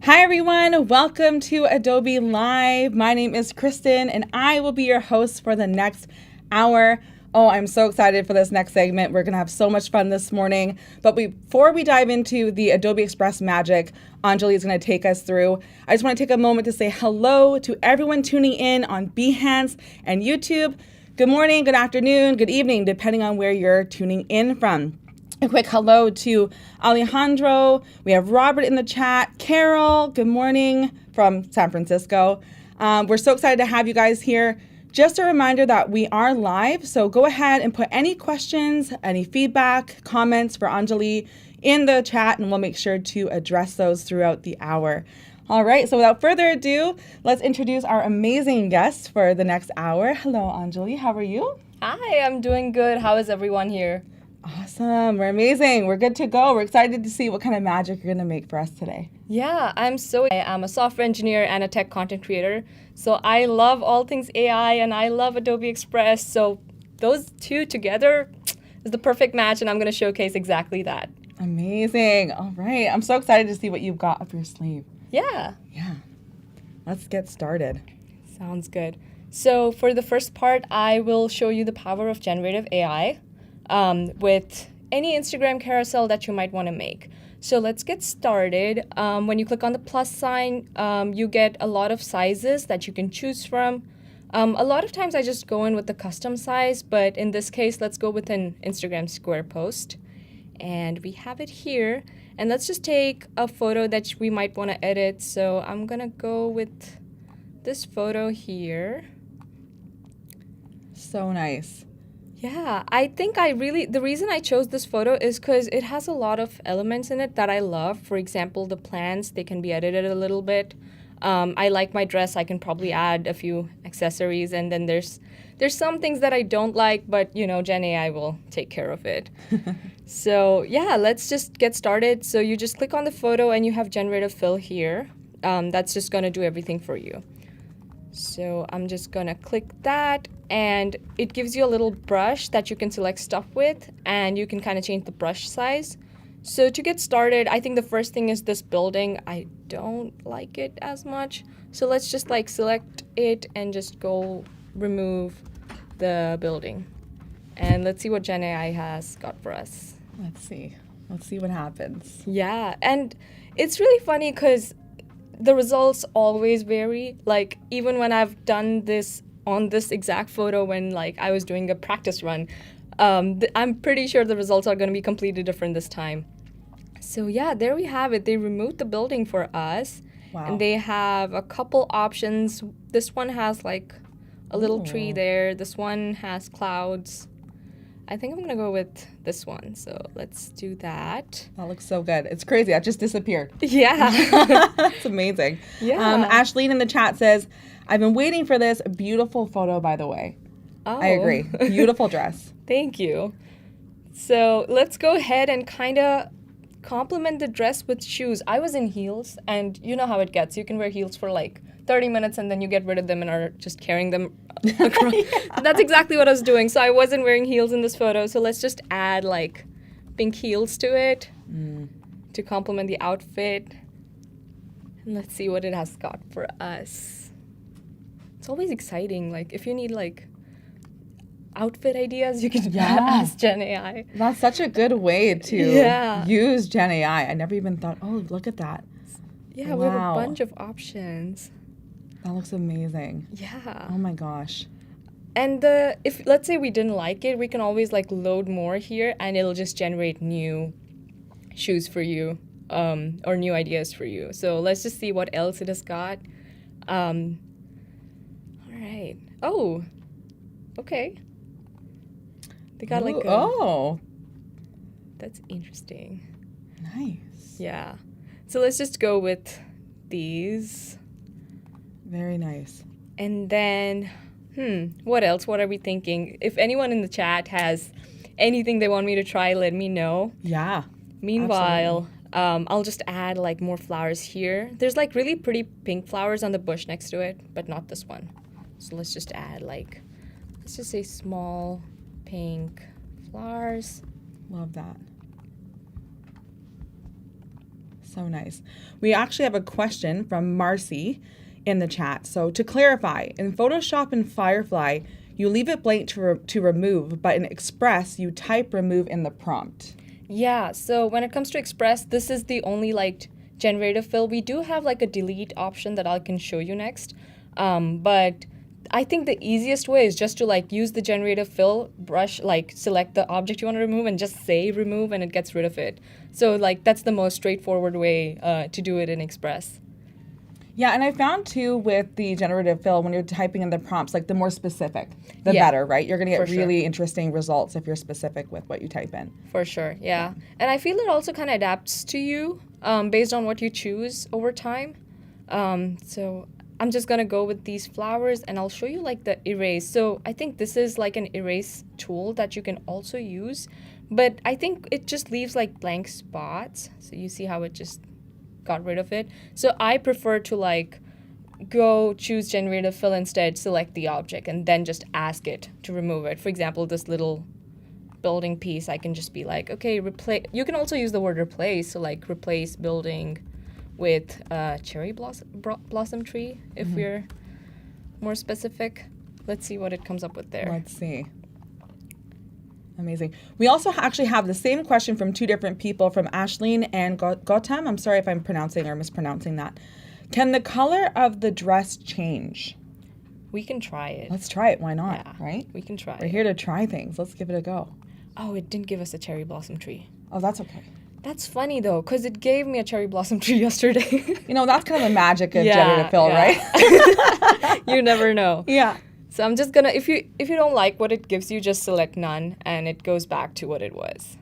Hi everyone, welcome to Adobe Live. My name is Kristen and I will be your host for the next hour. Oh, I'm so excited for this next segment. We're gonna have so much fun this morning. But before we dive into the Adobe Express magic Anjali is gonna take us through, I just wanna take a moment to say hello to everyone tuning in on Behance and YouTube. Good morning, good afternoon, good evening, depending on where you're tuning in from. A quick hello to Alejandro. We have Robert in the chat. Carol, good morning from San Francisco. We're so excited to have you guys here. Just a reminder that we are live, so go ahead and put any questions, any feedback, comments for Anjali in the chat, and we'll make sure to address those throughout the hour. All right, so without further ado, let's introduce our amazing guests for the next hour. Hello, Anjali. How are you? Hi, I'm doing good. How is everyone here? Awesome. We're amazing. We're good to go. We're excited to see what kind of magic you're going to make for us today. Yeah, I am a software engineer and a tech content creator. So I love all things AI and I love Adobe Express. So those two together is the perfect match, and I'm going to showcase exactly that. Amazing. All right. I'm so excited to see what you've got up your sleeve. Yeah. Yeah. Let's get started. Sounds good. So for the first part, I will show you the power of generative AI. With any Instagram carousel that you might want to make. So let's get started. When you click on the plus sign, you get a lot of sizes that you can choose from. A lot of times I just go in with the custom size, but in this case, let's go with an Instagram square post. And we have it here. And let's just take a photo that we might want to edit. So I'm going to go with this photo here. So nice. Yeah, I think the reason I chose this photo is because it has a lot of elements in it that I love. For example, the plants, they can be edited a little bit. I like my dress, I can probably add a few accessories. And then there's some things that I don't like, but Gen AI will take care of it. So yeah, let's just get started. So you just click on the photo and you have generative fill here. That's just gonna do everything for you. So I'm just gonna click that, and it gives you a little brush that you can select stuff with, and you can kind of change the brush size. So to get started, I think the first thing is this building. I don't like it as much. So let's just select it and just go remove the building. And let's see what Gen AI has got for us. Let's see what happens. Yeah, and it's really funny because the results always vary. Like even when I've done this on this exact photo when I was doing a practice run, I'm pretty sure the results are going to be completely different this time. So yeah, there we have it. They removed the building for us. Wow. And they have a couple options. This one has a little tree there. This one has clouds. I think I'm going to go with this one. So let's do that. That looks so good. It's crazy. That just disappeared. Yeah. It's amazing. Yeah. Ashleen in the chat says, I've been waiting for this. Beautiful photo, by the way. Oh. I agree. Beautiful dress. Thank you. So let's go ahead and kind of complement the dress with shoes. I was in heels, and you know how it gets. You can wear heels for 30 minutes and then you get rid of them and are just carrying them across. Yeah. That's exactly what I was doing. So I wasn't wearing heels in this photo. So let's just add pink heels to it to complement the outfit. And let's see what it has got for us. It's always exciting. If you need outfit ideas, you can ask Gen AI. That's such a good way to use Gen AI. I never even thought, oh, look at that. Yeah, we have a bunch of options. That looks amazing. Yeah. Oh my gosh. And if let's say we didn't like it, we can always load more here, and it'll just generate new shoes for you, or new ideas for you. So let's just see what else it has got. All right. Oh, okay. They got that's interesting. Nice. Yeah. So let's just go with these. Very nice. And then, what else? What are we thinking? If anyone in the chat has anything they want me to try, let me know. Yeah. Meanwhile, I'll just add more flowers here. There's really pretty pink flowers on the bush next to it, but not this one. So let's just add let's just say small pink flowers. Love that. So nice. We actually have a question from Marcy in the chat. So to clarify, in Photoshop and Firefly, you leave it blank to remove, but in Express, you type remove in the prompt. Yeah, so when it comes to Express, this is the only like generative fill. We do have like a delete option that I can show you next. But I think the easiest way is just to like use the generative fill brush, like select the object you want to remove and just say remove and it gets rid of it. So like that's the most straightforward way to do it in Express. Yeah, and I found too with the generative fill, when you're typing in the prompts, like the more specific, the Yeah, better, right? You're going to get for really interesting results if you're specific with what you type in. For sure, yeah. And I feel it also kind of adapts to you based on what you choose over time. So I'm just going to go with these flowers and I'll show you like the erase. So I think this is like an erase tool that you can also use. But I think it just leaves like blank spots. So you see how it just got rid of it. So I prefer to like go choose generative fill instead, select the object, and then just ask it to remove it. For example, this little building piece, I can just be like, okay, replace. You can also use the word replace, so like replace building with cherry blossom tree, if we're more specific. Let's see what it comes up with there. Let's see. Amazing. We also actually have the same question from two different people, from Ashleen and Gautam. I'm sorry if I'm pronouncing or mispronouncing that. Can the color of the dress change? We can try it. Let's try it. Why not? Yeah, right? we can try We're it. here to try things. Let's give it a go. Oh, it didn't give us a cherry blossom tree. Oh, that's okay. That's funny though, because it gave me a cherry blossom tree yesterday. You know, that's kind of the magic of generative fill, right? You never know. Yeah. So I'm just gonna, if you don't like what it gives you, just select none and it goes back to what it was.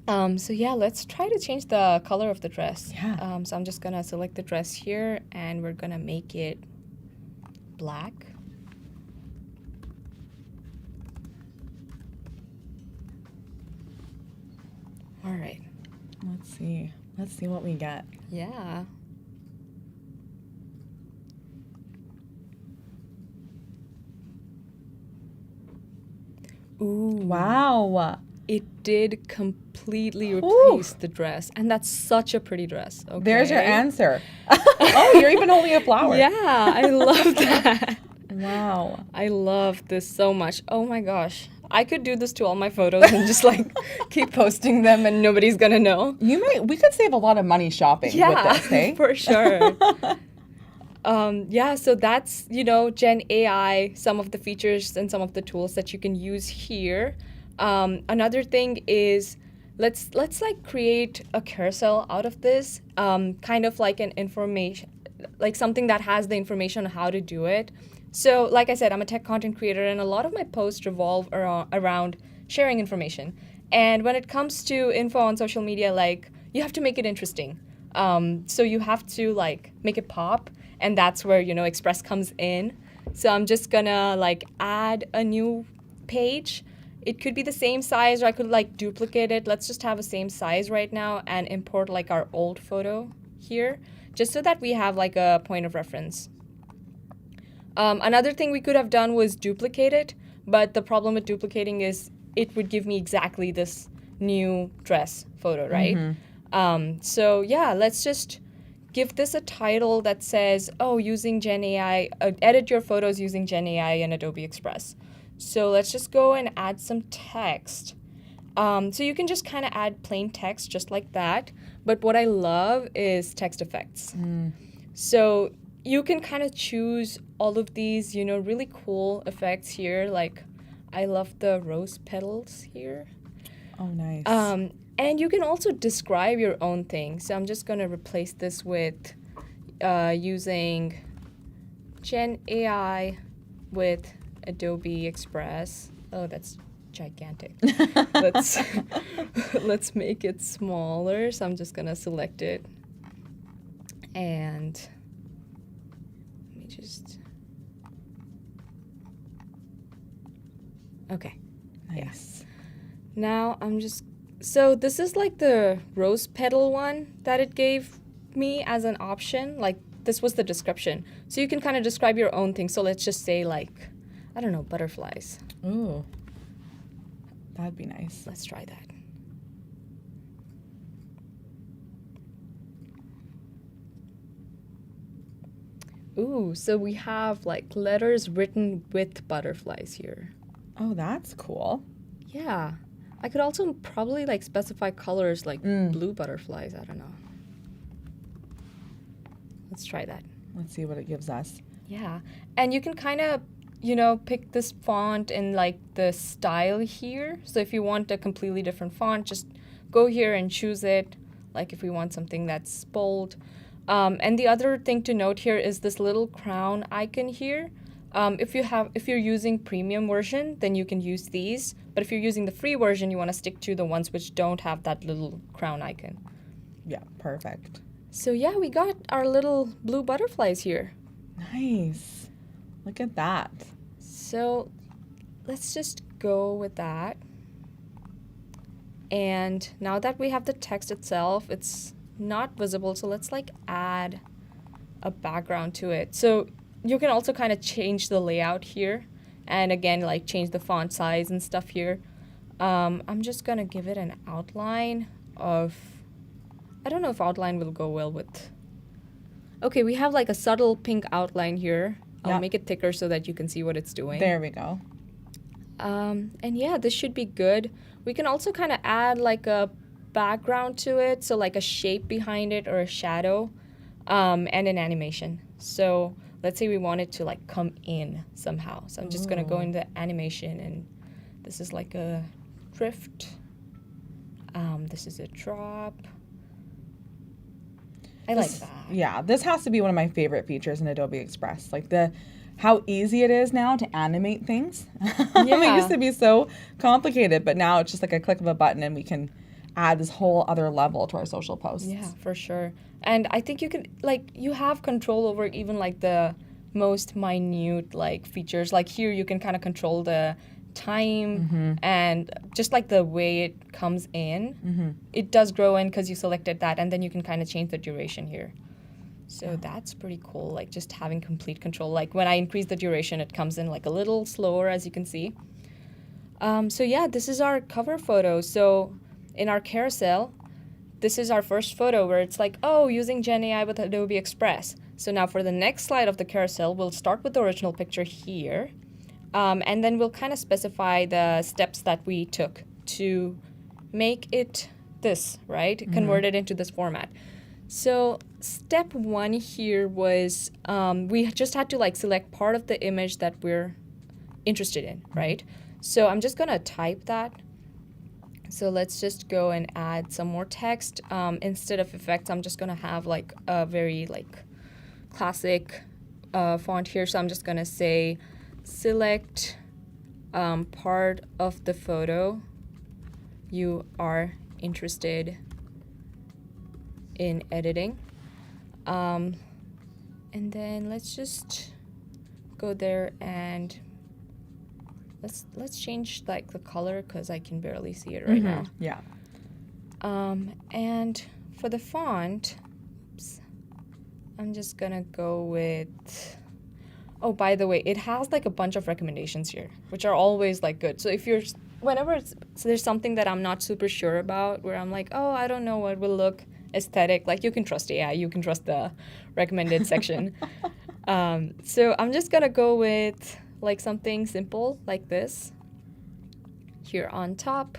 So yeah, let's try to change the color of the dress. Yeah. So I'm just gonna select the dress here and we're gonna make it black. All right. Let's see. Let's see what we get. Yeah. Ooh. Wow. It did completely replace the dress. And that's such a pretty dress. Okay. There's your answer. Oh, you're even holding a flower. Yeah, I love that. Wow. I love this so much. Oh my gosh. I could do this to all my photos and just like keep posting them and nobody's gonna know. We could save a lot of money shopping with this, hey? For sure. Yeah, so that's, Gen AI, some of the features and some of the tools that you can use here. Another thing is let's like create a carousel out of this, kind of like an information, like something that has the information on how to do it. So like I said, I'm a tech content creator and a lot of my posts revolve around sharing information. And when it comes to info on social media, like you have to make it interesting. So you have to like make it pop, and that's where, Express comes in. So I'm just gonna like add a new page. It could be the same size or I could like duplicate it. Let's just have a same size right now and import like our old photo here, just so that we have like a point of reference. Another thing we could have done was duplicate it, but the problem with duplicating is it would give me exactly this new dress photo, right? So yeah, let's just give this a title that says, using Gen AI, edit your photos using Gen AI and Adobe Express. So let's just go and add some text. So you can just kind of add plain text just like that. But what I love is text effects. So you can kind of choose all of these, really cool effects here. Like I love the rose petals here. Oh, nice. And you can also describe your own thing. So I'm just going to replace this with using Gen AI with Adobe Express. Oh, that's gigantic. Let's make it smaller. So I'm just going to select it. And let me just... Okay. Nice. Yeah. Now I'm just... So this is like the rose petal one that it gave me as an option. Like this was the description. So you can kind of describe your own thing. So let's just say like, I don't know, butterflies. Ooh. That'd be nice. Let's try that. Ooh, so we have like letters written with butterflies here. Oh, that's cool. Yeah. I could also probably like specify colors like blue butterflies. I don't know. Let's try that. Let's see what it gives us. Yeah. And you can kind of, pick this font and like the style here. So if you want a completely different font, just go here and choose it. Like if we want something that's bold. And the other thing to note here is this little crown icon here. If you're using premium version, then you can use these. But if you're using the free version, you want to stick to the ones which don't have that little crown icon. Yeah, perfect. So yeah, we got our little blue butterflies here. Nice. Look at that. So let's just go with that. And now that we have the text itself, it's not visible. So let's like add a background to it. So you can also kind of change the layout here. And again, like change the font size and stuff here. I'm just going to give it an outline of, I don't know if outline will go well with. Okay, we have like a subtle pink outline here. I'll make it thicker so that you can see what it's doing. There we go. And yeah, this should be good. We can also kind of add like a background to it. So like a shape behind it or a shadow and an animation. So let's say we want it to like come in somehow. So I'm just going to go into animation, and this is like a drift. This is a drop. I like that. Yeah, this has to be one of my favorite features in Adobe Express. Like how easy it is now to animate things. It used to be so complicated, but now it's just like a click of a button and we can add this whole other level to our social posts. Yeah, for sure. And I think you have control over even like the most minute like features. Like here you can kind of control the time and just like the way it comes in. It does grow in because you selected that, and then you can kind of change the duration here. So that's pretty cool, like just having complete control. Like when I increase the duration, it comes in like a little slower, as you can see. So yeah, this is our cover photo. So in our carousel, this is our first photo where it's like, oh, using Gen AI with Adobe Express. So now for the next slide of the carousel, we'll start with the original picture here. And then we'll kind of specify the steps that we took to make it this, right? Convert it into this format. So step one here was we just had to like select part of the image that we're interested in, right? So I'm just going to type that. So let's just go and add some more text. Instead of effects, I'm just going to have like a very like classic font here. So I'm just going to say select part of the photo you are interested in editing. And then let's just go there and let's change like the color because I can barely see it right now. Yeah. And for the font, I'm just gonna go with. Oh, by the way, it has like a bunch of recommendations here, which are always like good. So if you're whenever there's something that I'm not super sure about, where I'm like, oh, I don't know what will look aesthetic, like you can trust AI, you can trust the recommended section. So I'm just gonna go with like something simple like this here on top.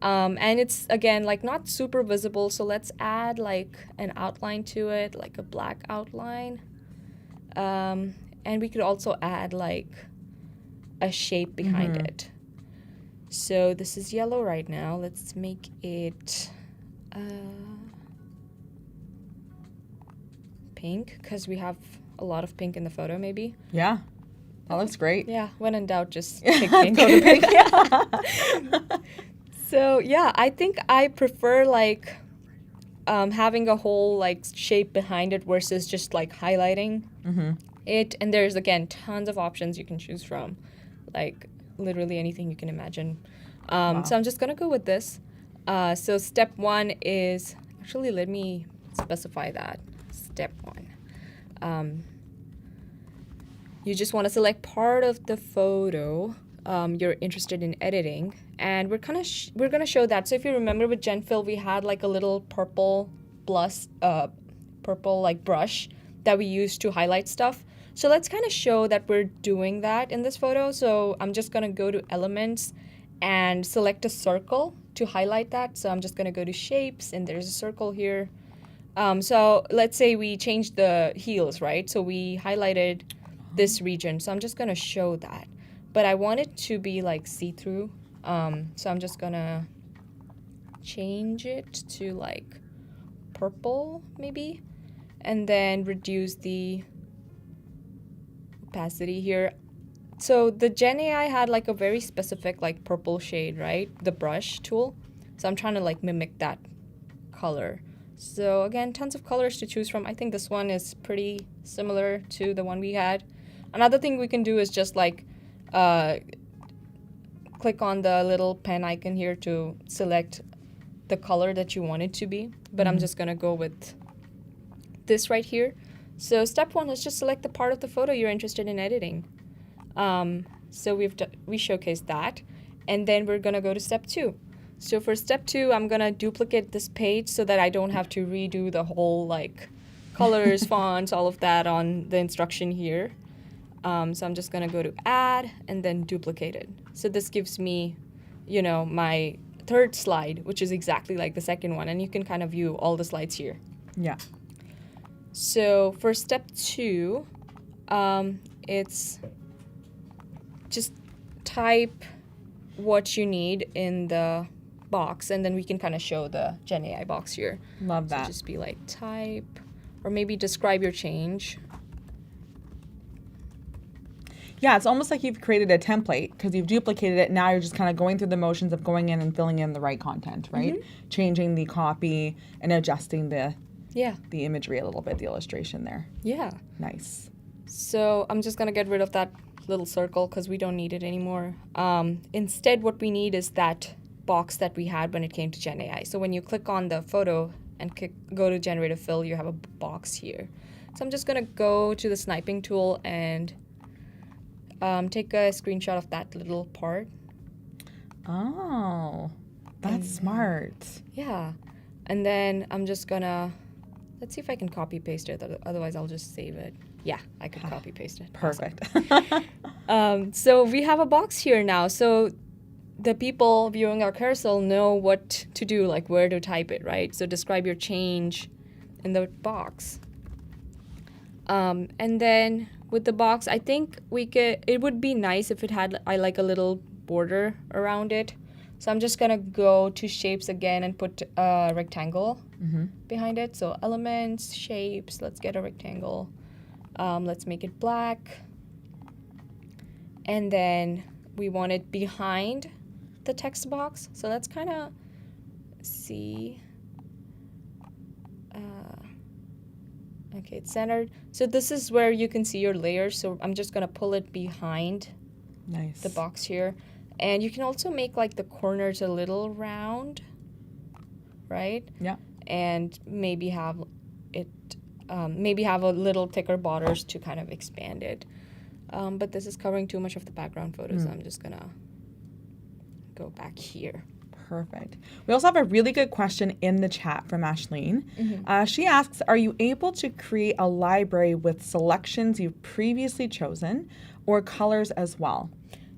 And it's again like not super visible, so let's add like an outline to it, like a black outline. And we could also add like a shape behind it. So this is yellow right now. Let's make it pink because we have a lot of pink in the photo maybe. Yeah, that looks great. Yeah, when in doubt, just pick pink. Go to pink. So yeah, I think I prefer like having a whole like shape behind it versus just like highlighting it. And there's again tons of options you can choose from, like literally anything you can imagine. So I'm just gonna go with this. So step one is actually, let me specify that. Step one. You just want to select part of the photo you're interested in editing, and we're gonna show that. So if you remember with GenFill, we had like a little purple like brush that we used to highlight stuff. So let's kind of show that we're doing that in this photo. So I'm just going to go to Elements and select a circle to highlight that. So I'm just going to go to Shapes, and there's a circle here. So let's say we changed the heels, right? So we highlighted this region. So I'm just going to show that. But I want it to be like see-through. So I'm just going to change it to like purple maybe, and then reduce the opacity here. So the Gen AI had like a very specific like purple shade, right? The brush tool. So I'm trying to like mimic that color. So again, tons of colors to choose from. I think this one is pretty similar to the one we had. Another thing we can do is just like click on the little pen icon here to select the color that you want it to be. But I'm just gonna go with this right here. So step one is just select the part of the photo you're interested in editing. So we showcased that, and then we're gonna go to step two. So for step two, I'm gonna duplicate this page so that I don't have to redo the whole like colors, fonts, all of that on the instruction here. So I'm just gonna go to add and then duplicate it. So this gives me, you know, my third slide, which is exactly like the second one, and you can kind of view all the slides here. Yeah. So for step two, it's just type what you need in the box, and then we can kind of show the Gen AI box here. Love that. So just be like type, or maybe describe your change. Yeah, it's almost like you've created a template because you've duplicated it. Now you're just kind of going through the motions of going in and filling in the right content, right? Changing the copy and adjusting the imagery a little bit, the illustration there. Yeah. Nice. So I'm just going to get rid of that little circle because we don't need it anymore. Instead, what we need is that box that we had when it came to Gen AI. So when you click on the photo and go to Generative Fill, you have a box here. So I'm just going to go to the sniping tool and take a screenshot of that little part. Oh, that's smart. Yeah. And then I'm just going to, let's see if I can copy paste it. Otherwise, I'll just save it. Yeah, I could copy paste it. Perfect. Awesome. So we have a box here now. So the people viewing our carousel know what to do, like where to type it, right? So describe your change in the box. And then with the box, I think it would be nice if it had like a little border around it. So I'm just gonna go to shapes again and put a rectangle behind it. So elements, shapes, let's get a rectangle. Let's make it black. And then we want it behind the text box. So let's kind of see. Okay, it's centered. So this is where you can see your layers. So I'm just going to pull it behind the box here. And you can also make like the corners a little round, right? Yeah. And maybe have it, maybe have a little thicker borders to kind of expand it. But this is covering too much of the background photo, so I'm just going to go back here. Perfect. We also have a really good question in the chat from Ashleen. She asks, are you able to create a library with selections you've previously chosen or colors as well?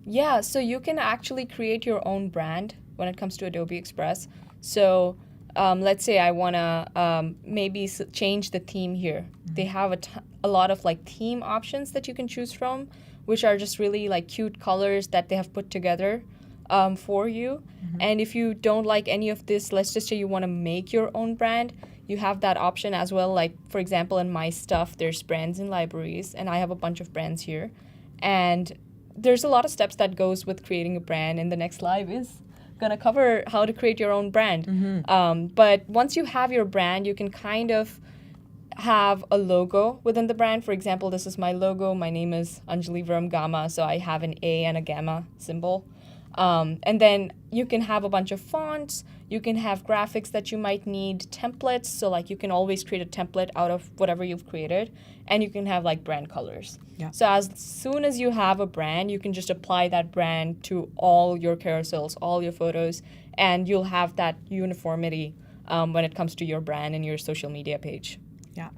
Yeah, so you can actually create your own brand when it comes to Adobe Express. So let's say I want to maybe change the theme here. They have a lot of like theme options that you can choose from, which are just really like cute colors that they have put together for you. And if you don't like any of this, let's just say you want to make your own brand, you have that option as well. Like, for example, in my stuff, there's brands and libraries, and I have a bunch of brands here. And there's a lot of steps that goes with creating a brand, and the next live is going to cover how to create your own brand. But once you have your brand, you can kind of have a logo within the brand. For example, this is my logo. My name is Anjali Gamma, so I have an A and a gamma symbol. And then you can have a bunch of fonts, you can have graphics that you might need, templates, so like you can always create a template out of whatever you've created, and you can have like brand colors. Yeah. So as soon as you have a brand, you can just apply that brand to all your carousels, all your photos, and you'll have that uniformity when it comes to your brand and your social media page. Yeah.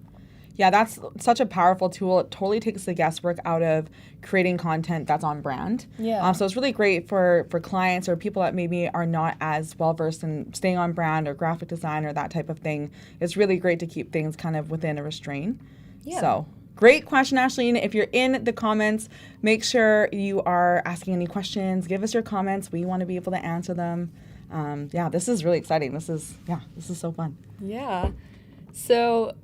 Yeah, that's such a powerful tool. It totally takes the guesswork out of creating content that's on brand. Yeah. So it's really great for clients or people that maybe are not as well versed in staying on brand or graphic design or that type of thing. It's really great to keep things kind of within a restraint. Yeah. So great question, Ashleen. If you're in the comments, make sure you are asking any questions. Give us your comments. We want to be able to answer them. Yeah, this is really exciting. This is so fun. Yeah. So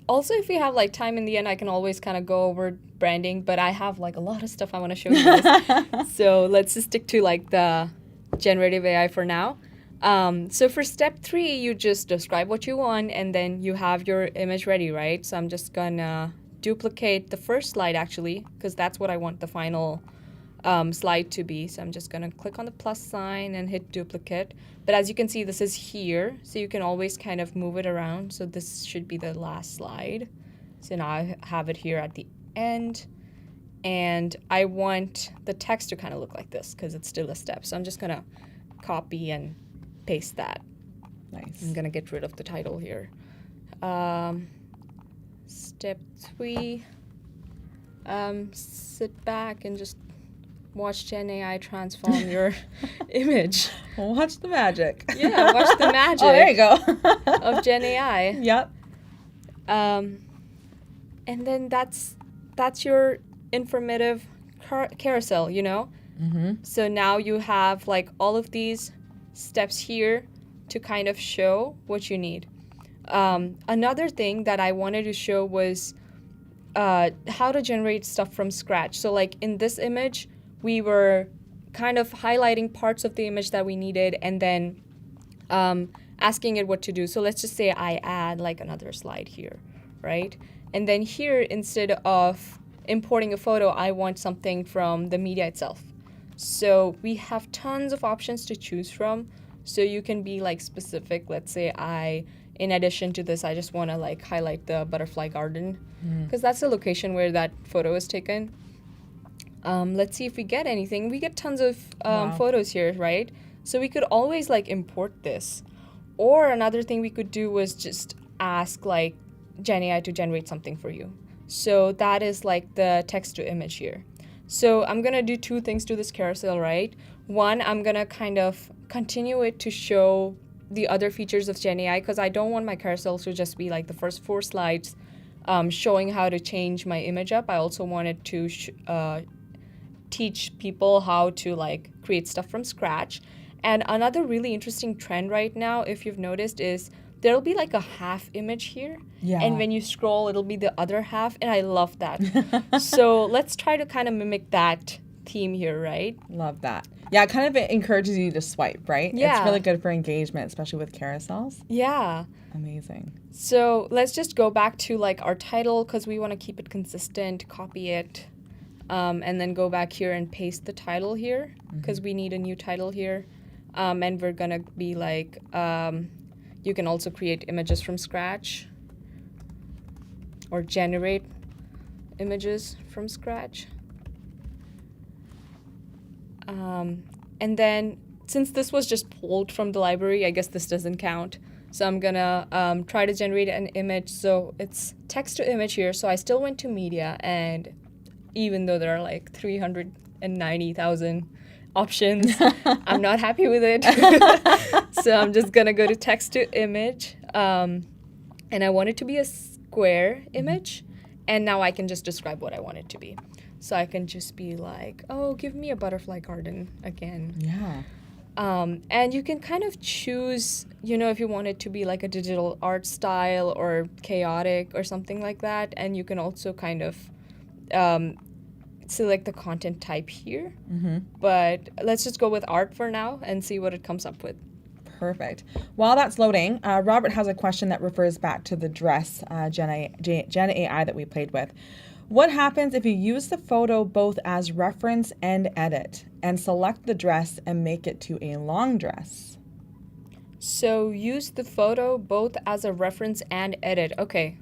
also, if we have like time in the end, I can always kind of go over branding, but I have like a lot of stuff I want to show you guys. So let's just stick to like the generative AI for now. So for step 3, you just describe what you want and then you have your image ready, right? So I'm just gonna duplicate the first slide actually, because that's what I want the final slide to be. So I'm just gonna click on the plus sign and hit duplicate. But as you can see, this is here, so you can always kind of move it around. So this should be the last slide. So now I have it here at the end. And I want the text to kind of look like this because it's still a step. So I'm just gonna copy and paste that. Nice. I'm gonna get rid of the title here. Step 3, sit back and just watch Gen AI transform your image. Watch the magic. Yeah, watch the magic. Oh, there you go. Of Gen AI. Yep. And then that's your informative carousel, you know? Mm-hmm. So now you have like all of these steps here to kind of show what you need. Another thing that I wanted to show was how to generate stuff from scratch. So like in this image, we were kind of highlighting parts of the image that we needed and then asking it what to do. So let's just say I add like another slide here, right? And then here, instead of importing a photo, I want something from the media itself. So we have tons of options to choose from. So you can be like specific. Let's say in addition to this, I just want to like highlight the butterfly garden because that's the location where that photo is taken. Let's see if we get anything. We get tons of photos here, right? So we could always like import this. Or another thing we could do was just ask like Gen AI to generate something for you. So that is like the text to image here. So I'm going to do 2 things to this carousel, right? One, I'm going to kind of continue it to show the other features of Gen AI because I don't want my carousel to just be like the first 4 slides showing how to change my image up. I also wanted to teach people how to like create stuff from scratch. And another really interesting trend right now, if you've noticed, is there'll be like a half image here. Yeah. And when you scroll, it'll be the other half. And I love that. So let's try to kind of mimic that theme here, right? Love that. Yeah, it kind of encourages you to swipe, right? Yeah. It's really good for engagement, especially with carousels. Yeah. Amazing. So let's just go back to like our title because we want to keep it consistent, copy it, and then go back here and paste the title here because we need a new title here. And we're going to be like, you can also create images from scratch or generate images from scratch. And then since this was just pulled from the library, I guess this doesn't count. So I'm gonna try to generate an image. So it's text to image here. So I still went to media, and even though there are like 390,000 options, I'm not happy with it. So I'm just gonna go to text to image. And I want it to be a square image. And now I can just describe what I want it to be. So I can just be like, oh, give me a butterfly garden again. Yeah. And you can kind of choose, if you want it to be like a digital art style or chaotic or something like that. And you can also kind of select the content type here. But let's just go with art for now and see what it comes up with. Perfect. While that's loading, Robert has a question that refers back to the dress Gen AI that we played with. What happens if you use the photo both as reference and edit and select the dress and make it to a long dress? So use the photo both as a reference and edit. Okay.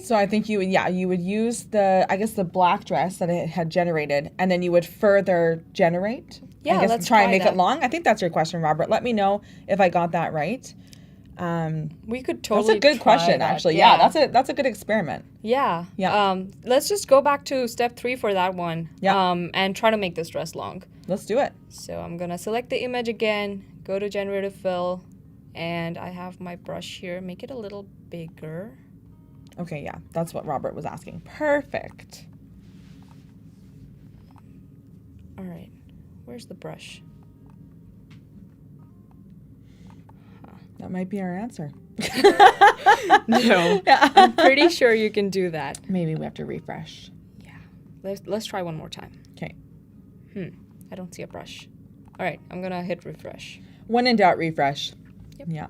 So I think you would use the black dress that it had generated, and then you would further generate. Yeah, I guess let's try and try make that. it long. I think that's your question, Robert. Let me know if I got that right. We could totally. That's a good try question, that. actually. Yeah, that's a good experiment. Yeah. Yeah. Let's just go back to step 3 for that one. Yeah. And try to make this dress long. Let's do it. So I'm gonna select the image again, go to Generative Fill, and I have my brush here. Make it a little bigger. Okay, yeah, that's what Robert was asking. Perfect. All right, where's the brush? That might be our answer. No, I'm pretty sure you can do that. Maybe we have to refresh. Yeah, let's try one more time. Okay. I don't see a brush. All right, I'm gonna hit refresh. When in doubt, refresh. Yep. Yeah.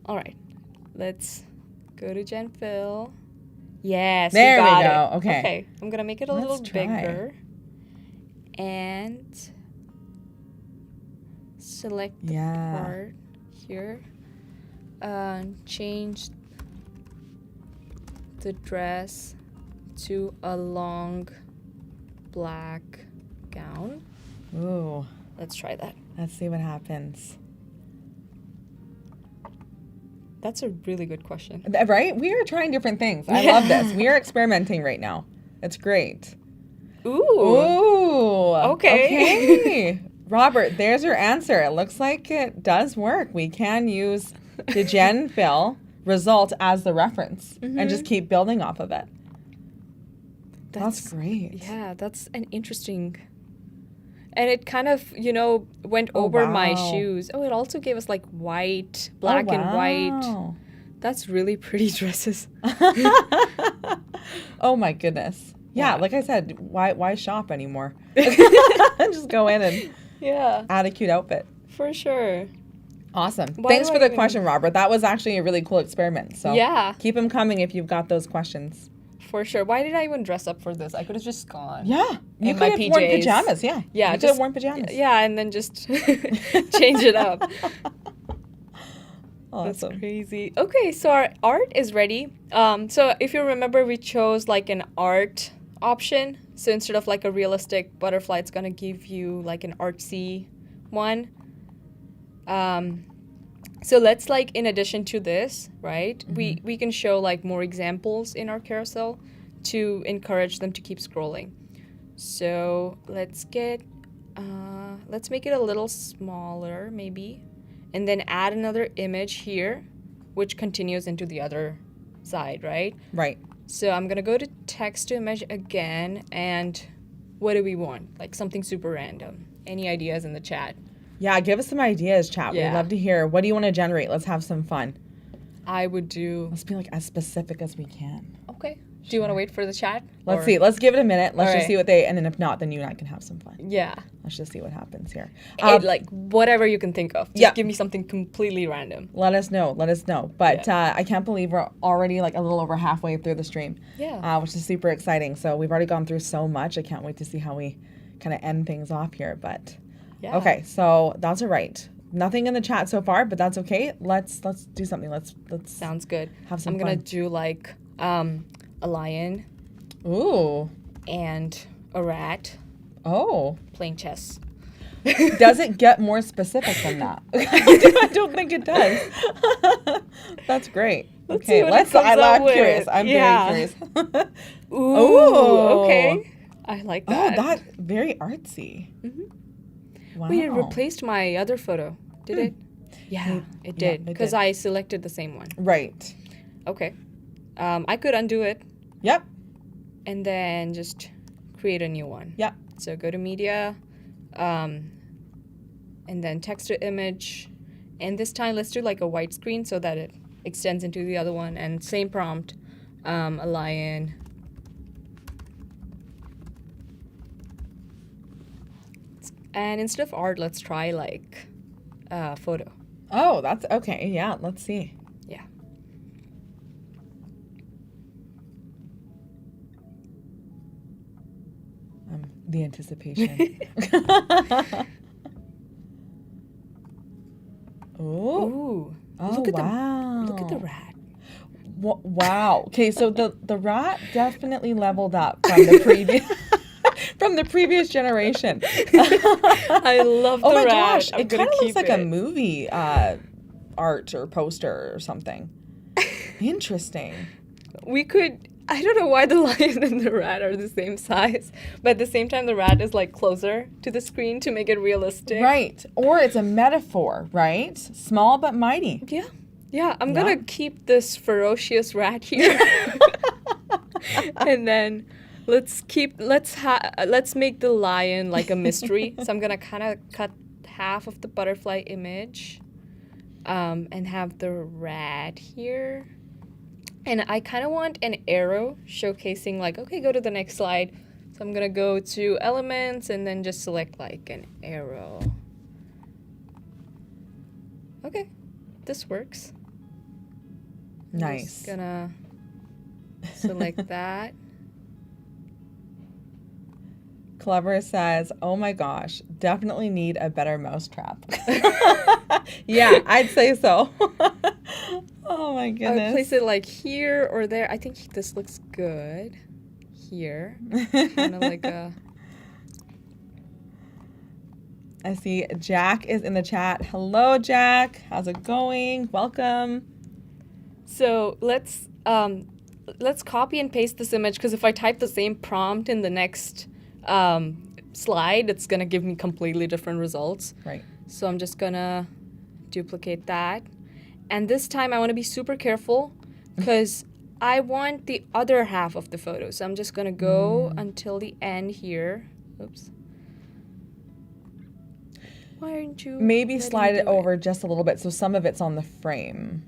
All right, let's go to Gen Fill. Yes, There we got go. it. Okay. Okay, I'm gonna make it a Let's little try. bigger. And select the part here. Change the dress to a long black gown. Ooh. Let's try that. Let's see what happens. That's a really good question. Right? We are trying different things. I love this. We are experimenting right now. It's great. Ooh. Okay. Robert, there's your answer. It looks like it does work. We can use the Gen Fill result as the reference and just keep building off of it. That's great. Yeah, that's an interesting. And it kind of, went over my shoes. Oh, it also gave us like white, black and white. That's really pretty dresses. Oh my goodness. Yeah, like I said, why shop anymore? Just go in and add a cute outfit. For sure. Awesome. Thanks for the question, Robert. That was actually a really cool experiment. So keep them coming if you've got those questions. For sure. Why did I even dress up for this? I could have just gone. Yeah. You could have worn pajamas. Yeah. Yeah. You could have worn pajamas. Yeah, and then just change it up. Awesome. That's crazy. Okay, so our art is ready. So if you remember, we chose like an art option. So instead of like a realistic butterfly, it's gonna give you like an artsy one. So let's like, in addition to this, right, we can show like more examples in our carousel to encourage them to keep scrolling. So let's make it a little smaller maybe, and then add another image here, which continues into the other side, right? Right. So I'm gonna go to text to image again, and what do we want? Like something super random. Any ideas in the chat? Yeah, give us some ideas, chat. Yeah. We'd love to hear. What do you want to generate? Let's have some fun. I would do... Let's be like as specific as we can. Okay. Do you want to wait for the chat? Let's see. Let's give it a minute. Let's All just right. see what they... And then if not, then you and I can have some fun. Yeah. Let's just see what happens here. Like whatever you can think of. Just give me something completely random. Let us know. Let us know. But I can't believe we're already like a little over halfway through the stream. Yeah. Which is super exciting. So we've already gone through so much. I can't wait to see how we kind of end things off here. But yeah. Okay, so that's all right. Nothing in the chat so far, but that's okay. Let's do something. Let's Sounds good. Have some I'm fun. gonna do like a lion. Ooh. And a rat. Oh. Playing chess. Does it get more specific than that? I don't think it does. That's great. Okay, I'm curious. I'm very curious. Ooh, okay. I like that. Oh, that very artsy. Wow. Wait, it replaced my other photo. Did it? Yeah, it did. Because I selected the same one. Right. Okay. I could undo it. Yep. And then just create a new one. Yep. So go to media, and then text to image. And this time let's do like a white screen so that it extends into the other one. And same prompt, a lion. And instead of art, let's try like photo. Oh, that's okay. Yeah, let's see. Yeah. The anticipation. Ooh. Oh, wow. Look at the rat. Wow. Okay, so the rat definitely leveled up from the previous from the previous generation. I love the Oh my rat. gosh, I'm it gonna kind of looks keep like a it. movie art or poster or something. Interesting. We could. I don't know why the lion and the rat are the same size, but at the same time, the rat is like closer to the screen to make it realistic. Right. Or it's a metaphor, right? Small but mighty. Yeah. Yeah, I'm Yeah. gonna keep this ferocious rat here. And then let's make the lion like a mystery. So I'm gonna kind of cut half of the butterfly image, and have the rat here. And I kind of want an arrow showcasing like, okay, go to the next slide. So I'm gonna go to elements and then just select like an arrow. Okay, this works. I'm Nice. just gonna select that. Clever says, oh my gosh, definitely need a better mousetrap. Yeah, I'd say so. Oh my I goodness. would place it like here or there. I think this looks good. Here. Kind of like a... I see Jack is in the chat. Hello, Jack. How's it going? Welcome. So let's copy and paste this image, because if I type the same prompt in the next slide, it's gonna give me completely different results. Right. So I'm just gonna duplicate that. And this time I want to be super careful because I want the other half of the photo. So I'm just gonna go until the end here. Oops. Why aren't you Maybe letting slide me it do over just a little bit so some of it's on the frame.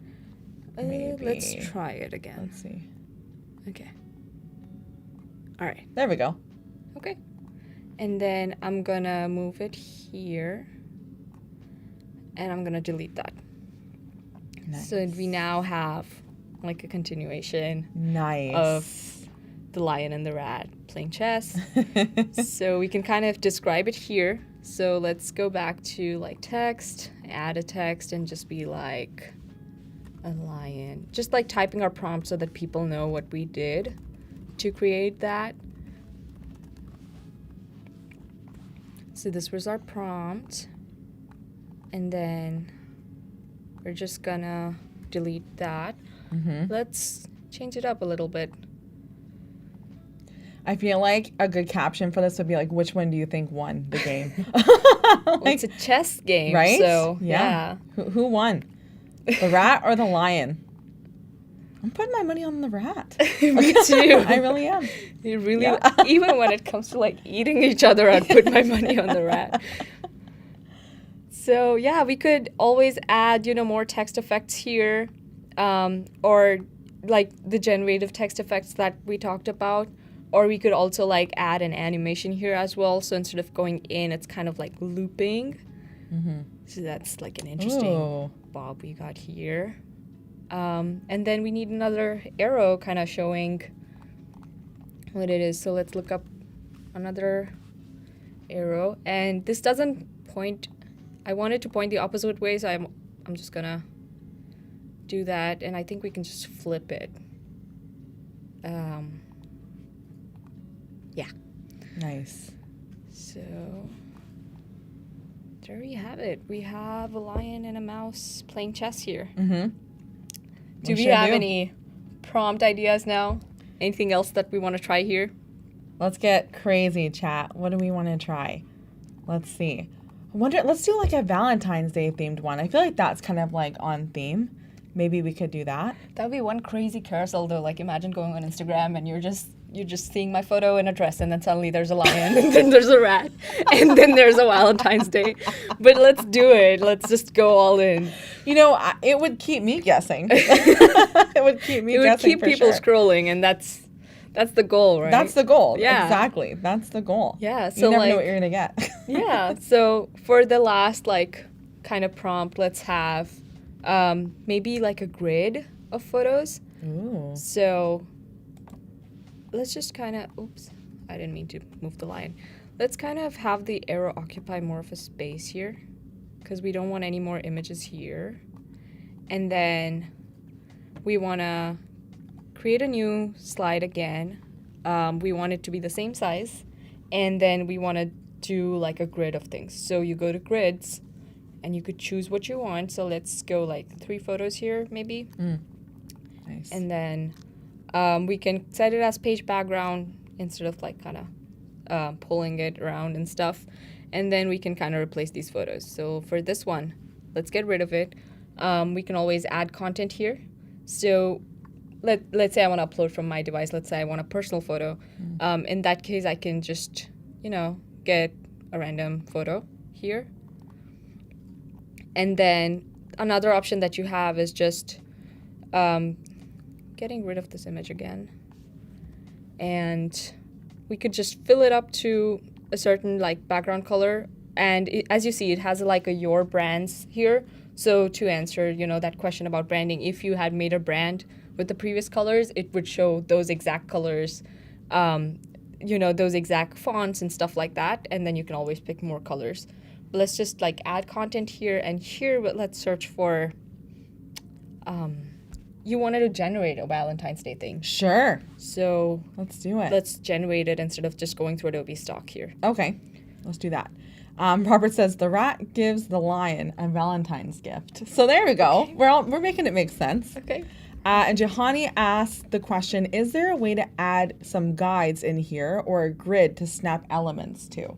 Maybe. Let's try it again. Let's see. Okay. All right. There we go. Okay. And then I'm gonna move it here. And I'm gonna delete that. Nice. So we now have like a continuation Nice. of the lion and the rat playing chess. So we can kind of describe it here. So let's go back to like text, add a text, and just be like a lion. Just like typing our prompt so that people know what we did to create that. So this was our prompt. And then we're just gonna delete that. Let's change it up a little bit. I feel like a good caption for this would be like, which one do you think won the game? Well, it's a chess game, right? so yeah. Who won? The rat or the lion? I'm putting my money on the rat. Me too. I really am. You really, Yeah. even when it comes to like eating each other, I'd put my money on the rat. So yeah, we could always add, more text effects here, or like the generative text effects that we talked about, or we could also like add an animation here as well. So instead of going in, it's kind of like looping. So that's like an interesting bob we got here. And then we need another arrow kind of showing what it is. So let's look up another arrow, and this doesn't point. I want it to point the opposite way, so I'm just gonna do that, and I think we can just flip it. Yeah. Nice. So there we have it. We have a lion and a mouse playing chess here. Do we have any prompt ideas now? Anything else that we want to try here? Let's get crazy, chat. What do we want to try? Let's see. Let's do like a Valentine's Day themed one. I feel like that's kind of like on theme. Maybe we could do that. That would be one crazy carousel though. Like imagine going on Instagram and you're just seeing my photo in a dress, and then suddenly there's a lion, and then there's a rat, and then there's a Valentine's Day. But let's do it. Let's just go all in. It would keep me guessing. It would keep me guessing. It would keep for people sure. scrolling, and that's the goal, right? That's the goal. Yeah. Exactly. That's the goal. Yeah. You So never like, know what you're gonna get. yeah. So for the last like kind of prompt, let's have maybe like a grid of photos. Ooh. So let's just kind of, oops, I didn't mean to move the line. Let's kind of have the arrow occupy more of a space here, because we don't want any more images here. And then we want to create a new slide again. We want it to be the same size. and then we want to do like a grid of things. So you go to grids, and you could choose what you want. So let's go like 3 photos here, maybe. Nice. And then we can set it as page background instead of like kind of pulling it around and stuff. And then we can kind of replace these photos. So for this one, let's get rid of it. We can always add content here. So let's say I want to upload from my device. Let's say I want a personal photo. In that case, I can just, get a random photo here. And then another option that you have is just getting rid of this image again. And we could just fill it up to a certain like background color. And as you see, it has like a your brands here. So to answer, that question about branding, if you had made a brand with the previous colors, it would show those exact colors, those exact fonts and stuff like that. And then you can always pick more colors. But let's just like add content here, and here let's search for, you wanted to generate a Valentine's Day thing. Sure. So let's do it. Let's generate it instead of just going through Adobe stock here. Okay, let's do that. Robert says the rat gives the lion a Valentine's gift. So there we go. Okay. We're making it make sense. Okay. And Jahani asked the question, is there a way to add some guides in here or a grid to snap elements to?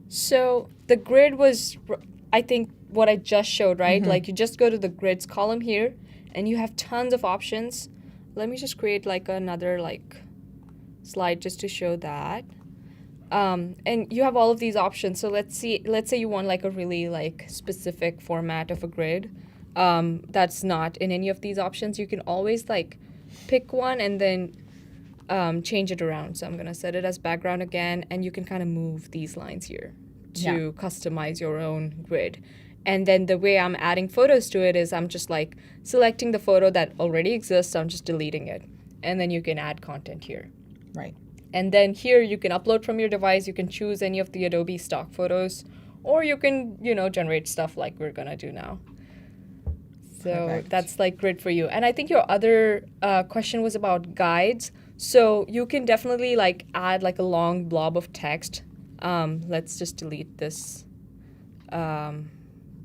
So the grid was, I think, what I just showed, right? Like you just go to the grids column here and you have tons of options. Let me just create like another like slide just to show that. And you have all of these options. So let's say you want like a really like specific format of a grid that's not in any of these options. You can always like pick one and then change it around. So I'm going to set it as background again, and you can kind of move these lines here to customize your own grid. And then the way I'm adding photos to it is I'm just like selecting the photo that already exists. I'm just deleting it. And then you can add content here. Right. And then here you can upload from your device. You can choose any of the Adobe stock photos, or you can, generate stuff like we're going to do now. So Perfect. That's like grid for you. And I think your other question was about guides. So you can definitely like add like a long blob of text. Let's just delete this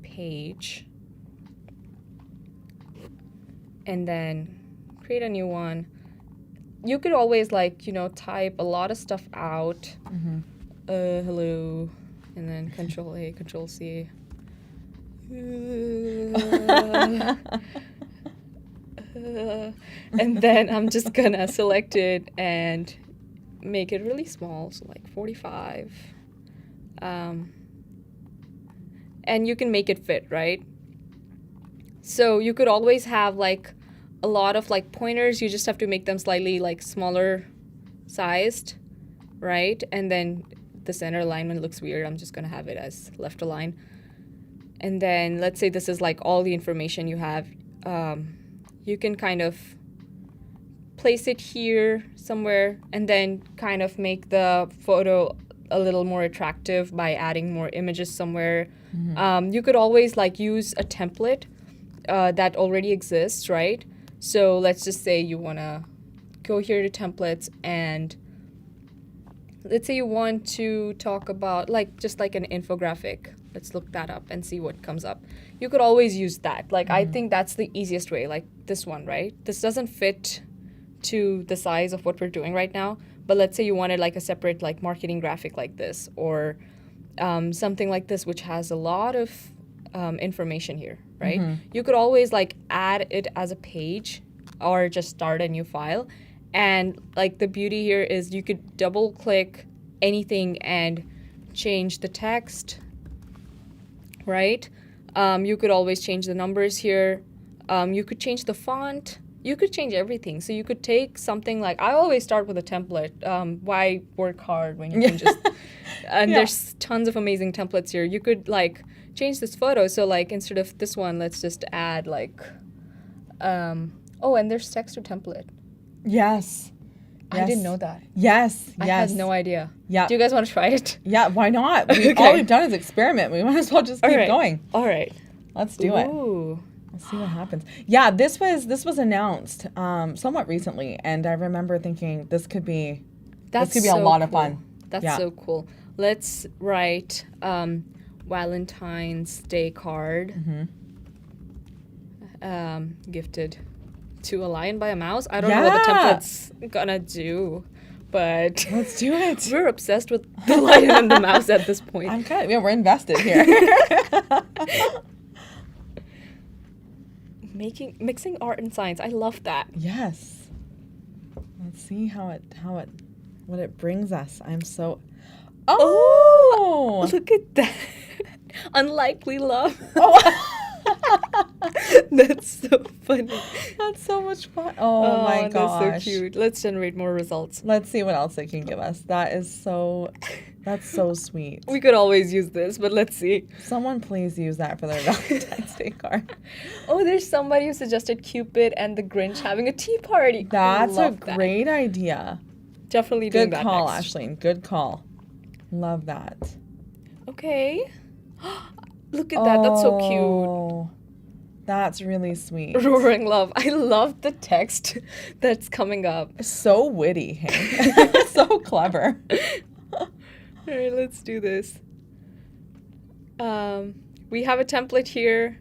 page. And then create a new one. You could always like, type a lot of stuff out. Hello. And then Control A, Control C. And then I'm just gonna select it and make it really small, so like 45. And you can make it fit, right? So you could always have like a lot of like pointers. You just have to make them slightly like smaller sized, right? And then the center alignment looks weird. I'm just gonna have it as left align. And then let's say this is like all the information you have. You can kind of place it here somewhere and then kind of make the photo a little more attractive by adding more images somewhere. You could always like use a template that already exists, right? So let's just say you want to go here to templates, and let's say you want to talk about like just like an infographic. Let's look that up and see what comes up. You could always use that. Like I think that's the easiest way, like this one, right? This doesn't fit to the size of what we're doing right now, but let's say you wanted like a separate like marketing graphic like this, or something like this which has a lot of information here, right? You could always like add it as a page or just start a new file. And like the beauty here is you could double click anything and change the text, right? You could always change the numbers here. You could change the font. You could change everything. So you could take something like, I always start with a template. Why work hard when you can just, and there's tons of amazing templates here. You could like change this photo. So like instead of this one, let's just add like, oh, and there's text to template. Yes. I didn't know that. Yes. I had no idea. Yeah. Do you guys want to try it? Yeah, why not? Okay. All we've done is experiment. We might as well just keep going. All right. Let's do it. Ooh. Let's see what happens. Yeah, this was announced somewhat recently, and I remember thinking this could be a lot of fun. That's so cool. Let's write Valentine's Day card. Gifted to a lion by a mouse. I don't know what the template's gonna do, but let's do it. We're obsessed with the lion and the mouse at this point. We're invested here. Mixing art and science. I love that. Yes. Let's see what it brings us. I'm so. Oh, look at that. Unlikely love. Oh. That's so funny. That's so much fun. Oh my gosh. That's so cute. Let's generate more results. Let's see what else it can give us. That's so sweet. We could always use this, but let's see. Someone please use that for their Valentine's Day card. Oh, there's somebody who suggested Cupid and the Grinch having a tea party. That's a great idea. Definitely doing that next. Good call, next. Ashleen. Good call. Love that. Okay. Look at that. That's so cute. That's really sweet. Roaring love. I love the text that's coming up. So witty, hey? So clever. All right, let's do this. We have a template here,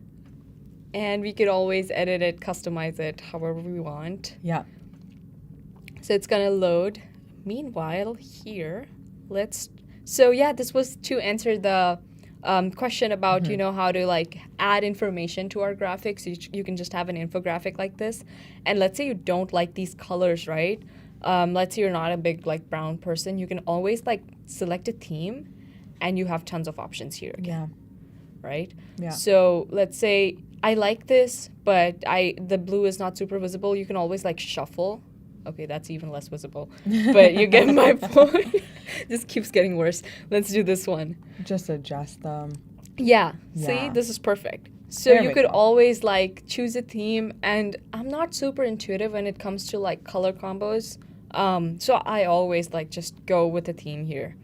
and we could always edit it, customize it however we want. Yeah. So it's going to load. Meanwhile, here, this was to answer the question about, how to add information to our graphics. You can just have an infographic like this. And let's say you don't like these colors, right? Let's say you're not a big brown person. You can always select a theme and you have tons of options here again. Yeah. Right? Yeah. So let's say I like this, but the blue is not super visible. You can always shuffle. Okay, that's even less visible. But you get my point. This keeps getting worse. Let's do this one. Just adjust them. Yeah. See, this is perfect. So you could always choose a theme, and I'm not super intuitive when it comes to color combos. So I always just go with a theme here.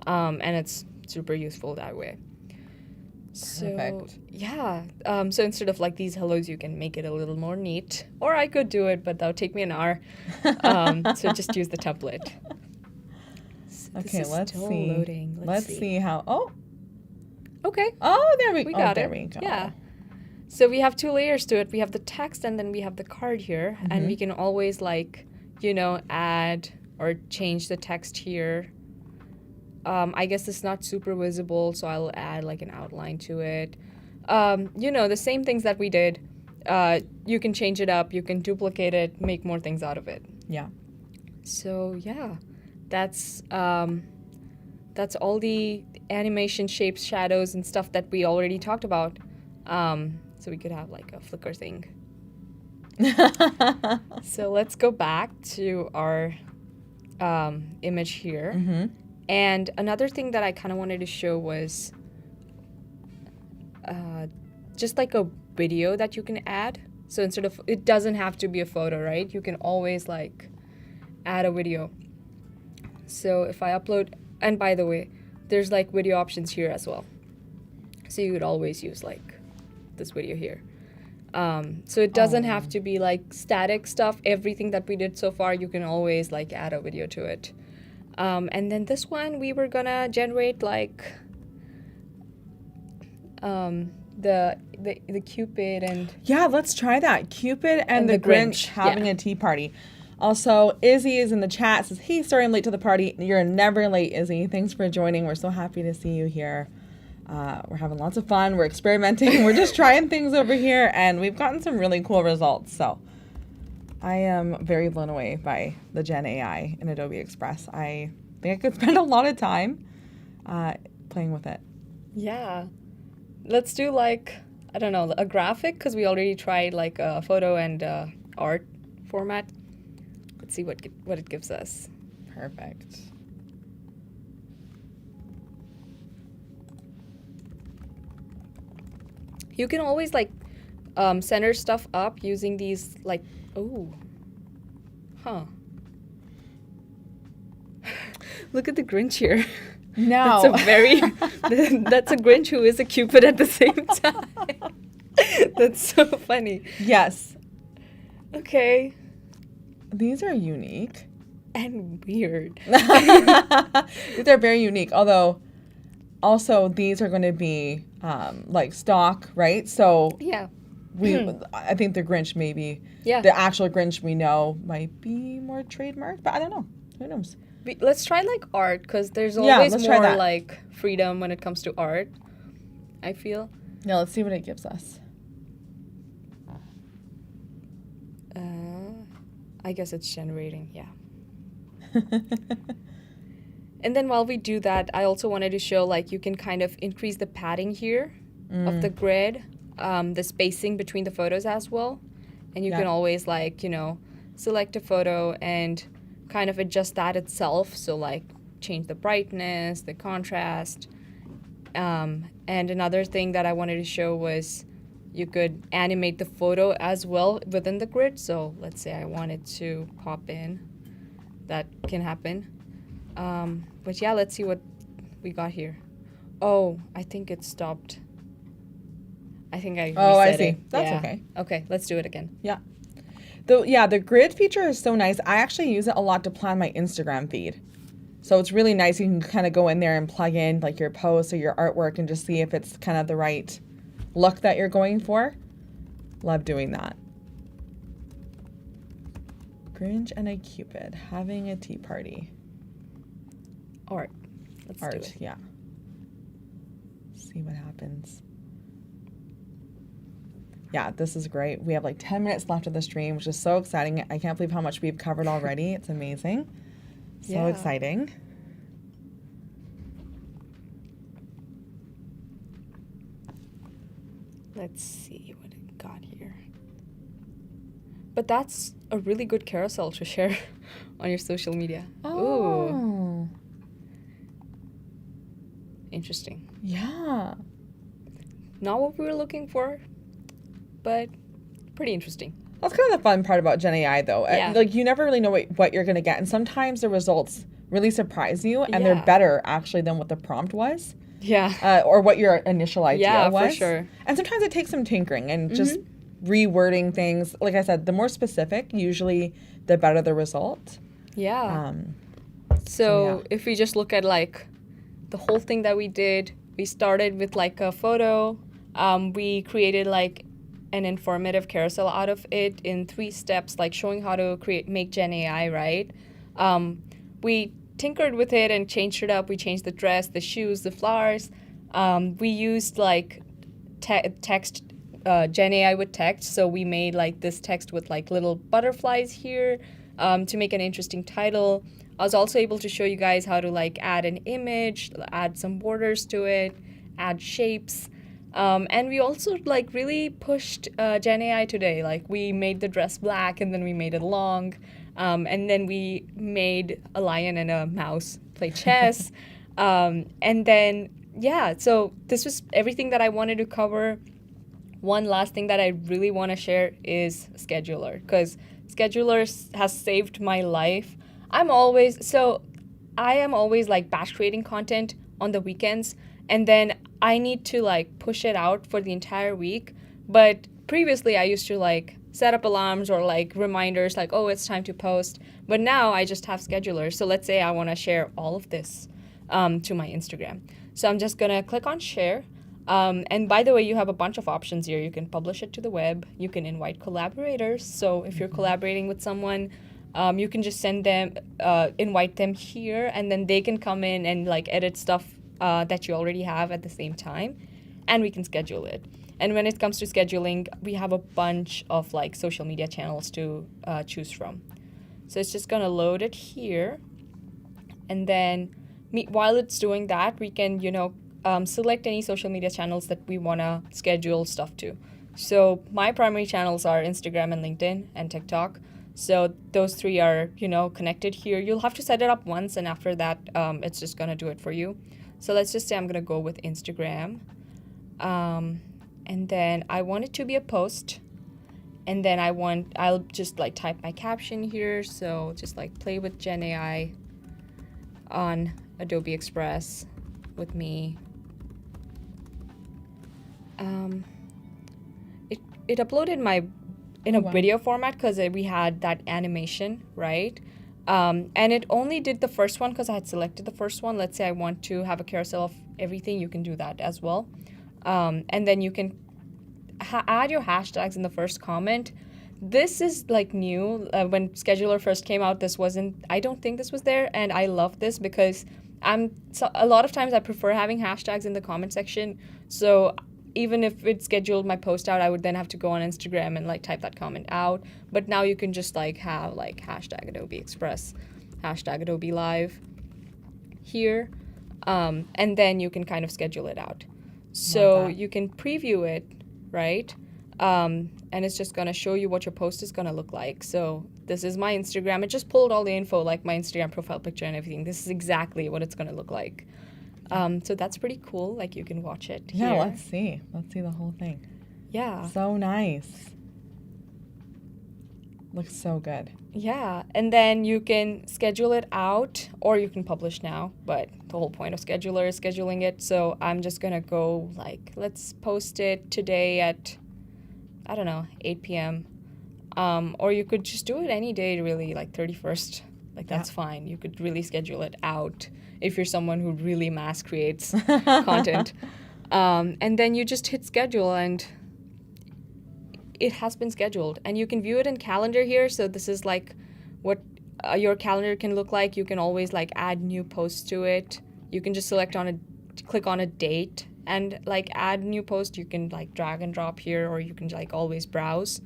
And it's super useful that way. Perfect. So yeah, so instead of these hellos, you can make it a little more neat, or I could do it, but that would take me an hour. So just use the template. Okay, let's see. Loading. Let's see how. Oh. Okay. Oh, there we got there it. we go. Yeah. So we have two layers to it. We have the text, and then we have the card here, and we can always add or change the text here. I guess it's not super visible, so I'll add an outline to it. The same things that we did. You can change it up, you can duplicate it, make more things out of it. Yeah. So yeah, that's all the animation, shapes, shadows, and stuff that we already talked about. So we could have a flicker thing. So let's go back to our image here. And another thing that I kind of wanted to show was just a video that you can add. So instead of, it doesn't have to be a photo, right? You can always add a video. So if I upload, and by the way, there's video options here as well. So you could always use this video here. So it doesn't have to be static stuff. Everything that we did so far, you can always add a video to it. And then this one, we were gonna generate the Cupid and... Yeah, let's try that. Cupid and the Grinch having a tea party. Also, Izzy is in the chat, says, hey, sorry I'm late to the party. You're never late, Izzy. Thanks for joining. We're so happy to see you here. We're having lots of fun. We're experimenting. We're just trying things over here, and we've gotten some really cool results. So I am very blown away by the Gen AI in Adobe Express. I think I could spend a lot of time playing with it. Yeah. Let's do I don't know, a graphic, because we already tried a photo and art format. Let's see what it gives us. Perfect. You can always center stuff up using these Look at the Grinch here. No. That's a Grinch who is a Cupid at the same time. That's so funny. Yes. Okay. These are unique. and weird. These are very unique. Although, also these are going to be like stock, right? So Yeah. I think the Grinch maybe, Yeah. the actual Grinch we know might be more trademarked, but I don't know. Who knows? Let's try like art, because there's Yeah, always let's try more that. like freedom when it comes to art, I feel. Yeah, let's see what it gives us. I guess it's generating, yeah. And then while we do that, I also wanted to show like you can kind of increase the padding here of the grid, the spacing between the photos as well. And you Yeah. can always like, select a photo and kind of adjust that itself. So like change the brightness, the contrast. And another thing that I wanted to show was you could animate the photo as well within the grid. So let's say I wanted to pop in. That can happen. But yeah, let's see what we got here. Oh, I think it stopped. I think I reset Oh, I see. it. That's Yeah. okay. Okay, let's do it again. Yeah. The grid feature is so nice. I actually use it a lot to plan my Instagram feed. So it's really nice. You can kind of go in there and plug in like your posts or your artwork and just see if it's kind of the right look that you're going for. Love doing that. Grinch and a Cupid having a tea party. Art. Let's do Art, it. yeah. See what happens. Yeah, this is great. We have like 10 minutes left of the stream, which is so exciting. I can't believe how much we've covered already. It's amazing. So Yeah. exciting. Let's see what it got here. But that's a really good carousel to share on your social media. Ooh, Oh. interesting. Yeah. Not what we were looking for, but pretty interesting. That's kind of the fun part about Gen AI, though. Yeah. Like, you never really know what you're going to get. And sometimes the results really surprise you, and they're Yeah. better, actually, than what the prompt was. Yeah. Or what your initial idea Yeah, for was. sure. And sometimes it takes some tinkering and just rewording things. Like I said, the more specific, usually the better the result. Yeah. So, So yeah. if we just look at like the whole thing that we did, we started with like a photo. We created like an informative carousel out of it in 3 steps, like showing how to make Gen AI, right? We tinkered with it and changed it up. We changed the dress, the shoes, the flowers. We used like text, Gen AI with text. So we made like this text with like little butterflies here to make an interesting title. I was also able to show you guys how to like add an image, add some borders to it, add shapes. And we also like really pushed Gen AI today. Like we made the dress black and then we made it long. And then we made a lion and a mouse play chess. And then, yeah, so this was everything that I wanted to cover. One last thing that I really want to share is Scheduler, because Scheduler has saved my life. I am always like batch creating content on the weekends, and then I need to like push it out for the entire week. But previously I used to like set up alarms or like reminders like, oh, it's time to post. But now I just have Scheduler. So let's say I want to share all of this to my Instagram. So I'm just going to click on share. And by the way, you have a bunch of options here. You can publish it to the web. You can invite collaborators. So if you're collaborating with someone, you can just invite them here, and then they can come in and like edit stuff that you already have at the same time, and we can schedule it. And when it comes to scheduling, we have a bunch of like social media channels to choose from. So it's just gonna load it here, and then while it's doing that, we can select any social media channels that we wanna schedule stuff to. So my primary channels are Instagram and LinkedIn and TikTok. So those 3 are connected here. You'll have to set it up once, and after that, it's just gonna do it for you. So let's just say I'm gonna go with Instagram. And then I want it to be a post. And then I'll just like type my caption here. So just like play with Gen AI on Adobe Express with me. It uploaded in a video format because we had that animation, right? And it only did the first one because I had selected the first one. Let's say I want to have a carousel of everything, you can do that as well. And then you can add your hashtags in the first comment. This is like new. When Scheduler first came out, this wasn't, I don't think this was there. And I love this because a lot of times I prefer having hashtags in the comment section. So even if it scheduled my post out, I would then have to go on Instagram and like type that comment out. But now you can just like have like hashtag Adobe Express, hashtag Adobe Live here. And then you can kind of schedule it out. So you can preview it, right? And it's just going to show you what your post is going to look like. So this is my Instagram. It just pulled all the info, like my Instagram profile picture and everything. This is exactly what it's going to look like. So that's pretty cool. Like you can watch it here. Yeah, let's see. Let's see the whole thing. Yeah. So nice. Looks so good. Yeah, and then you can schedule it out or you can publish now, but the whole point of Scheduler is scheduling it. So I'm just going to go like, let's post it today at, I don't know, 8 p.m. Or you could just do it any day, really, like 31st. Like, that's fine. You could really schedule it out if you're someone who really mass creates content. And then you just hit schedule and it has been scheduled. And you can view it in calendar here. So this is like what your calendar can look like. You can always like add new posts to it. You can just click on a date and like add new post. You can like drag and drop here, or you can like always browse.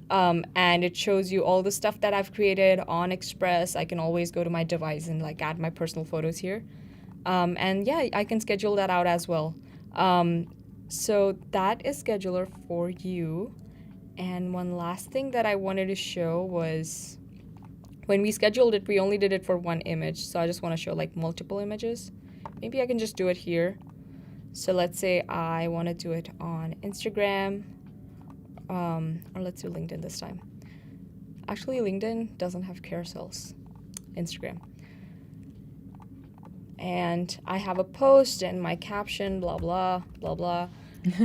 And it shows you all the stuff that I've created on Express. I can always go to my device and like add my personal photos here. And yeah, I can schedule that out as well. So that is Scheduler for you. And one last thing that I wanted to show was when we scheduled it, we only did it for one image. So I just want to show like multiple images. Maybe I can just do it here. So let's say I want to do it on Instagram, or let's do LinkedIn this time. Actually, LinkedIn doesn't have carousels. Instagram. And I have a post and my caption, blah, blah, blah, blah.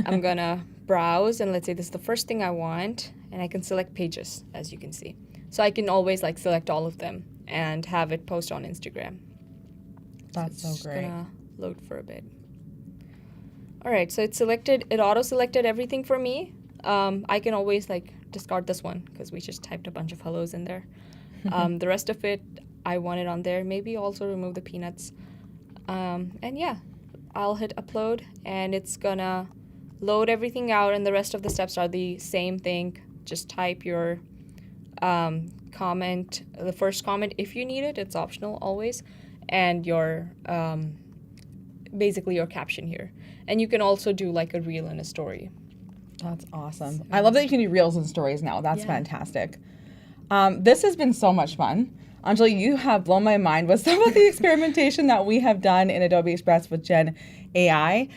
I'm going to browse, and let's say this is the first thing I want, and I can select pages, as you can see. So I can always like select all of them and have it post on Instagram. That's so great. It's gonna load for a bit. All right, so it's selected. It auto-selected everything for me. I can always like discard this one because we just typed a bunch of hellos in there. The rest of it, I want it on there. Maybe also remove the peanuts. And yeah, I'll hit upload, and it's gonna load everything out, and the rest of the steps are the same thing. Just type your comment, the first comment if you need it. It's optional always. And your basically your caption here. And you can also do like a reel and a story. That's awesome. I love that you can do reels and stories now. That's fantastic. This has been so much fun. Anjali, you have blown my mind with some of the experimentation that we have done in Adobe Express with Gen AI.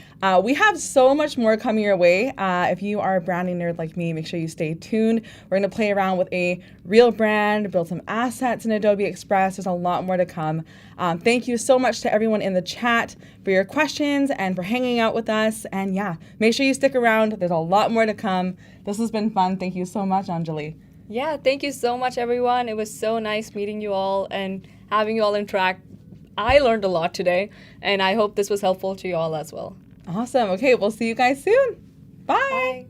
We have so much more coming your way. If you are a branding nerd like me, make sure you stay tuned. We're going to play around with a real brand, build some assets in Adobe Express. There's a lot more to come. Thank you so much to everyone in the chat for your questions and for hanging out with us. And yeah, make sure you stick around. There's a lot more to come. This has been fun. Thank you so much, Anjali. Yeah, thank you so much, everyone. It was so nice meeting you all and having you all interact. I learned a lot today, and I hope this was helpful to you all as well. Awesome. Okay, we'll see you guys soon. Bye. Bye.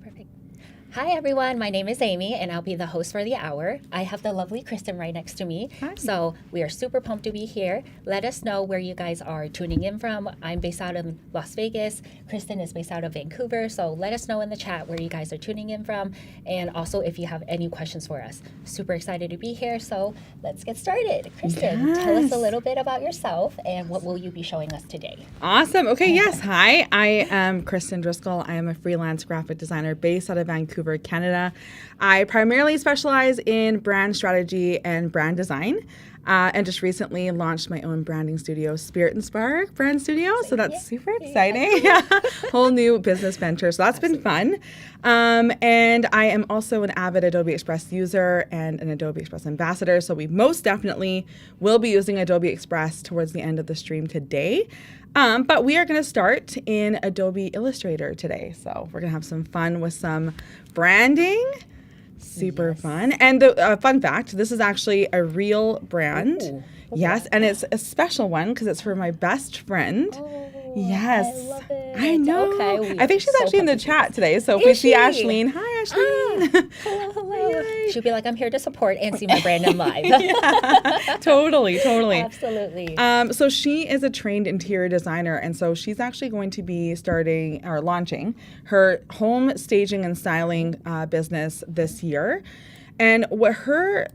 Perfect. Hi, everyone. My name is Amy, and I'll be the host for the hour. I have the lovely Kristen right next to me. Hi. So we are super pumped to be here. Let us know where you guys are tuning in from. I'm based out of Las Vegas. Kristen is based out of Vancouver. So let us know in the chat where you guys are tuning in from. And also if you have any questions for us. Super excited to be here. So let's get started. Kristen, tell us a little bit about yourself and what will you be showing us today? Awesome. Okay, yes. Hi, I am Kristen Driscoll. I am a freelance graphic designer based out of Vancouver, Canada. I primarily specialize in brand strategy and brand design. And just recently launched my own branding studio, Spirit Inspire Brand Studio. So that's super exciting. Whole new business venture. So that's been fun. And I am also an avid Adobe Express user and an Adobe Express ambassador. So we most definitely will be using Adobe Express towards the end of the stream today. But we are going to start in Adobe Illustrator today. So we're going to have some fun with some branding. Super fun. And the fun fact, this is actually a real brand. Ooh, yes, and it's a special one because it's for my best friend. Oh, yes. I love it. I know. Okay, I think she's actually in the chat today. So if we see Ashleen, hi Ashleen. Hello, hello. She'll be like, I'm here to support and see my brand in live. Totally. Absolutely. So she is a trained interior designer, and so she's actually going to be starting or launching her home staging and styling business this year. And what her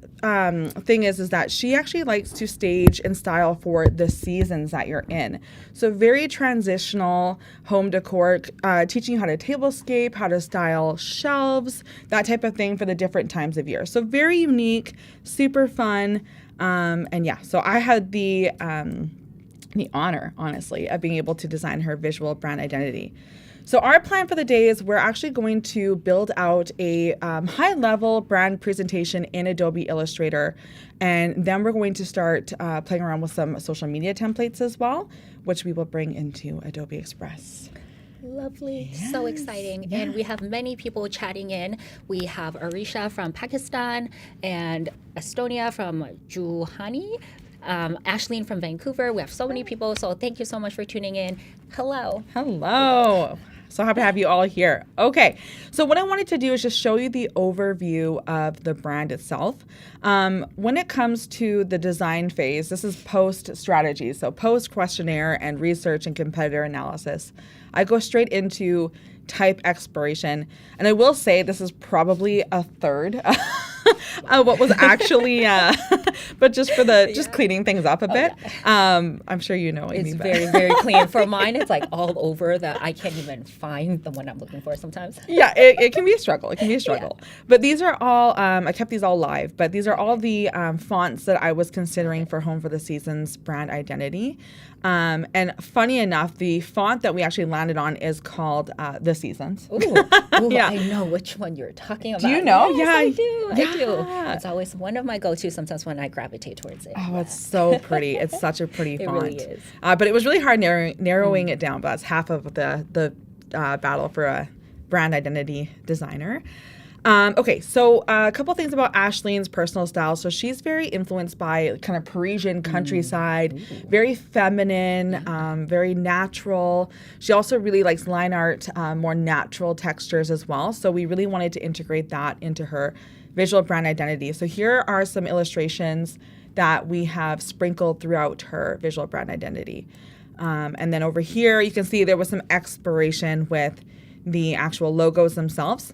thing is that she actually likes to stage and style for the seasons that you're in. So very transitional home decor, teaching you how to tablescape, how to style shelves, that type of thing for the different times of year. So very unique, super fun. And yeah, so I had the honor, honestly, of being able to design her visual brand identity. So our plan for the day is we're actually going to build out a high-level brand presentation in Adobe Illustrator, and then we're going to start playing around with some social media templates as well, which we will bring into Adobe Express. Lovely. Yes. So exciting. Yeah. And we have many people chatting in. We have Arisha from Pakistan and Estonia from Juhani. Ashleen from Vancouver. We have so many people. So thank you so much for tuning in. Hello. Hello. So happy to have you all here. Okay, so what I wanted to do is just show you the overview of the brand itself. When it comes to the design phase, this is post strategy, so post questionnaire and research and competitor analysis. I go straight into type exploration, and I will say this is probably a third of what was actually, but just for the cleaning things up a bit. Yeah. I'm sure you know what I mean. It's very, very clean. For mine, it's like all over that I can't even find the one I'm looking for sometimes. Yeah, it can be a struggle. It can be a struggle. Yeah. But these are all, I kept these all live, but these are all the fonts that I was considering for Home for the Seasons brand identity. And funny enough, the font that we actually landed on is called The Seasons. Ooh, yeah. I know which one you're talking about. Do you know? Yes, yeah, I do. Yeah. I do. It's always one of my go-tos sometimes when I gravitate towards it. Oh, it's so pretty. It's such a pretty font. It really is. But it was really hard narrowing it down, but that's half of the battle for a brand identity designer. Okay, so a couple things about Ashleen's personal style. So she's very influenced by kind of Parisian countryside, very feminine, very natural. She also really likes line art, more natural textures as well. So we really wanted to integrate that into her visual brand identity. So here are some illustrations that we have sprinkled throughout her visual brand identity. And then over here, you can see there was some exploration with the actual logos themselves.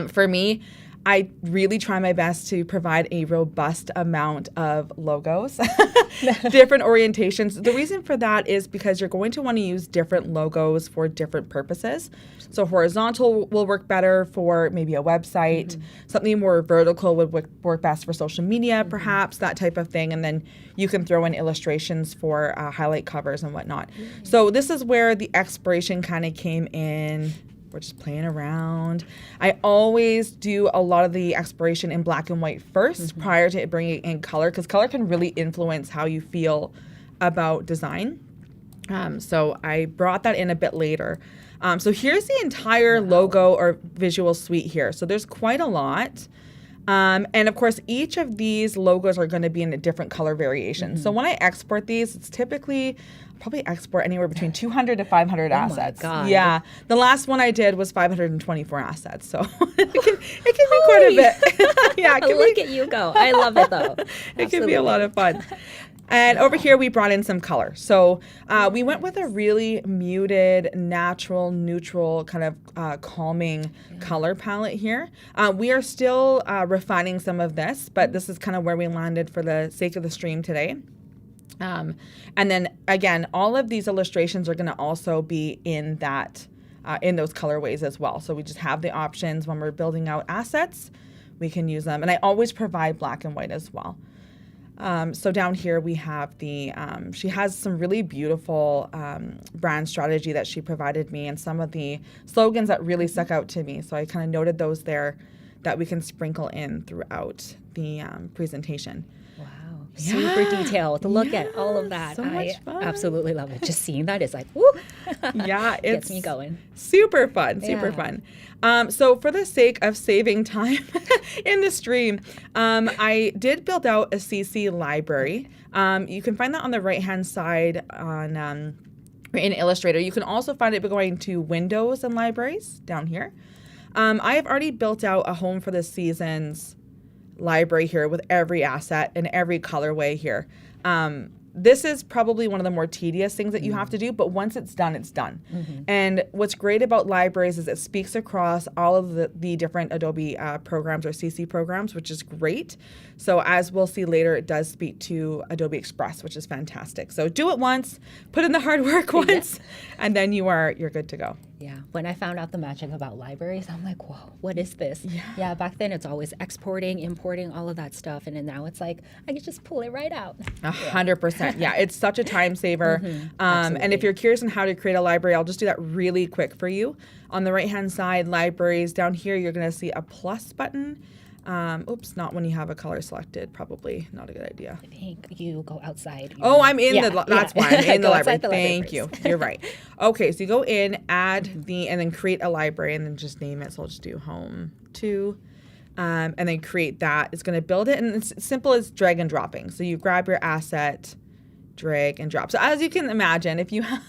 For me, I really try my best to provide a robust amount of logos, different orientations. The reason for that is because you're going to want to use different logos for different purposes. So horizontal will work better for maybe a website. Mm-hmm. Something more vertical would work best for social media, perhaps, that type of thing. And then you can throw in illustrations for highlight covers and whatnot. Mm-hmm. So this is where the exploration kind of came in. We're just playing around. I always do a lot of the exploration in black and white first prior to bringing in color, because color can really influence how you feel about design. So I brought that in a bit later. So here's the entire logo or visual suite here. So there's quite a lot. And of course, each of these logos are going to be in a different color variation. So when I export these, it's typically probably export anywhere between 200 to 500 assets. My God. Yeah. The last one I did was 524 assets. So it can be quite a bit. Yeah. Look at you go. I love it though. It can be a lot of fun. And over here, we brought in some color. So we went with a really muted, natural, neutral, kind of calming color palette here. We are still refining some of this, but this is kind of where we landed for the sake of the stream today. And then, again, all of these illustrations are going to also be in that, in those colorways as well. So we just have the options when we're building out assets. We can use them. And I always provide black and white as well. So down here we have the, she has some really beautiful brand strategy that she provided me and some of the slogans that really stuck out to me. So I kind of noted those there that we can sprinkle in throughout the presentation. Wow. Super detailed. Look at all of that. So much fun. Absolutely love it. Just seeing that is like, woo. Yeah, it gets me going. Super fun, super fun. So for the sake of saving time in the stream, I did build out a CC library. You can find that on the right-hand side on in Illustrator. You can also find it by going to Windows and Libraries down here. I have already built out a Home for the Seasons library here with every asset and every colorway here. this is probably one of the more tedious things that you have to do, but once it's done, it's done. And what's great about libraries is it speaks across all of the different Adobe programs or CC programs, which is great. So as we'll see later, it does speak to Adobe Express, which is fantastic. So do it once, put in the hard work once, and then you're good to go. Yeah, when I found out the magic about libraries, I'm like, whoa, what is this? Yeah, back then it's always exporting, importing, all of that stuff. And then now it's like, I can just pull it right out. 100%. Yeah, it's such a time saver. And if you're curious on how to create a library, I'll just do that really quick for you. On the right-hand side, libraries, down here, you're going to see a plus button. Oops, not when you have a color selected. Probably not a good idea. I think you go outside. I'm in that's why I'm in the library. Thank Thank you. You're right. Okay, so you go in, add and then create a library and then just name it. So I'll just do home 2. And then create that. It's going to build it, and it's simple as drag and dropping. So you grab your asset, drag and drop. So as you can imagine, if you have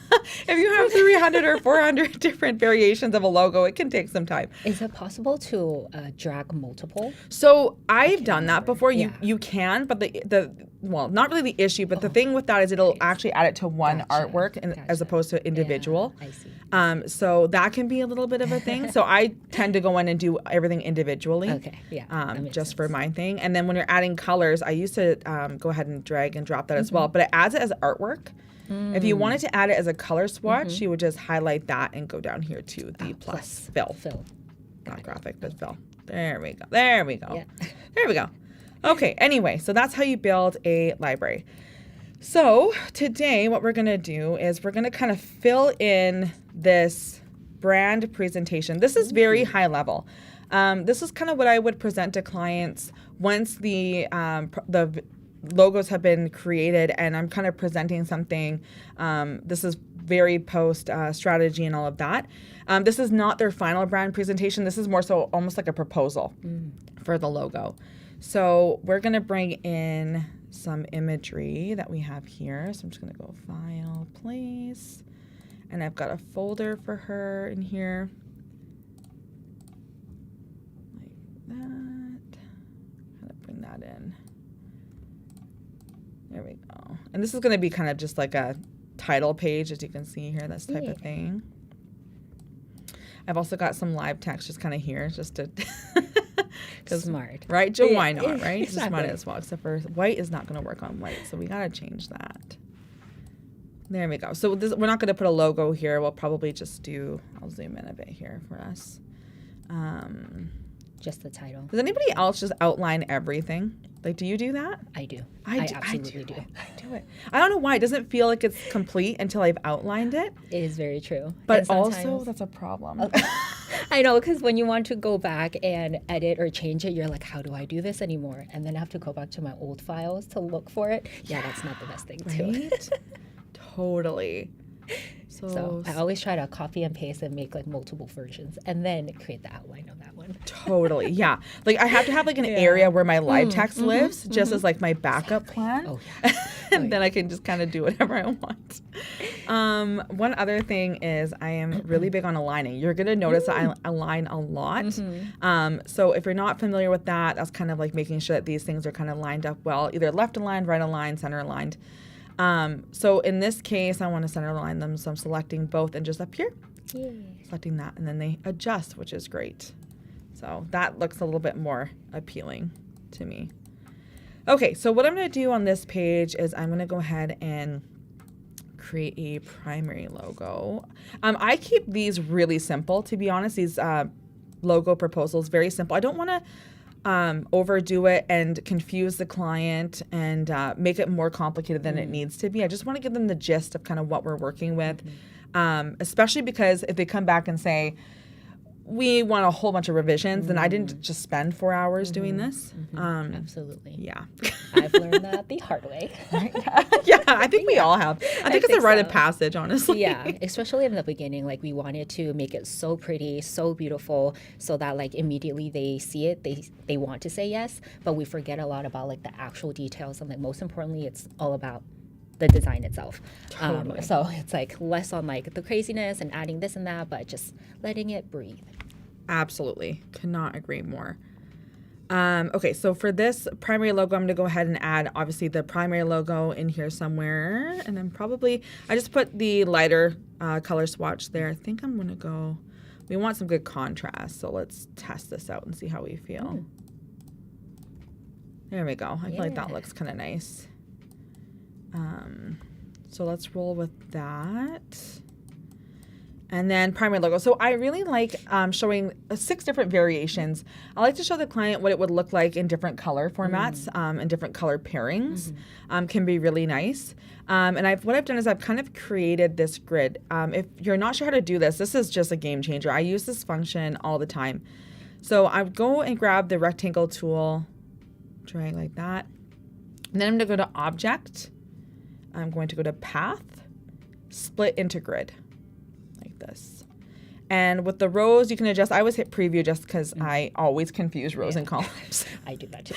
300 or 400 different variations of a logo, it can take some time. Is it possible to drag multiple? So I've done that before. You can, but not really the issue, but the thing with that is it'll actually add it to one artwork as opposed to individual. Yeah, I see. So that can be a little bit of a thing. So I tend to go in and do everything individually. Okay, yeah. Just for my thing. And then when you're adding colors, I used to go ahead and drag and drop that as well, but it adds it as artwork. If you wanted to add it as a color swatch, you would just highlight that and go down here to the plus fill. Not graphic, but fill. There we go. There we go. Yeah. There we go. Okay, anyway, so that's how you build a library. So today what we're going to do is we're going to kind of fill in this brand presentation. This is very high level. This is kind of what I would present to clients once the logos have been created and I'm kind of presenting something. This is very post strategy and all of that. This is not their final brand presentation. This is more so almost like a proposal for the logo. So we're going to bring in some imagery that we have here. So I'm just going to go File, Place. And I've got a folder for her in here. Like that. How to bring that in. There we go. And this is going to be kind of just like a title page, as you can see here, this type of thing. I've also got some live text just kind of here, just to... Smart. Right? Joe, why not, right? Just might as well, except for white is not going to work on white, so we got to change that. There we go. So we're not going to put a logo here. We'll probably just do... I'll zoom in a bit here for us. Just the title. Does anybody else just outline everything? Like, do you do that? I do. I absolutely do. I do it. I don't know why. It doesn't feel like it's complete until I've outlined it. It is very true. But also, that's a problem. I know, because when you want to go back and edit or change it, you're like, how do I do this anymore? And then I have to go back to my old files to look for it. Yeah, that's not the best thing, too. Totally. So I always try to copy and paste and make like multiple versions and then create the outline of that one. Totally. Yeah. Like I have to have like an area where my live text lives just as like my backup plan. Oh, yeah. And then I can just kind of do whatever I want. One other thing is I am really big on aligning. You're going to notice that I align a lot. So if you're not familiar with that, that's kind of like making sure that these things are kind of lined up well, either left aligned, right aligned, center aligned. So in this case, I want to center align them. So I'm selecting both and just up here, selecting that, and then they adjust, which is great. So that looks a little bit more appealing to me. Okay, so what I'm going to do on this page is I'm going to go ahead and create a primary logo. I keep these really simple, to be honest. These logo proposals, very simple. I don't want to overdo it and confuse the client and make it more complicated than it needs to be. I just want to give them the gist of kind of what we're working with, especially because if they come back and say, we want a whole bunch of revisions, then I didn't just spend 4 hours doing this. Absolutely. Yeah. I've learned that the hard way. Yeah, I think we all have. I think it's a rite of passage, honestly. Yeah, especially in the beginning, like we wanted to make it so pretty, so beautiful, so that like immediately they see it, they want to say yes, but we forget a lot about like the actual details, and like most importantly, it's all about the design itself. Totally. So it's like less on like the craziness and adding this and that, but just letting it breathe. Absolutely. Cannot agree more. Okay, so for this primary logo, I'm going to go ahead and add, obviously, the primary logo in here somewhere. And then probably, I just put the lighter color swatch there. I think I'm going to go, we want some good contrast. So let's test this out and see how we feel. There we go. I feel like that looks kind of nice. So let's roll with that. And then primary logo. So I really like showing 6 different variations. I like to show the client what it would look like in different color formats and different color pairings. Can be really nice. And what I've done is I've kind of created this grid. If you're not sure how to do this, this is just a game changer. I use this function all the time. So I go and grab the rectangle tool, drag like that. And then I'm going to go to Object. I'm going to go to Path, Split into Grid. This. And with the rows, you can adjust. I always hit preview just because I always confuse rows and columns. I do that too.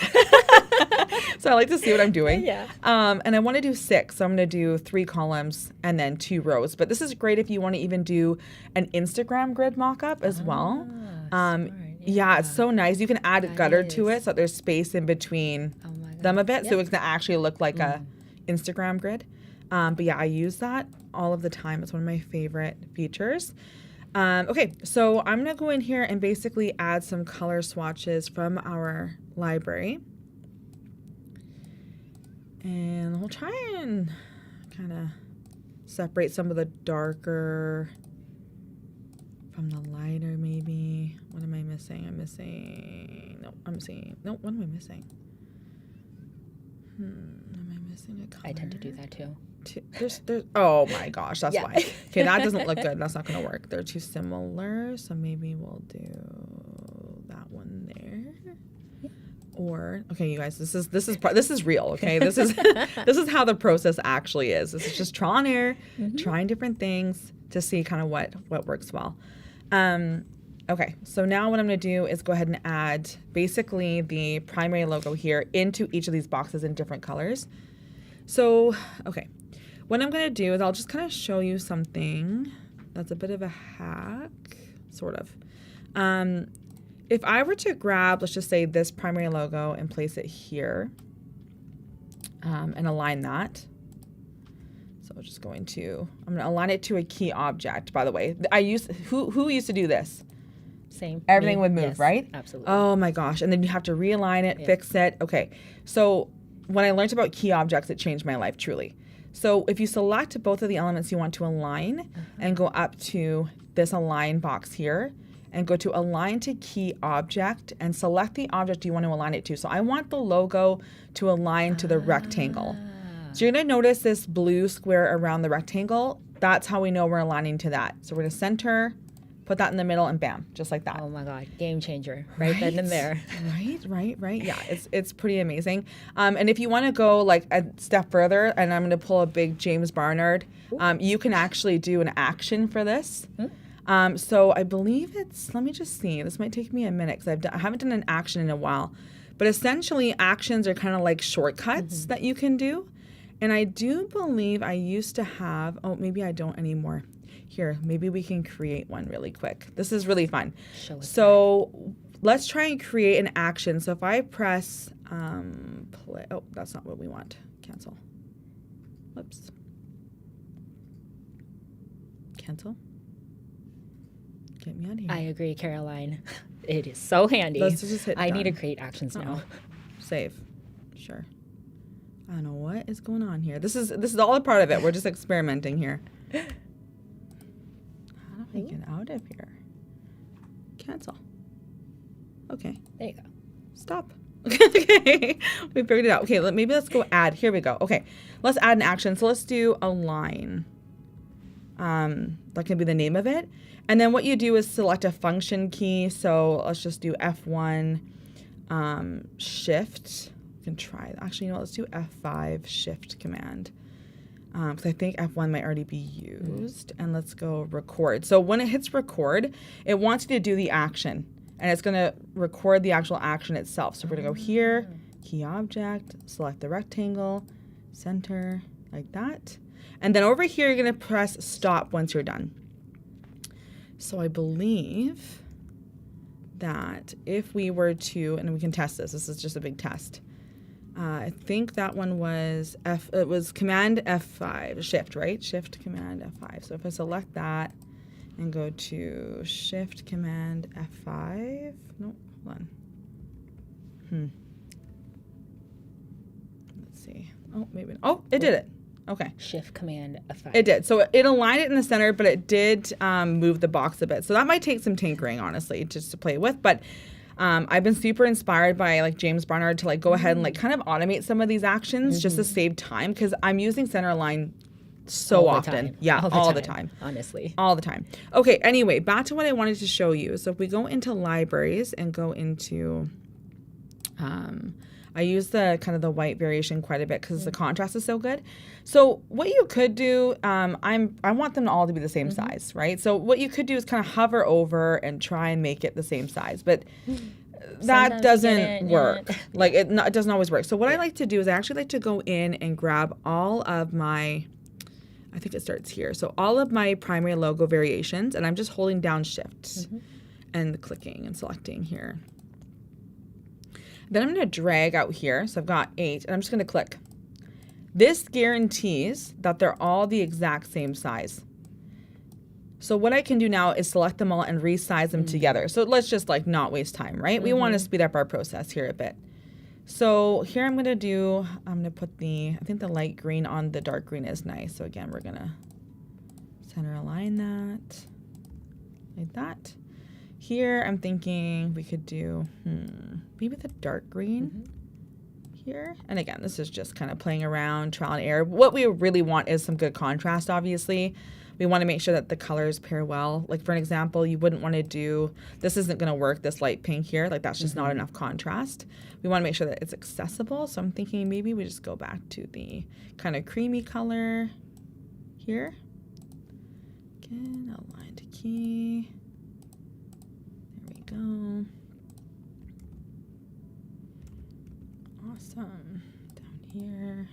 So I like to see what I'm doing. Yeah. And I want to do 6. So I'm going to do 3 columns and then 2 rows. But this is great if you want to even do an Instagram grid mockup as well. Smart. Yeah, it's so nice. You can add a gutter to it so that there's space in between them a bit. So it can actually look like a Instagram grid. But yeah, I use that all of the time. It's one of my favorite features. Okay, so I'm going to go in here and basically add some color swatches from our library. And we'll try and kind of separate some of the darker from the lighter maybe. What am I missing? What am I missing? Am I missing a color? I tend to do that too. There's oh my gosh, that's why. Okay, that doesn't look good. That's not going to work. They're too similar, so maybe we'll do that one there. Or okay, you guys, this is real. Okay, this is this is how the process actually is. This is just trial and error, trying different things to see kind of what works well. Okay, so now what I'm going to do is go ahead and add basically the primary logo here into each of these boxes in different colors. So, okay, what I'm going to do is I'll just kind of show you something that's a bit of a hack, sort of. If I were to grab, let's just say this primary logo and place it here and align that. So I'm just going to align it to a key object, by the way. Who used to do this? Same. Everything would move, right? Absolutely. Oh my gosh. And then you have to realign it, fix it. Okay. So when I learned about key objects, it changed my life truly. So if you select both of the elements you want to align and go up to this align box here and go to align to key object and select the object you want to align it to. So I want the logo to align to the rectangle. So you're going to notice this blue square around the rectangle. That's how we know we're aligning to that. So we're going to center, put that in the middle, and bam, just like that. Oh my God, game changer, right then and there. Right. Yeah, it's pretty amazing. And if you want to go like a step further, and I'm going to pull a big James Barnard, you can actually do an action for this. So I believe let me just see. This might take me a minute because I haven't done an action in a while. But essentially, actions are kind of like shortcuts that you can do. And I do believe I used to have, maybe I don't anymore. Here, maybe we can create one really quick. This is really fun. So let's try and create an action. So if I press play, that's not what we want. Cancel. Whoops. Cancel. Get me out of here. I agree, Caroline. It is so handy. Let's just hit I done. need to create actions now. Save. Sure. I don't know what is going on here. This is all a part of it. We're just experimenting here. How do I get out of here? Cancel. Okay. There you go. Stop. Okay. We figured it out. Okay, maybe let's go add. Here we go. Okay. Let's add an action. So let's do a line. That can be the name of it. And then what you do is select a function key. So let's just do F1 shift. You can try. Actually, you know what? Let's do F5 shift command. Because I think F1 might already be used. And let's go record. So when it hits record, it wants you to do the action. And it's going to record the actual action itself. So we're going to go here, key object, select the rectangle, center, like that. And then over here, you're going to press stop once you're done. So I believe that if we were to, and we can test this is just a big test. I think that one was it was Command F5, Shift, right? Shift, Command F5. So if I select that and go to Shift, Command F5, no, hold on. Let's see. Oh, maybe. Oh, it did it. Okay. Shift Command F5. It did. So it aligned it in the center, but it did move the box a bit. So that might take some tinkering, honestly, just to play with. But I've been super inspired by like James Barnard to like go ahead and like kind of automate some of these actions just to save time, because I'm using center align so often. Yeah, all the time. Honestly. All the time. Okay, anyway, back to what I wanted to show you. So if we go into libraries and go into I use the kind of the white variation quite a bit because the contrast is so good. So what you could do, I want them all to be the same size, right? So what you could do is kind of hover over and try and make it the same size, but that doesn't work. Like it doesn't always work. So what I like to do is I actually like to go in and grab all of my, I think it starts here. So all of my primary logo variations, and I'm just holding down Shift and clicking and selecting here. Then I'm going to drag out here. So I've got 8, and I'm just going to click. This guarantees that they're all the exact same size. So what I can do now is select them all and resize them together. So let's just like not waste time, right? We want to speed up our process here a bit. So here I'm going to put I think the light green on the dark green is nice. So again, we're going to center align that like that. Here, I'm thinking we could do maybe the dark green here. And again, this is just kind of playing around, trial and error. What we really want is some good contrast, obviously. We want to make sure that the colors pair well. Like for an example, you wouldn't want to do, this isn't going to work, this light pink here. Like that's just not enough contrast. We want to make sure that it's accessible. So I'm thinking maybe we just go back to the kind of creamy color here. Again, align to key. Go. Awesome. Down here.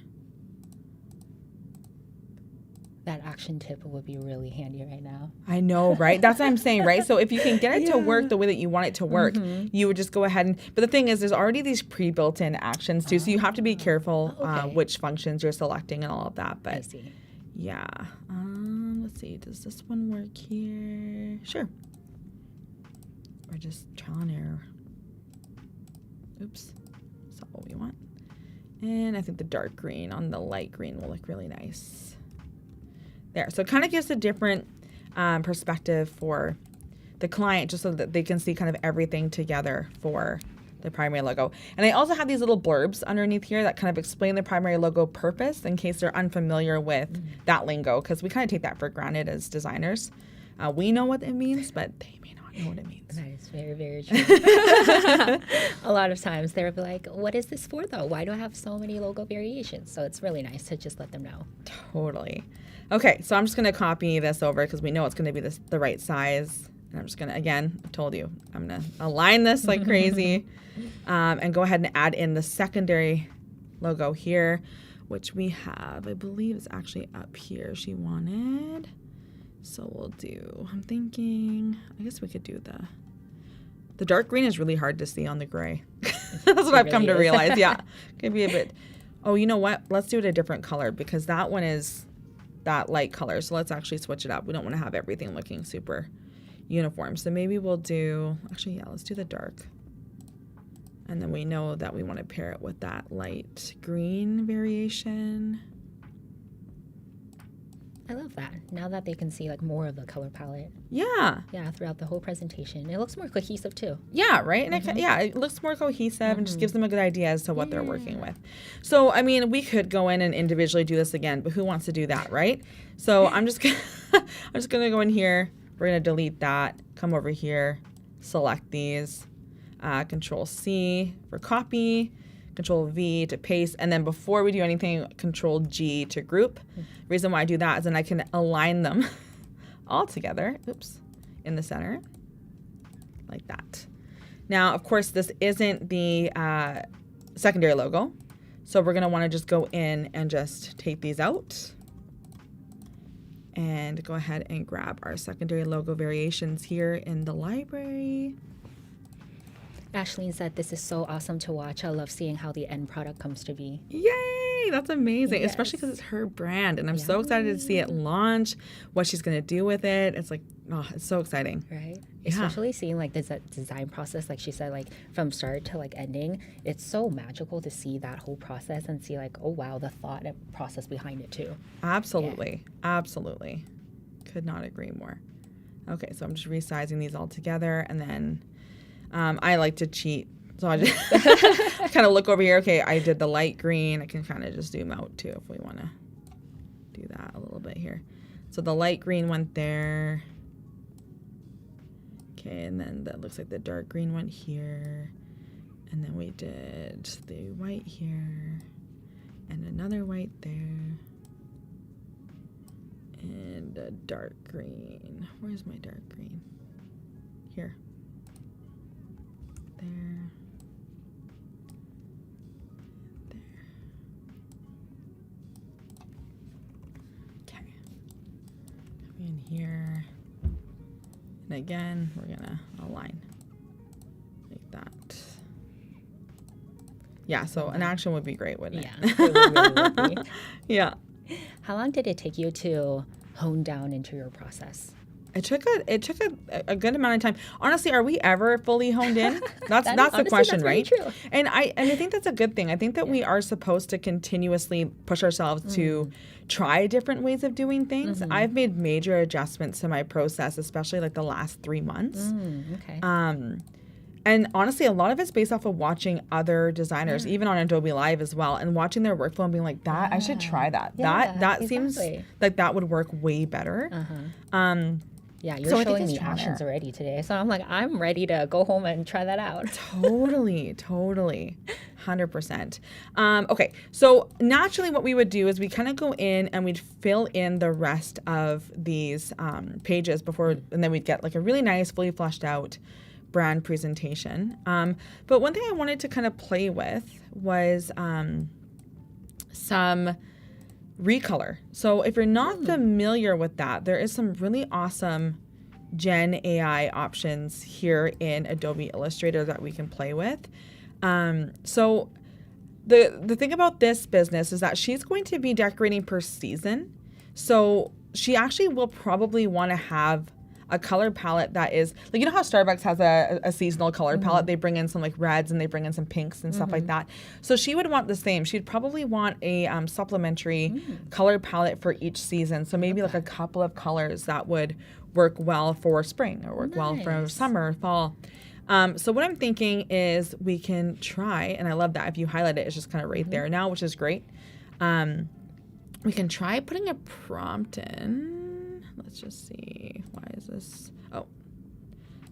That action tip would be really handy right now. I know, right? That's what I'm saying, right? So if you can get it to work the way that you want it to work, you would just go ahead and, but the thing is, there's already these pre-built in actions too, so you have to be careful which functions you're selecting and all of that. But I see. Yeah. Let's see, does this one work here? Sure. Or just trial and error. Oops. That's not what we want. And I think the dark green on the light green will look really nice. There. So it kind of gives a different perspective for the client, just so that they can see kind of everything together for the primary logo. And I also have these little blurbs underneath here that kind of explain the primary logo purpose in case they're unfamiliar with that lingo, because we kind of take that for granted as designers. We know what it means, but they may not know what it means. That is very, very true. A lot of times they'll be like, what is this for though? Why do I have so many logo variations? So it's really nice to just let them know. Totally. Okay, so I'm just going to copy this over because we know it's going to be the right size. And I'm just going to, again, I told you, I'm going to align this like crazy and go ahead and add in the secondary logo here, which we have, I believe is actually up here she wanted. So we'll do, I'm thinking, I guess we could do the dark green is really hard to see on the gray. That's what I've come to realize. Yeah, could be a bit. Oh, you know what? Let's do it a different color because that one is that light color. So let's actually switch it up. We don't want to have everything looking super uniform. So maybe we'll do, actually, yeah, let's do the dark. And then we know that we want to pair it with that light green variation. I love that. Now that they can see like more of the color palette. Yeah. Yeah, throughout the whole presentation. It looks more cohesive too. Yeah, right? And it looks more cohesive and just gives them a good idea as to what they're working with. So, I mean, we could go in and individually do this again, but who wants to do that, right? So I'm just gonna go in here. We're gonna delete that, come over here, select these, Control C for copy, Control V to paste, and then before we do anything, Control G to group. The reason why I do that is then I can align them all together, in the center, like that. Now, of course, this isn't the secondary logo, so we're gonna wanna just go in and just take these out and go ahead and grab our secondary logo variations here in the library. Ashleen said, this is so awesome to watch. I love seeing how the end product comes to be. Yay! That's amazing, Yes. especially because it's her brand. And I'm so excited to see it launch, what she's going to do with it. It's like, oh, it's so exciting. Right? Yeah. Especially seeing like the design process, like she said, like from start to like ending. It's so magical to see that whole process and see like, oh wow, the thought and process behind it too. Absolutely. Absolutely. Could not agree more. Okay, so I'm just resizing these all together, and then I like to cheat. So I just kind of look over here. Okay, I did the light green. I can kind of just zoom out too if we want to do that a little bit here. So the light green went there. Okay, and then that looks like the dark green went here. And then we did the white here. And another white there. And a dark green. Where's my dark green? Here. There. There. Okay. Come in here. And again, we're gonna align like that. Yeah, so an action would be great, wouldn't it? Yeah, it really would be. Yeah. How long did it take you to hone down into your process? It took a good amount of time. Honestly, are we ever fully honed in? That's the honestly, question, that's very right? true. And I think that's a good thing. I think that we are supposed to continuously push ourselves to try different ways of doing things. I've made major adjustments to my process, especially like the last 3 months. Okay. And honestly, a lot of it's based off of watching other designers, even on Adobe Live as well, and watching their workflow and being like, that I should try that. Yeah, that seems exactly. like that would work way better. Yeah, you're So I think showing it's me trial and actions error. already today. So I'm like, I'm ready to go home and try that out. Totally. 100%. Okay, so naturally what we would do is we kind of go in and we'd fill in the rest of these pages before, and then we'd get like a really nice, fully fleshed out brand presentation. But one thing I wanted to kind of play with was some recolor. So if you're not familiar with that, there is some really awesome Gen AI options here in Adobe Illustrator that we can play with. So the thing about this business is that she's going to be decorating per season. So she actually will probably want to have a color palette that is like, you know how Starbucks has a seasonal color palette? They bring in some like reds and they bring in some pinks and stuff like that. So she would want the same. She'd probably want a supplementary color palette for each season. So maybe like a couple of colors that would work well for spring or work well for summer, fall. So what I'm thinking is we can try, and I love that if you highlight it, it's just kind of right there now, which is great. We can try putting a prompt in. Let's just see. Why is this? Oh,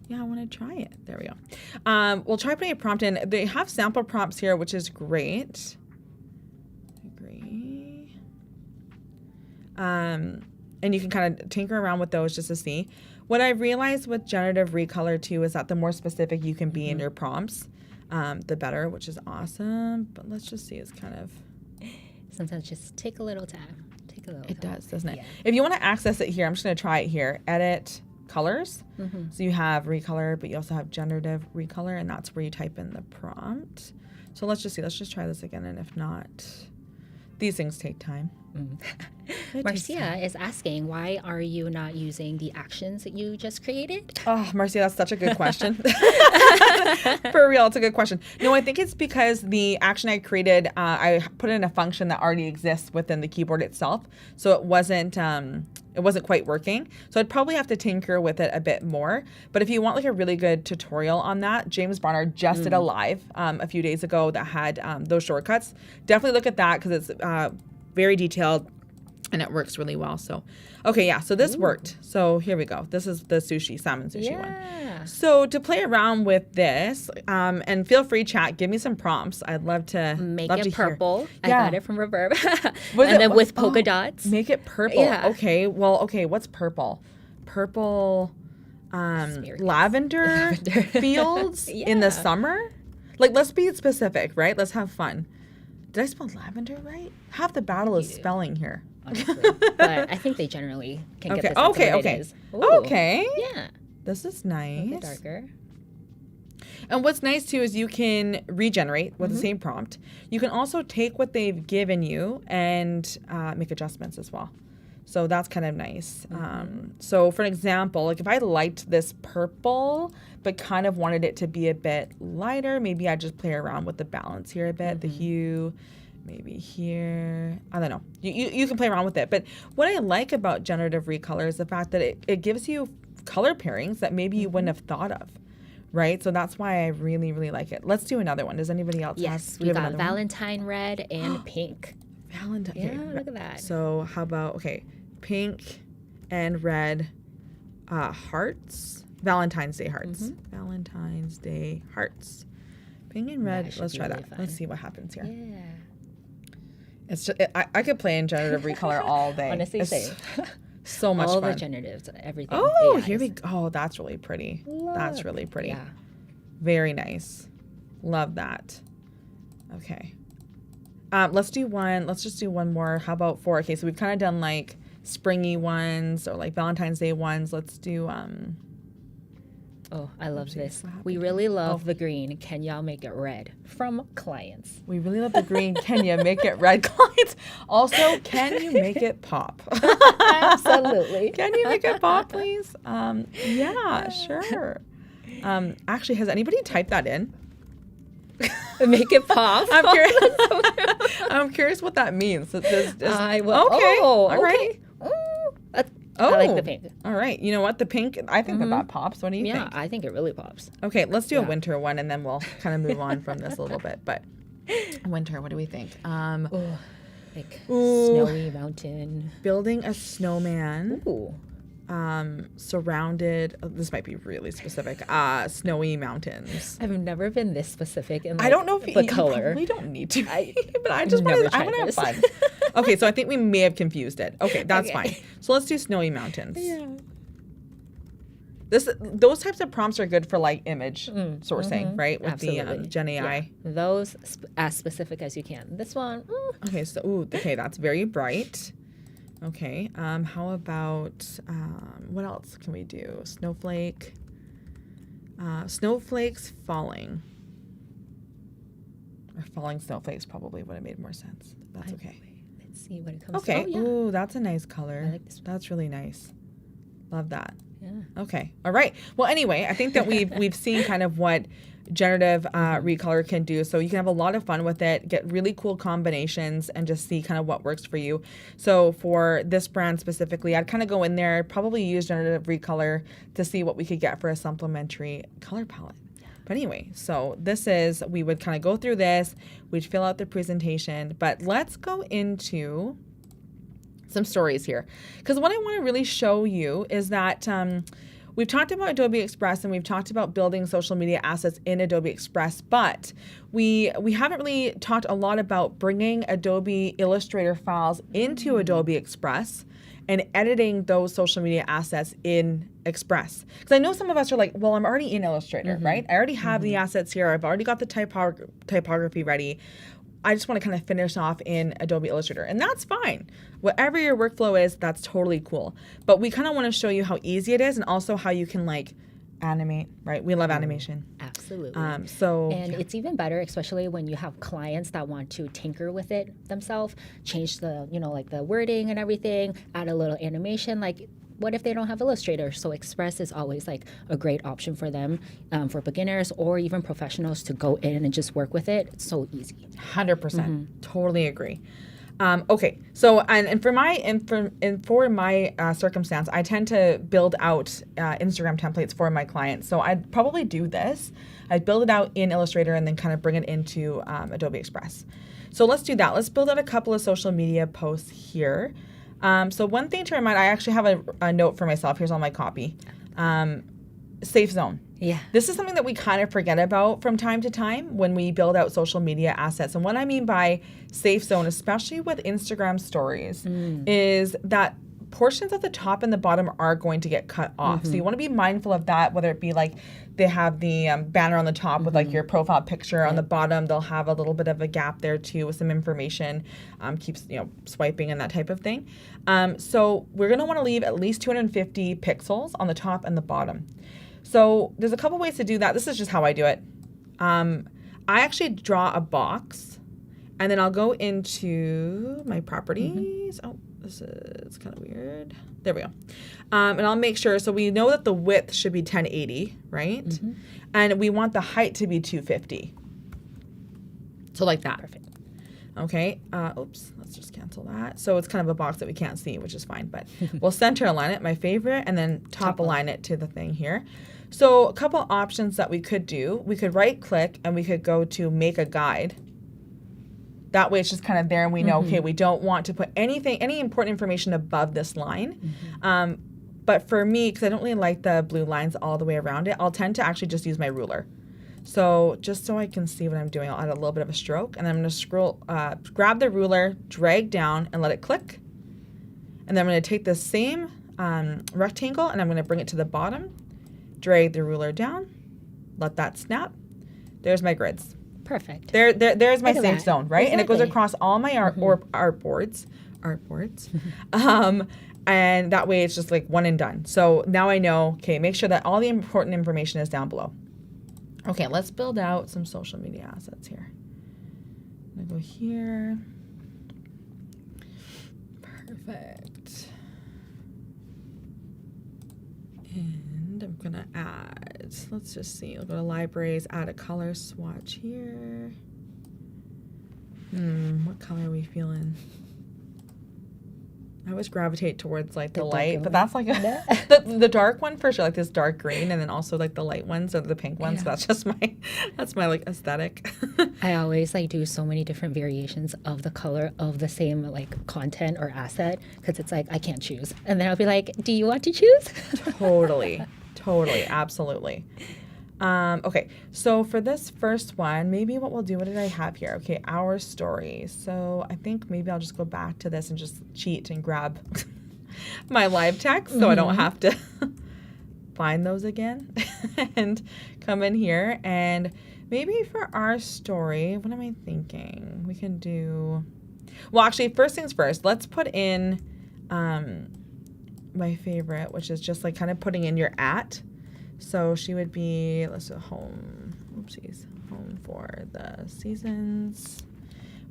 yeah, I want to try it. There we go. We'll try putting a prompt in. They have sample prompts here, which is great. Agree. And you can kind of tinker around with those just to see. What I realized with Generative Recolor too is that the more specific you can be in your prompts, the better, which is awesome. But let's just see. It's kind of... Sometimes just take a little time. It does, doesn't it? Yeah. If you want to access it here, I'm just going to try it here. Edit colors. So you have Recolor, but you also have Generative Recolor, and that's where you type in the prompt. So let's just see. Let's just try this again, and if not, these things take time. Marcia is asking, why are you not using the actions that you just created? Oh, Marcia, that's such a good question. For real, it's a good question. No, I think it's because the action I created, I put in a function that already exists within the keyboard itself, so it wasn't quite working. So I'd probably have to tinker with it a bit more. But if you want like a really good tutorial on that, James Barnard just did a live a few days ago that had those shortcuts. Definitely look at that because it's very detailed and it works really well. So, okay, yeah, so this worked. So here we go. This is the salmon sushi one. So to play around with this, and feel free, chat, give me some prompts. I'd love to Make love it to purple. Hear. I got it from Reverb. Was and it- then with oh, polka dots. Make it purple. Yeah. Okay, well, okay, what's purple? Purple Asparagus. lavender fields in the summer? Like, let's be specific, right? Let's have fun. Did I spell lavender right? Half the battle is spelling here. Honestly. But I think they generally can get the sense of what it is. Ooh. Okay. Yeah. This is A nice. bit darker. And what's nice too is you can regenerate with the same prompt. You can also take what they've given you and make adjustments as well. So that's kind of nice. So for example, like if I liked this purple, but kind of wanted it to be a bit lighter, maybe I just play around with the balance here a bit, the hue, maybe here. I don't know. You can play around with it. But what I like about Generative Recolor is the fact that it gives you color pairings that maybe you wouldn't have thought of. Right? So that's why I really, really like it. Let's do another one. Does anybody else Yes, do we you have got another one? Valentine red and pink. Valentine. Yeah, look at that. So how about, pink and red hearts. Valentine's Day hearts. Valentine's Day hearts. Pink and red. should Let's be try really that. fun. Let's see what happens here. Yeah. It's just, I could play in Generative Recolor all day. Honestly, It's same. so much All fun. the generatives, everything. Oh, AIs. here we go. Oh, that's really pretty. That's really pretty. Yeah. Very nice. Love that. Okay. Let's do one. Let's just do one more. How about four? Okay, so we've kind of done like springy ones or like Valentine's Day ones. Let's do Oh, I love this. what happened We really love the green. Can y'all make it red? From clients. we really love the green. Can you make it red, clients? Also, can you make it pop? Absolutely. Can you make it pop, please? Yeah, sure. Actually, has anybody typed that in? Make it pop. I'm curious. I'm curious what that means. I will. Okay. Oh, all right. okay. I like the pink. All right. You know what? The pink, I think that pops. What do you Yeah, think? I think it really pops. Okay, let's do a winter one and then we'll kind of move on from this a little bit. But winter, what do we think? Oh, like Ooh. snowy mountain. Building a snowman. Ooh. Surrounded, this might be really specific, snowy mountains. I've never been this specific in I don't know if the you color. probably don't need to, but I just never want to have tried fun. Okay, so I think we may have confused it. Okay, that's fine. So let's do snowy mountains. Yeah. Those types of prompts are good for like image sourcing, right? With Absolutely. the Gen AI. Yeah. Those as specific as you can. This one, Okay, so that's very bright. Okay, how about what else can we do? Snowflake. Snowflakes falling. Or falling snowflakes probably would have made more sense. That's okay. let's see what it comes Okay. to. Oh, yeah. Ooh, that's a nice color. I like this one. That's really nice. Love that. Yeah. Okay. All right. Well, anyway, I think that we've seen kind of what Generative Recolor can do. So you can have a lot of fun with it, get really cool combinations, and just see kind of what works for you. So for this brand specifically, I'd kind of go in there, probably use Generative Recolor to see what we could get for a supplementary color palette. But anyway, so we would kind of go through this, we'd fill out the presentation, but let's go into some stories here. Because what I want to really show you is that we've talked about Adobe Express and we've talked about building social media assets in Adobe Express, but we haven't really talked a lot about bringing Adobe Illustrator files into Adobe Express and editing those social media assets in Express. Because I know some of us are like, well, I'm already in Illustrator, right? I already have the assets here. I've already got the typography ready. I just want to kind of finish off in Adobe Illustrator. And that's fine. Whatever your workflow is, that's totally cool. But we kind of want to show you how easy it is and also how you can like animate, right? We love animation. Absolutely. And it's even better, especially when you have clients that want to tinker with it themselves, change the, like the wording and everything, add a little animation. Like, what if they don't have Illustrator? So Express is always like a great option for them, for beginners or even professionals to go in and just work with it. It's so easy. 100%. Totally agree. Okay, so and for my circumstance, I tend to build out Instagram templates for my clients. So I'd probably do this. I'd build it out in Illustrator and then kind of bring it into Adobe Express. So let's do that. Let's build out a couple of social media posts here. So one thing to remind, I actually have a note for myself. Here's all my copy. Safe zone. Yeah. This is something that we kind of forget about from time to time when we build out social media assets. And what I mean by safe zone, especially with Instagram stories, is that portions of the top and the bottom are going to get cut off. So you want to be mindful of that, whether it be like they have the banner on the top with like your profile picture. On the bottom, they'll have a little bit of a gap there too with some information, keeps, swiping and that type of thing. So we're going to want to leave at least 250 pixels on the top and the bottom. So there's a couple ways to do that. This is just how I do it. I actually draw a box, and then I'll go into my properties. Oh, this is kind of weird. There we go. And I'll make sure, so we know that the width should be 1080, right? And we want the height to be 250. So like that. Perfect. Okay. Oops, let's just cancel that. So it's kind of a box that we can't see, which is fine, but we'll center align it, my favorite, and then top align it to the thing here. So a couple options that we could do. We could right click and we could go to make a guide. That way it's just kind of there and we know, okay, we don't want to put any important information above this line. But for me, because I don't really like the blue lines all the way around it, I'll tend to actually just use my ruler. So just so I can see what I'm doing, I'll add a little bit of a stroke, and I'm going to grab the ruler, drag down, and let it click. And then I'm going to take the same rectangle, and I'm going to bring it to the bottom, drag the ruler down, let that snap. There's my grids. Perfect. There's my Look at safe that. zone, right? And it goes Exactly. across all my art boards. And that way it's just like one and done. So now I know, okay, make sure that all the important information is down below. Okay, let's build out some social media assets here. I'm gonna go here. Perfect. And I'm gonna add, let's just see, I'll go to libraries, add a color swatch here. What color are we feeling? I always gravitate towards like the light, but that's like the dark one for sure, like this dark green, and then also like the light ones or the pink ones. Yeah. So that's my like aesthetic. I always like do so many different variations of the color of the same like content or asset because it's like I can't choose, and then I'll be like, do you want to choose? Totally, absolutely. Okay, so for this first one, maybe what we'll do, what did I have here? Okay, our story. So I think maybe I'll just go back to this and just cheat and grab my live text so I don't have to find those again and come in here. And maybe for our story, what am I thinking? We can do, well, actually, first things first, let's put in my favorite, which is just like kind of putting in your @ So she would be, let's do home for the seasons.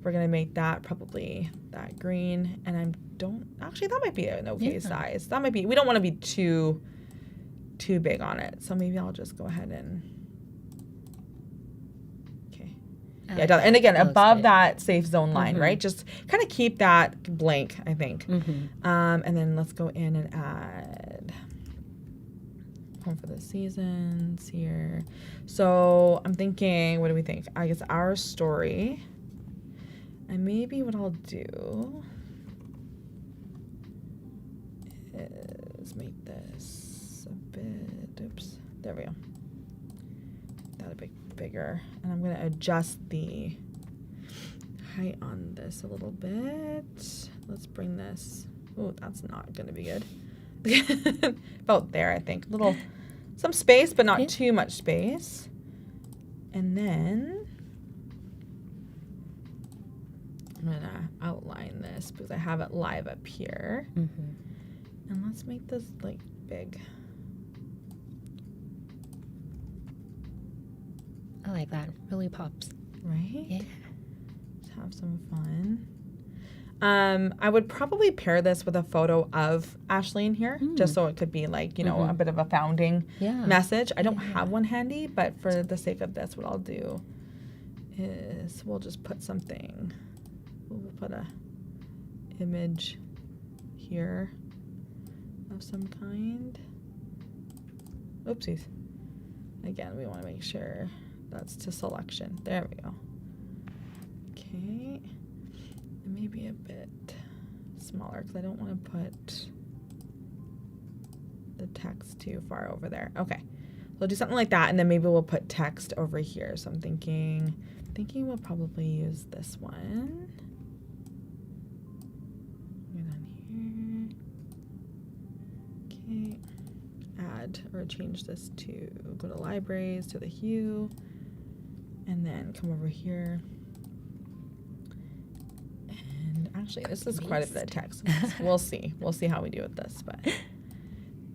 We're going to make that probably that green. And actually that might be an okay size. That might be, we don't want to be too big on it. So maybe I'll just go ahead and, okay. Yeah, done. And again, above that safe zone line, right? Just kind of keep that blank, I think. And then let's go in and add home for the seasons here. So I'm thinking, what do we think? I guess our story. And maybe what I'll do is make this a bit, oops, there we go. That a bit bigger. And I'm gonna adjust the height on this a little bit. Let's bring this, oh, that's not gonna be good. About there, I think. Some space, but not too much space. And then I'm gonna outline this because I have it live up here. And let's make this like big. I like that. Really pops. Right? Yeah. Let's have some fun. I would probably pair this with a photo of Ashley in here, just so it could be like, a bit of a founding message. I don't have one handy, but for the sake of this, what I'll do is we'll just put something. We'll put a image here of some kind. Oopsies. Again, we want to make sure that's to selection. There we go. Okay. Maybe a bit smaller because I don't want to put the text too far over there. Okay, we'll do something like that, and then maybe we'll put text over here. So I'm thinking we'll probably use this one. Get on here. add or change this to, go to libraries, to the hue, and then come over here. And actually, this is quite a bit of text. We'll see. We'll see how we do with this, but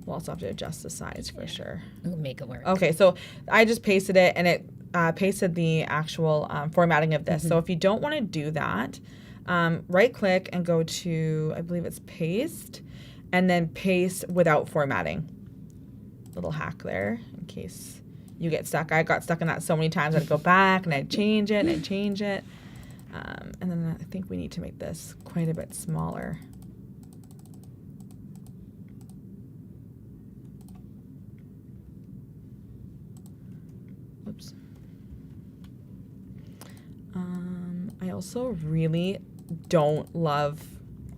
we'll also have to adjust the size for sure. We'll make it work. Okay, so I just pasted it, and it pasted the actual formatting of this. So if you don't want to do that, right click and go to, I believe it's paste, and then paste without formatting. Little hack there in case you get stuck. I got stuck in that so many times. I'd go back and I'd change it and I'd change it. And then I think we need to make this quite a bit smaller. Oops. I also really don't love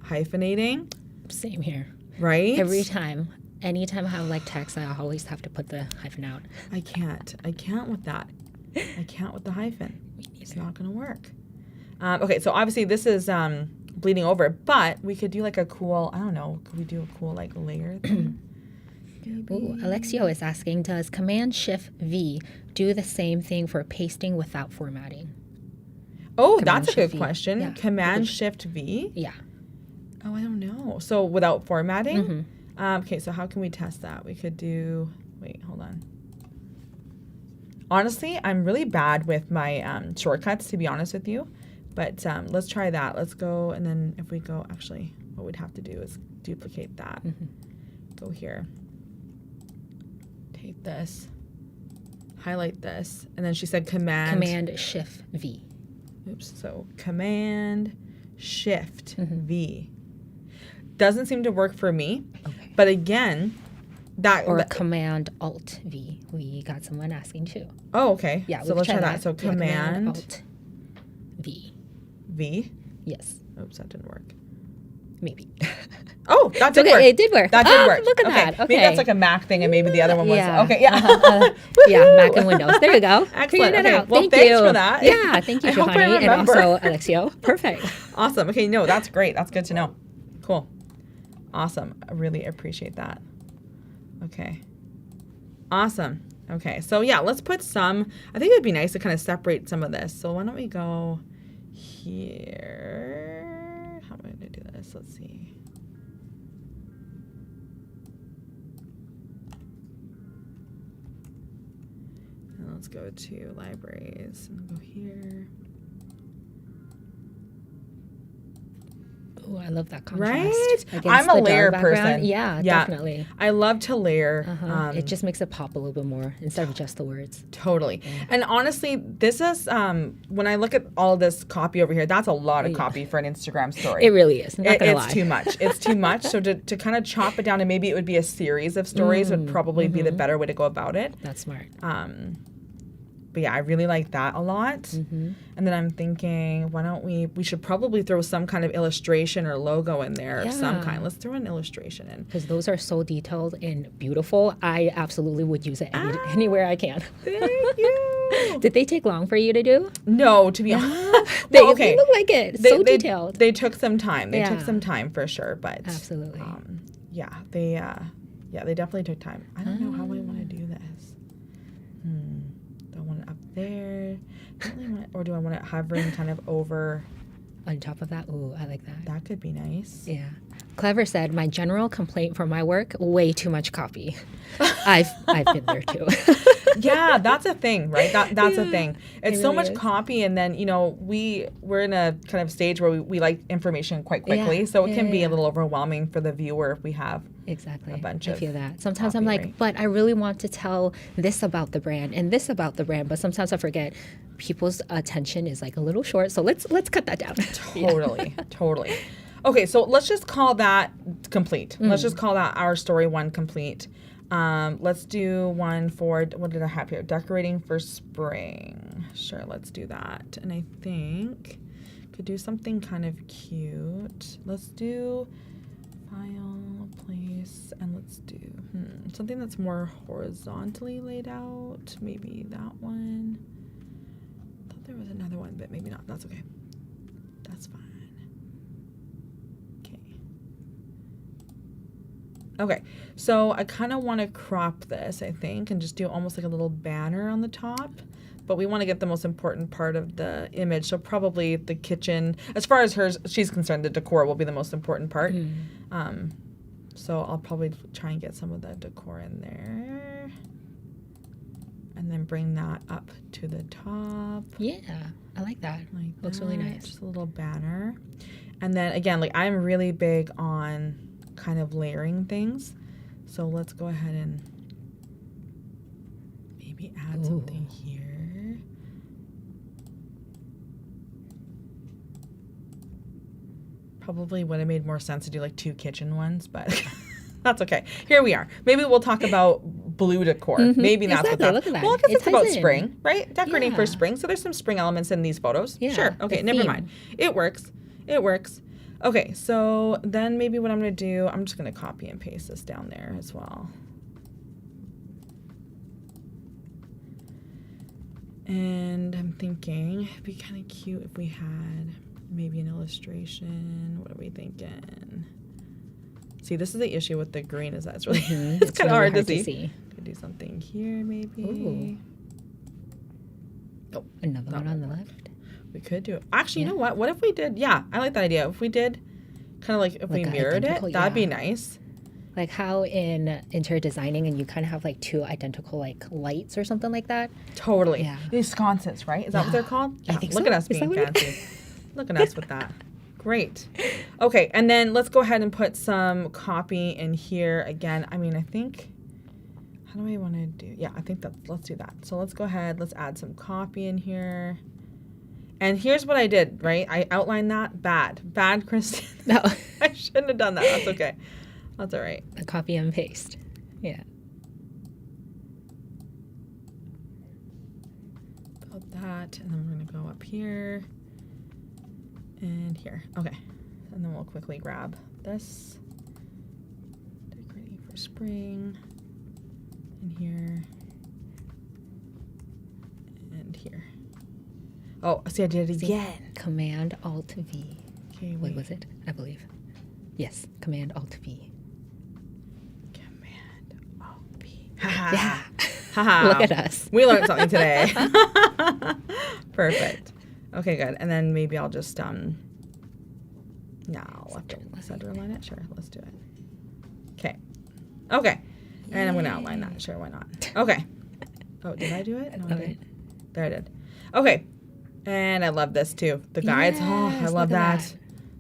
hyphenating. Same here. Right? Every time. Anytime I have like text, I always have to put the hyphen out. I can't with that. I can't with the hyphen. It's not going to work. Okay, so obviously this is bleeding over, but we could do like a cool, I don't know, could we do a cool like layer thing? Ooh, Alexio is asking, does Command-Shift-V do the same thing for pasting without formatting? Oh, that's a good Command-Shift-V. question. Yeah. Command-Shift-V? Yeah. Oh, I don't know. So without formatting? Okay, so how can we test that? We could do, wait, hold on. Honestly, I'm really bad with my shortcuts, to be honest with you. But let's try that. Let's go, and then if we go, actually, what we'd have to do is duplicate that. Go here. Take this. Highlight this. And then she said Command-Shift-V. Oops, so Command-Shift-V. Doesn't seem to work for me. Okay. But again, or Command-Alt-V. We got someone asking too. Oh, okay. Yeah, so let's try that. So Command-Alt-V. V? Yes. Oops, that didn't work. Maybe. Oh, that did work. It did work. That did work. Look at that. Okay. Maybe that's like a Mac thing, and maybe the other one was. Yeah. Okay, yeah. Yeah, Mac and Windows. There you go. Excellent. Figured it out. Well, thank thanks you for that. Yeah, thank you, I hope I Johanny, and remember. also Alexio. Perfect. Awesome. Okay, no, that's great. That's good to know. Cool. Awesome. I really appreciate that. Okay. Awesome. Okay, so yeah, let's put some. I think it would be nice to kind of separate some of this. So why don't we go here? How am I going to do this? Let's see. And let's go to libraries and go here. Oh, I love that contrast. Right? Against I'm a the layer dark background. person. Yeah, definitely. I love to layer. It just makes it pop a little bit more instead of just the words. Totally. Yeah. And honestly, this is, when I look at all this copy over here, that's a lot of copy for an Instagram story. It really is. I'm not gonna lie. It's too much. It's too much. So to kind of chop it down, and maybe it would be a series of stories would probably be the better way to go about it. That's smart. But yeah, I really like that a lot. And then I'm thinking, why don't we should probably throw some kind of illustration or logo in there of some kind. Let's throw an illustration in. Because those are so detailed and beautiful. I absolutely would use it anywhere I can. Thank you. Did they take long for you to do? No, to be honest. They look like it. So detailed. They took some time. They took some time for sure, but absolutely. They definitely took time. I don't know how I want to do this. Do I want it up there? Or do I want it hovering kind of over? On top of that? Ooh, I like that. That could be nice. Yeah. Clever said, my general complaint for my work, way too much copy. I've been there too. Yeah, that's a thing, right? That's a thing. It's so really much is. copy, and then, we're in a kind of stage where we like information quite quickly, so it can be a little overwhelming for the viewer if we have exactly a bunch I of feel that. Sometimes I'm copy, like, right? but I really want to tell this about the brand and this about the brand, but sometimes I forget people's attention is like a little short, so let's cut that down. Totally. Okay, so let's just call that complete. Let's just call that our story one complete. Let's do one for, what did I have here? Decorating for spring. Sure, let's do that. And I think could do something kind of cute. Let's do file, place, and let's do something that's more horizontally laid out. Maybe that one. I thought there was another one, but maybe not. That's okay. That's fine. Okay. Okay, so I kind of want to crop this, I think, and just do almost like a little banner on the top. But we want to get the most important part of the image. So probably the kitchen, as far as she's concerned, the decor will be the most important part. So I'll probably try and get some of the decor in there. And then bring that up to the top. Yeah, I like that. Looks really nice. Just a little banner. And then again, like I'm really big on kind of layering things. So let's go ahead and maybe add something here. Probably would have made more sense to do like 2 kitchen ones, but that's okay. Here we are. Maybe we'll talk about blue decor. Maybe that's what that's. Look at that. Well, I guess it's about in. spring, right? Decorating for spring. So there's some spring elements in these photos. Yeah, sure. Okay, never mind. It works. It works. Okay, so then maybe what I'm going to do, I'm just going to copy and paste this down there as well. And I'm thinking it'd be kind of cute if we had maybe an illustration. What are we thinking? See, this is the issue with the green is that it's really it's kind of hard to see. Could do something here maybe. Oh, another one on the left. We could do it. Actually, you know what? What if we did? Yeah, I like that idea. If we did kind of like if we mirrored it, that'd be nice. Like how in interior designing and you kind of have like 2 identical like lights or something like that. Totally. Yeah. These sconces, right? Is that what they're called? I think Look so. at us being fancy. Look at us with that. Great. Okay, and then let's go ahead and put some copy in here again. I mean, I think, how do I want to do? Yeah, I think let's do that. So let's go ahead, let's add some copy in here. And here's what I did, right? I outlined that. Bad, Kristen. No. I shouldn't have done that. That's okay. That's all right. A copy and paste. Yeah. About that, and then we're going to go up here. And here. Okay. And then we'll quickly grab this. Decorating for spring. And here. And here. Oh, see, I did it again. Command Alt V. Okay, Wait, was it? I believe. Yes. Command Alt V. Command Alt V. Yeah. Haha. Look at us. We learned something today. Perfect. Okay, good. And then maybe I'll just no, left center line it. Sure, let's do it. Okay. Okay. And I'm gonna outline that. Sure, why not? Okay. Oh, did I do it? No, I didn't. There I did. Okay. And I love this too. The guides. Oh, I love that.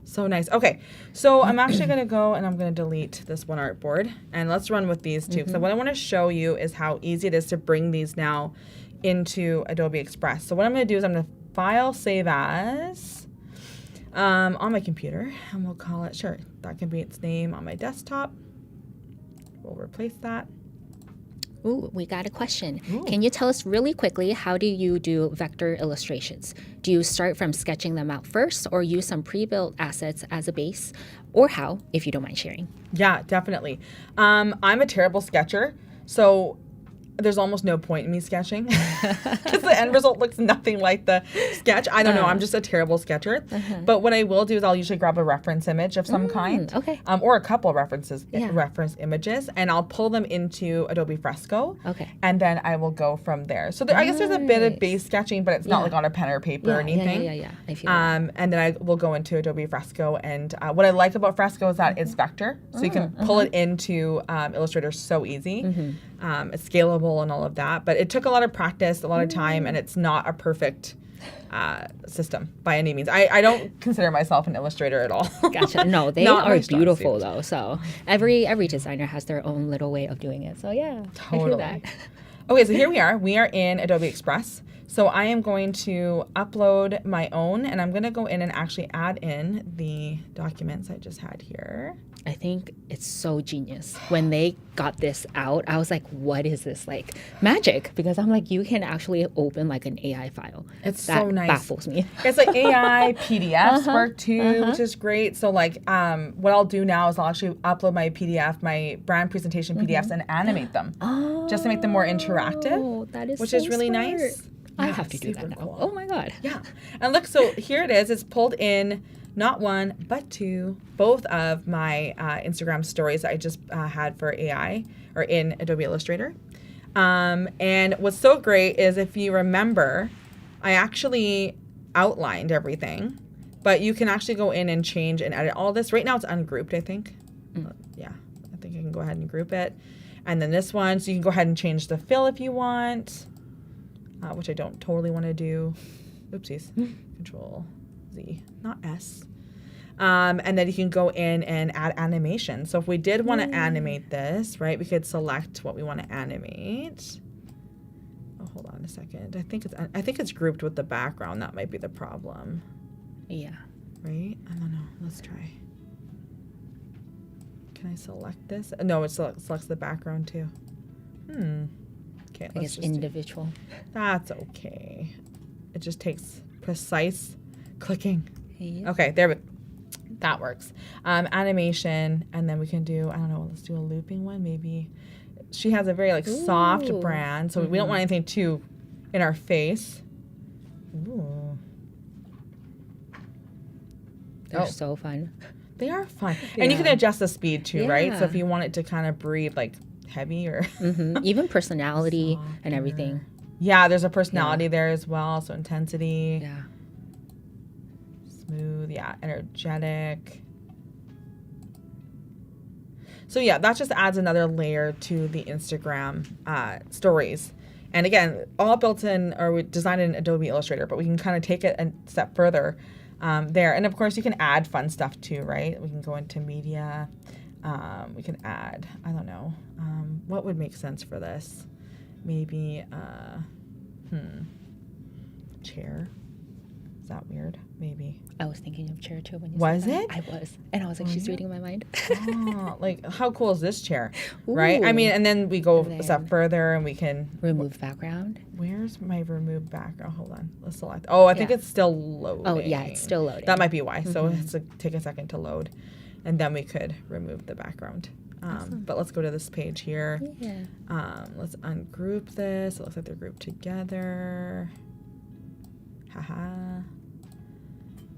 So nice. Okay. So I'm actually gonna go and I'm gonna delete this one artboard and let's run with these two. So what I want to show you is how easy it is to bring these now into Adobe Express. So what I'm gonna do is I'm gonna File, save as on my computer, and we'll call it, sure, that can be its name on my desktop. We'll replace that. Ooh, we got a question. Ooh. Can you tell us really quickly, how do you do vector illustrations? Do you start from sketching them out first or use some pre-built assets as a base? Or how, if you don't mind sharing? Yeah, definitely. I'm a terrible sketcher, so there's almost no point in me sketching because the end result looks nothing like the sketch. I don't know. I'm just a terrible sketcher. But what I will do is I'll usually grab a reference image of some kind, or a couple of reference images, and I'll pull them into Adobe Fresco. And then I will go from there. So I guess there's a bit of base sketching, but it's not like on a pen or paper or anything. I feel that. And then I will go into Adobe Fresco. And what I like about Fresco is that it's vector, so you can pull it into Illustrator so easy. It's scalable and all of that, but it took a lot of practice, a lot of time, and it's not a perfect system by any means. I don't consider myself an illustrator at all. Gotcha. No, they are beautiful though. So every designer has their own little way of doing it. So yeah, totally. I feel that. Okay, so here we are. We are in Adobe Express. So I am going to upload my own, and I'm going to go in and actually add in the documents I just had here. I think it's so genius. When they got this out, I was like, what is this? Like magic. Because I'm like, you can actually open like an AI file. It's so nice. That baffles me. It's like AI PDFs work too, which is great. So like what I'll do now is I'll actually upload my PDF, my brand presentation PDFs and animate them just to make them more interactive, that is which so is really smart. nice. I have to do that now. Cool. Oh my God. Yeah. And look, so here it is. It's pulled in not one, but two, both of my Instagram stories I just had for AI or in Adobe Illustrator. And what's so great is if you remember, I actually outlined everything, but you can actually go in and change and edit all this. Right now it's ungrouped, I think. Yeah, I think I can go ahead and group it. And then this one, so you can go ahead and change the fill if you want, which I don't totally want to do. Oopsies. Control Z, not S. And then you can go in and add animation. So if we did want to animate this, right, we could select what we want to animate. Oh, hold on a second. I think it's grouped with the background. That might be the problem. Yeah. Right? I don't know. Let's try. Can I select this? No, it selects the background too. Okay, I guess individual. That's okay. It just takes precise clicking. Yeah. Okay, that works. Animation, and then we can do, I don't know, let's do a looping one maybe. She has a very soft brand, so we don't want anything too in our face. Ooh. They're so fun. They are fun. And you can adjust the speed too, right? So if you want it to kind of breathe like heavy or even personality and everything. Yeah, there's a personality there as well. So intensity. Yeah. Smooth, energetic. So yeah, that just adds another layer to the Instagram stories. And again, all built in or we designed in Adobe Illustrator, but we can kind of take it a step further there. And of course, you can add fun stuff too, right? We can go into media. We can add, I don't know, what would make sense for this? Maybe, chair. Is that weird? Maybe. I was thinking of chair too when you was said it? that. I was. And I was like, she's reading my mind. Like, how cool is this chair? Right? I mean, and then we go a step further and we can... Remove background. Where's my remove background? Hold on. Let's select. Oh, I think it's still loading. Oh, yeah, it's still loading. That might be why. So it has to take a second to load. And then we could remove the background. But let's go to this page here. Yeah. Let's ungroup this. It looks like they're grouped together. Haha.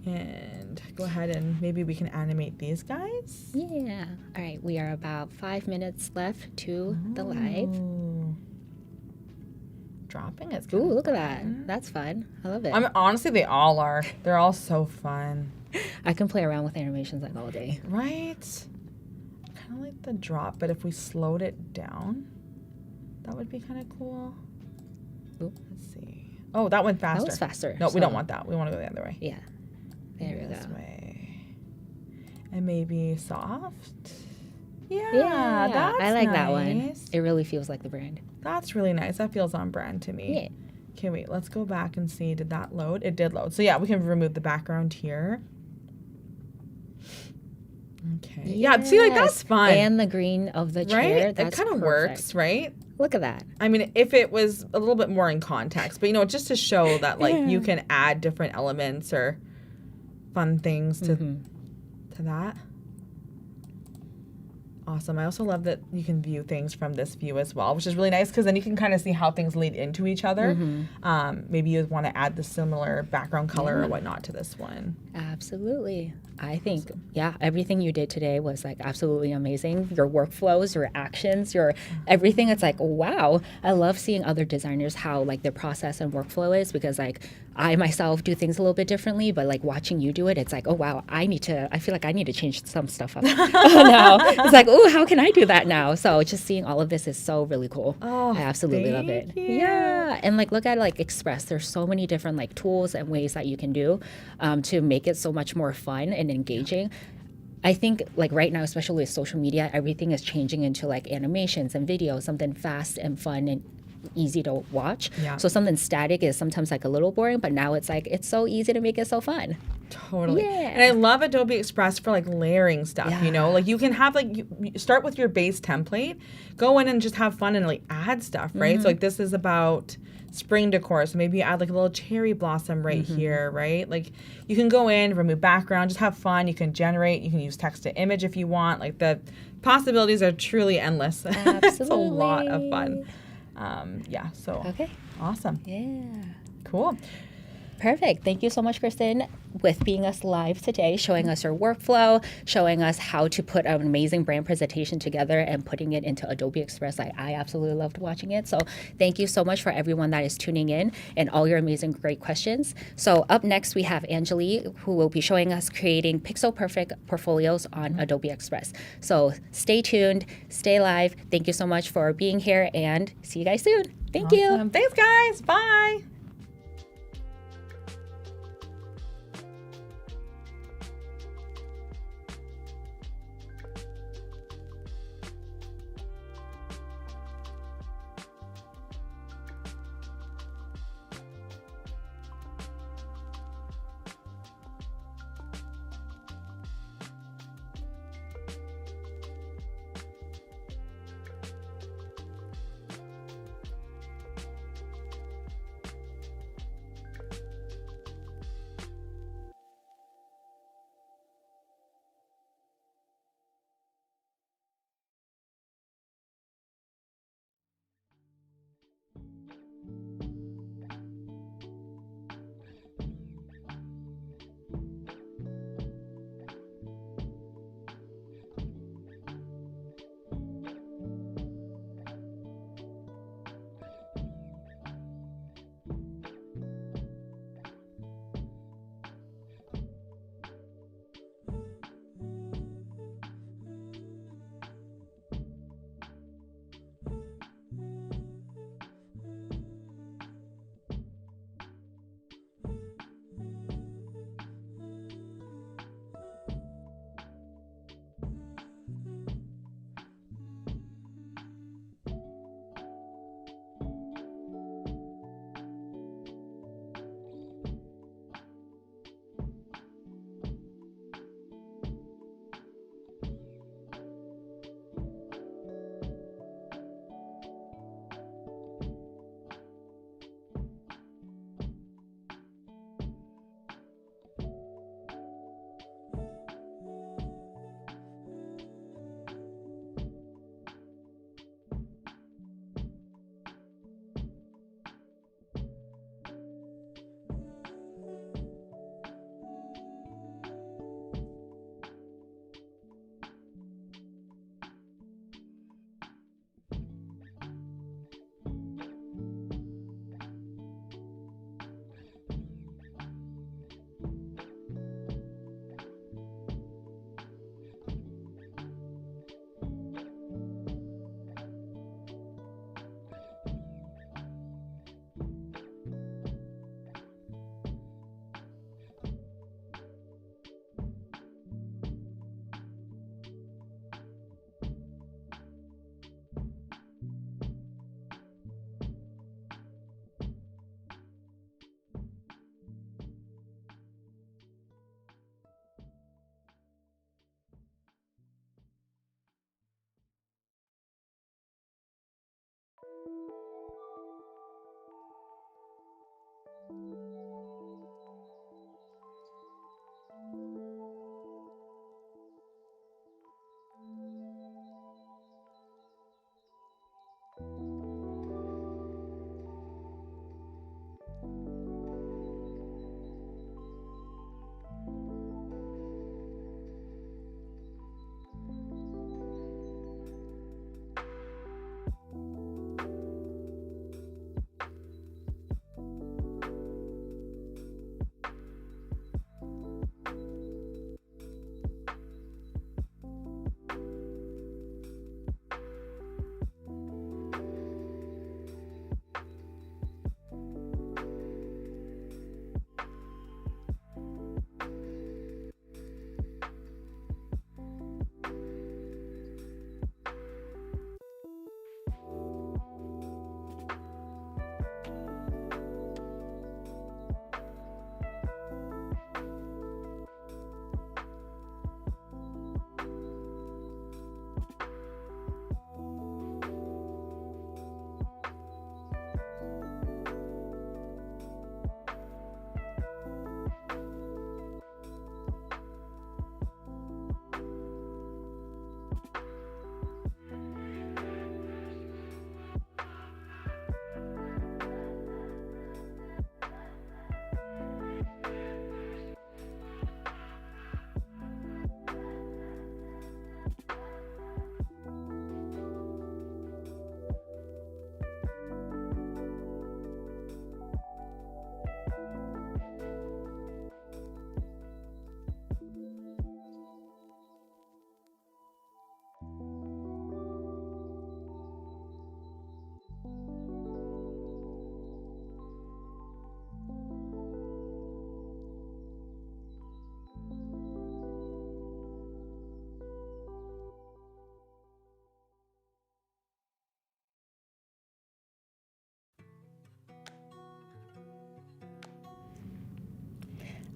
And go ahead and maybe we can animate these guys. Yeah. All right. We are about 5 minutes left to the live. Dropping is Ooh, look at that. That's fun. I love it. I mean, honestly, they all are. They're all so fun. I can play around with animations like all day. Right? Kind of like the drop, but if we slowed it down, that would be kind of cool. Ooh. Let's see. Oh, that went faster. That was faster. No, we don't want that. We want to go the other way. Yeah. There we this go. way. And maybe soft. Yeah, Yeah, I like nice. that one. It really feels like the brand. That's really nice. That feels on brand to me. Yeah. Okay, wait. Let's go back and see. Did that load? It did load. So yeah, we can remove the background here. Okay. Yeah. See, like that's fun. And the green of the chair. Right? That's It kind of works, right? Look at that. I mean, if it was a little bit more in context, but just to show that like you can add different elements or fun things to that. Awesome. I also love that you can view things from this view as well, which is really nice because then you can kind of see how things lead into each other. Maybe you want to add the similar background color or whatnot to this one. Absolutely. I think, everything you did today was like absolutely amazing. Your workflows, your actions, your everything. It's like, wow. I love seeing other designers how like their process and workflow is because like I myself do things a little bit differently, but like watching you do it, it's like, oh wow, I feel like I need to change some stuff up now. It's like, oh, how can I do that now? So just seeing all of this is so really cool. Oh, I absolutely love it. you. Yeah. And like look at like Express. There's so many different like tools and ways that you can do to make it so much more fun and engaging. I think like right now, especially with social media, everything is changing into like animations and videos, something fast and fun and easy to watch. Yeah. So something static is sometimes like a little boring, but now it's like it's so easy to make it so fun. Totally. Yeah. And I love Adobe Express for like layering stuff, like you can have like you start with your base template, go in and just have fun and like add stuff, right? So like this is about spring decor, so maybe you add like a little cherry blossom right here, right? Like you can go in, remove background, just have fun. You can generate, you can use text to image if you want. Like the possibilities are truly endless. Absolutely. It's a lot of fun. So Okay. awesome. Yeah. Cool. Perfect. Thank you so much, Kristen, with being us live today, showing us your workflow, showing us how to put an amazing brand presentation together and putting it into Adobe Express. I absolutely loved watching it. So thank you so much for everyone that is tuning in and all your amazing, great questions. So up next, we have Anjali, who will be showing us creating pixel perfect portfolios on Adobe Express. So stay tuned, stay live. Thank you so much for being here and see you guys soon. Thank you. Thanks, guys. Bye.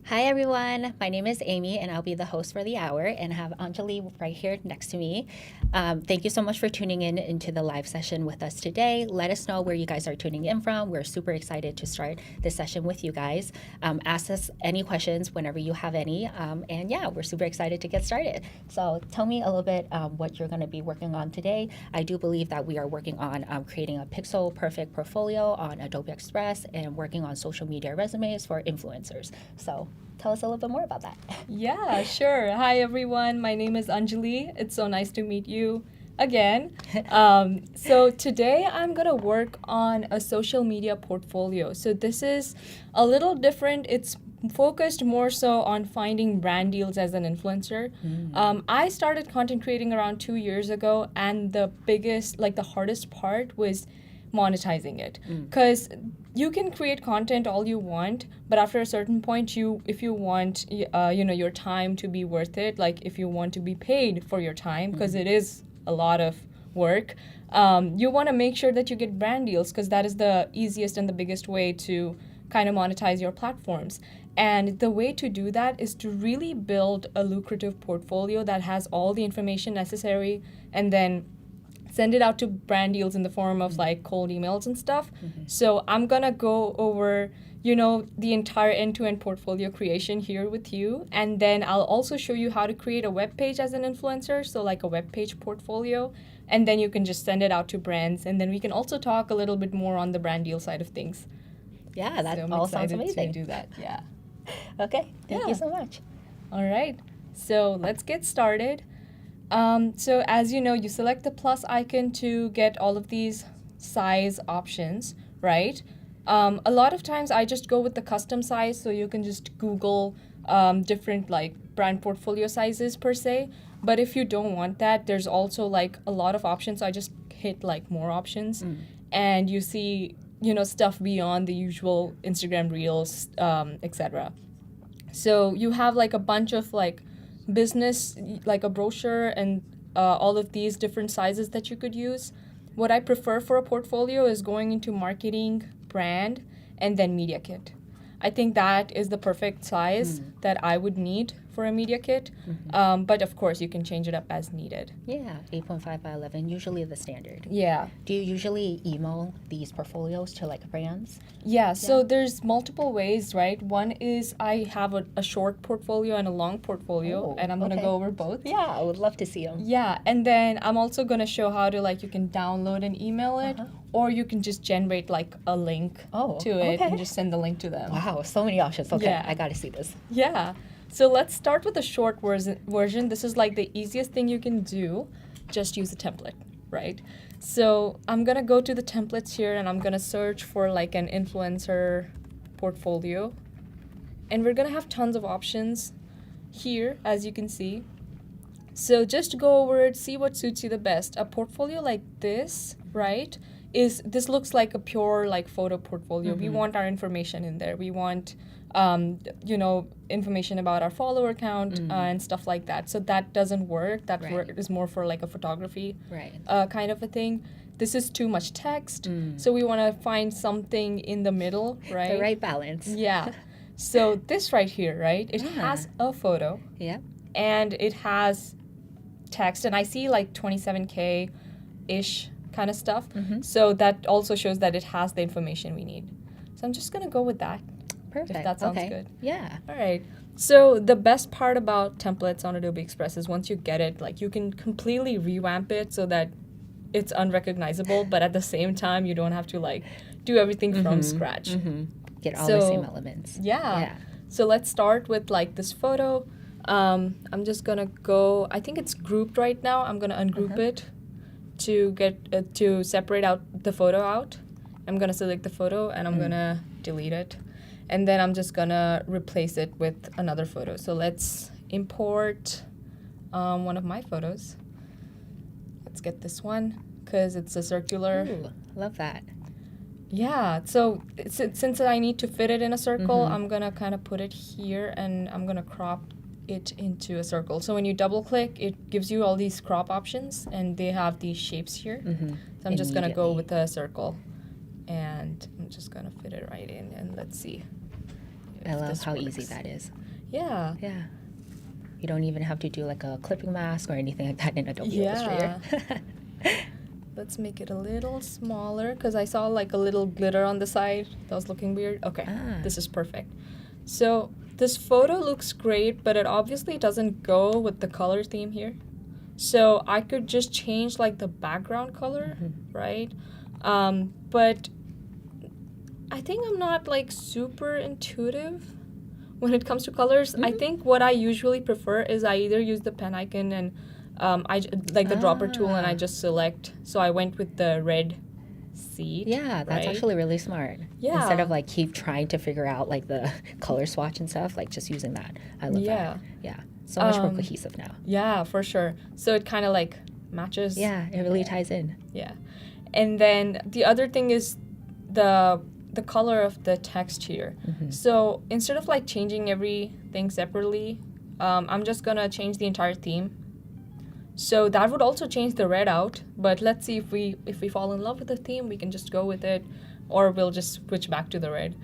Hi, everyone. My name is Amy, and I'll be the host for the hour, and I have Anjali right here next to me. Thank you so much for tuning in into the live session with us today. Let us know where you guys are tuning in from. We're super excited to start this session with you guys. Ask us any questions whenever you have any, and yeah, we're super excited to get started. So tell me a little bit what you're going to be working on today. I do believe that we are working on creating a pixel perfect portfolio on Adobe Express and working on social media resumes for influencers. So tell us a little bit more about that. Yeah, sure. Hi, everyone. My name is Anjali. It's so nice to meet you again. So today I'm going to work on a social media portfolio. So this is a little different. It's focused more so on finding brand deals as an influencer. I started content creating around 2 years ago, and the hardest part was monetizing it, because you can create content all you want, but after a certain point, if you want your time to be worth it, like if you want to be paid for your time, because it is a lot of work, you want to make sure that you get brand deals, because that is the easiest and the biggest way to kind of monetize your platforms. And the way to do that is to really build a lucrative portfolio that has all the information necessary, and then send it out to brand deals in the form of like cold emails and stuff. So I'm gonna go over, the entire end-to-end portfolio creation here with you. And then I'll also show you how to create a web page as an influencer, so like a web page portfolio. And then you can just send it out to brands. And then we can also talk a little bit more on the brand deal side of things. Yeah, that So all sounds amazing. to do that, yeah. Okay, thank you so much. All right, so let's get started. So as you know, you select the plus icon to get all of these size options, right? A lot of times I just go with the custom size, so you can just Google different like brand portfolio sizes per se. But if you don't want that, there's also like a lot of options. So I just hit like more options, and you see, stuff beyond the usual Instagram Reels, etc. So you have like a bunch of like business, like a brochure, and all of these different sizes that you could use. What I prefer for a portfolio is going into marketing, brand, and then media kit. I think that is the perfect size that I would need for a media kit. But of course, you can change it up as needed. Yeah, 8.5 by 11, usually the standard. Yeah. Do you usually email these portfolios to like brands? Yeah, so there's multiple ways, right? One is I have a short portfolio and a long portfolio, and I'm going to go over both. Yeah, I would love to see them. Yeah, and then I'm also going to show how to, like, you can download and email it, or you can just generate, like, a link to it and just send the link to them. Wow, so many options. Okay, Yeah. I got to see this. Yeah. So let's start with the short version. This is, like, the easiest thing you can do. Just use a template, right? So I'm going to go to the templates here, and I'm going to search for, like, an influencer portfolio. And we're going to have tons of options here, as you can see. So just go over it, see what suits you the best. A portfolio like this, right, this looks like a pure like photo portfolio. We want our information in there. We want, information about our follower count and stuff like that. So that doesn't work. That is more for like a photography kind of a thing. This is too much text. So we want to find something in the middle, right? The right balance. Yeah. So this right here, right, it has a photo. Yeah. And it has text, and I see like 27K-ish kind of stuff. So that also shows that it has the information we need. So I'm just going to go with that. Perfect. If that sounds good. Yeah. All right. So the best part about templates on Adobe Express is once you get it, like you can completely revamp it so that it's unrecognizable, but at the same time, you don't have to like do everything from scratch. Get all the same elements. Yeah. So let's start with like this photo. I'm just gonna go, I think it's grouped right now. I'm gonna ungroup it to get to separate out the photo out. I'm gonna select the photo and I'm gonna delete it. And then I'm just gonna replace it with another photo. So let's import one of my photos. Let's get this one because it's a circular. Ooh, love that. Yeah, so since I need to fit it in a circle, I'm gonna kind of put it here and I'm gonna crop it into a circle. So when you double click, it gives you all these crop options and they have these shapes here. So I'm just gonna go with a circle and I'm just gonna fit it right in and let's see I love this how easy works. that is. Yeah. Yeah. You don't even have to do like a clipping mask or anything like that in Adobe Yeah. Illustrator. Let's make it a little smaller because I saw like a little glitter on the side. That was looking weird. Okay, this is perfect. So this photo looks great, but it obviously doesn't go with the color theme here. So I could just change like the background color, right? But I think I'm not like super intuitive when it comes to colors. I think what I usually prefer is I either use the pen icon and like the dropper tool and I just select. So I went with the red seed. Yeah, that's right? actually really smart. Yeah. Instead of like keep trying to figure out like the color swatch and stuff, like just using that. I love that. Yeah. So much more cohesive now. Yeah, for sure. So it kind of like matches. Yeah, it really ties in. Yeah. And then the other thing is the color of the text here. So instead of like changing everything separately, I'm just gonna change the entire theme. So that would also change the red out, but let's see if we fall in love with the theme, we can just go with it, or we'll just switch back to the red.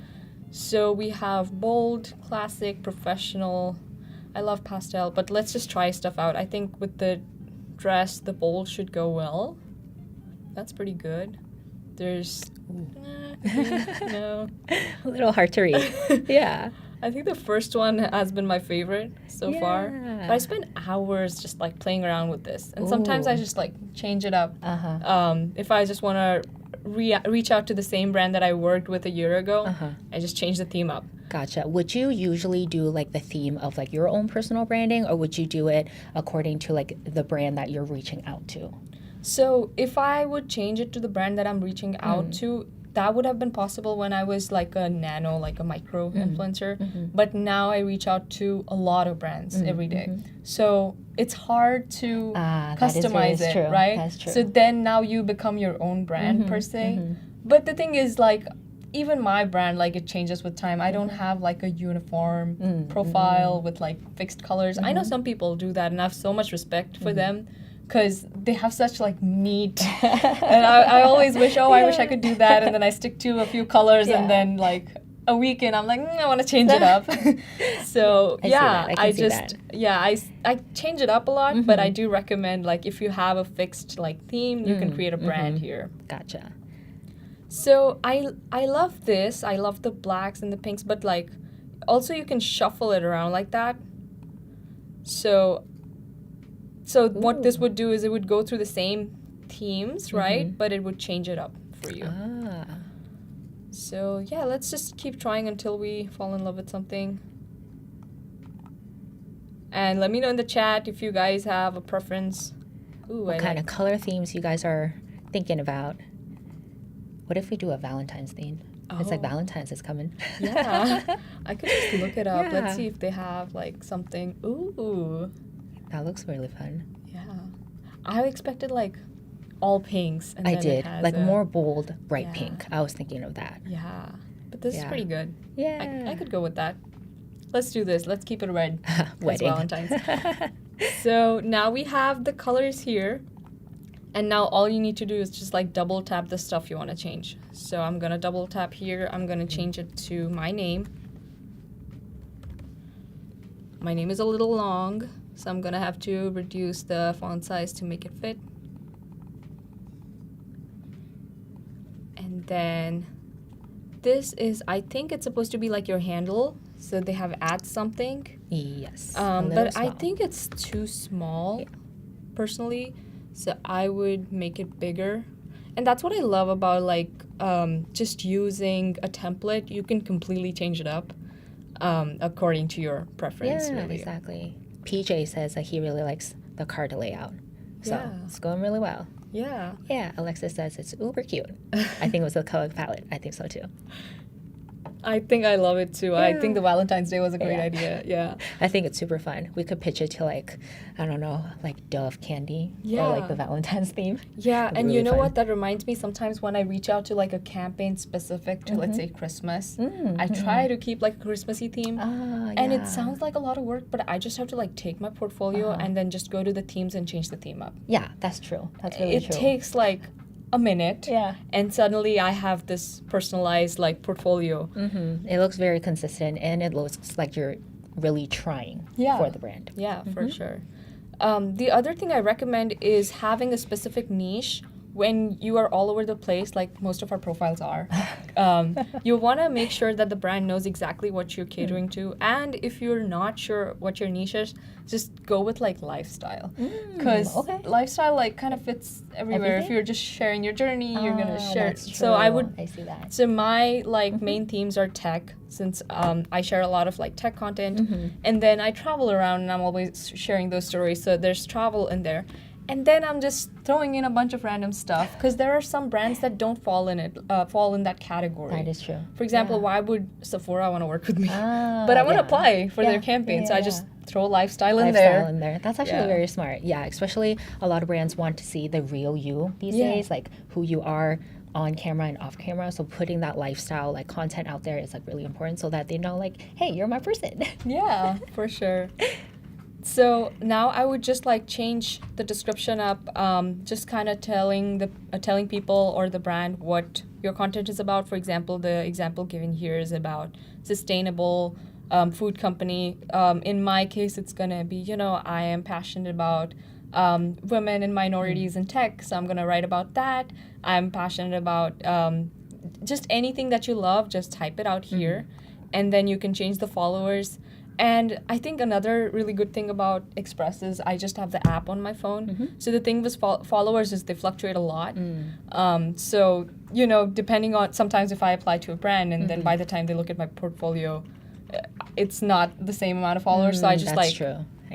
So we have bold, classic, professional. I love pastel, but let's just try stuff out. I think with the dress, the bold should go well. That's pretty good. There's no. A little hard to read. Yeah. I think the first one has been my favorite so far. But I spent hours just like playing around with this. And sometimes I just like change it up. If I just want to reach out to the same brand that I worked with a year ago, I just change the theme up. Gotcha. Would you usually do like the theme of like your own personal branding, or would you do it according to like the brand that you're reaching out to? So if I would change it to the brand that I'm reaching out to, that would have been possible when I was like a nano, like a micro influencer. But now I reach out to a lot of brands every day. So it's hard to customize it, true. right? That's true. So then now you become your own brand per se. But the thing is like, even my brand, like it changes with time. I don't have like a uniform profile with like fixed colors. I know some people do that and I have so much respect for them, because they have such like neat and I always wish I wish I could do that, and then I stick to a few colors and then like a weekend I'm like I want to change it up. So I change it up a lot, but I do recommend like if you have a fixed like theme, you can create a brand here. Gotcha. So I love this. I love the blacks and the pinks, but like also you can shuffle it around like that. So what this would do is it would go through the same themes, right? But it would change it up for you. So yeah, let's just keep trying until we fall in love with something. And let me know in the chat if you guys have a preference. What kind of color themes you guys are thinking about? What if we do a Valentine's theme? It's like Valentine's is coming. Yeah. I could just look it up. Let's see if they have like something. Ooh. That looks really fun. Yeah. I expected like all pinks. And I then did. it has Like more bold, bright pink. I was thinking of that. Yeah. But this is pretty good. Yeah. I could go with that. Let's do this. Let's keep it red. Wedding. Valentine's. So now we have the colors here. And now all you need to do is just like double tap the stuff you want to change. So I'm going to double tap here. I'm going to change it to my name. My name is a little long, so I'm going to have to reduce the font size to make it fit. And then this is, I think it's supposed to be like your handle. So they have add something. Yes. But I think it's too small, personally. So I would make it bigger. And that's what I love about like just using a template. You can completely change it up according to your preference. Yeah, really. exactly. PJ says that he really likes the card layout. So it's going really well. Yeah. Yeah, Alexis says it's uber cute. I think it was the color palette. I think so too. I think I love it too. Yeah. I think the Valentine's Day was a great idea. Yeah. I think it's super fun. We could pitch it to like, I don't know, like Dove candy or like the Valentine's theme. Yeah, and really you know fun. what? That reminds me sometimes when I reach out to like a campaign specific to let's say Christmas, I try to keep like a Christmassy theme. And it sounds like a lot of work, but I just have to like take my portfolio and then just go to the themes and change the theme up. Yeah, that's true. That's really true. It takes like a minute. Yeah. And suddenly I have this personalized like portfolio. It looks very consistent, and it looks like you're really trying for the brand. Yeah, for sure. The other thing I recommend is having a specific niche when you are all over the place, like most of our profiles are. You want to make sure that the brand knows exactly what you're catering to. And if you're not sure what your niche is, just go with like lifestyle. Because lifestyle like kind of fits everywhere. If you're just sharing your journey, you're going to share. That's So I true. would. I see that. So my like main themes are tech, since I share a lot of like tech content, and then I travel around and I'm always sharing those stories. So there's travel in there, and then I'm just throwing in a bunch of random stuff because there are some brands that don't fall in that category. That is true. For example, why would Sephora want to work with me? But I want to apply for their campaign, so I just throw lifestyle in there. That's actually very smart. Yeah, especially a lot of brands want to see the real you these days, like who you are on camera and off camera. So putting that lifestyle like content out there is like really important so that they know like, hey, you're my person. Yeah, for sure. So now I would just like change the description up, just kind of telling people or the brand what your content is about. For example, the example given here is about sustainable food company. In my case, it's gonna be, I am passionate about women and minorities in tech, so I'm gonna write about that. I'm passionate about just anything that you love. Just type it out here, and then you can change the followers. And I think another really good thing about Express is I just have the app on my phone. So the thing with followers is they fluctuate a lot. So, depending on, sometimes if I apply to a brand and then by the time they look at my portfolio, it's not the same amount of followers. So I just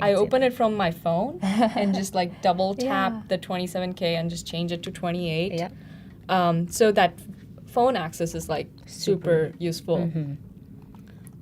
I open it from my phone and just like double tap the 27K and just change it to 28. So that phone access is like super useful.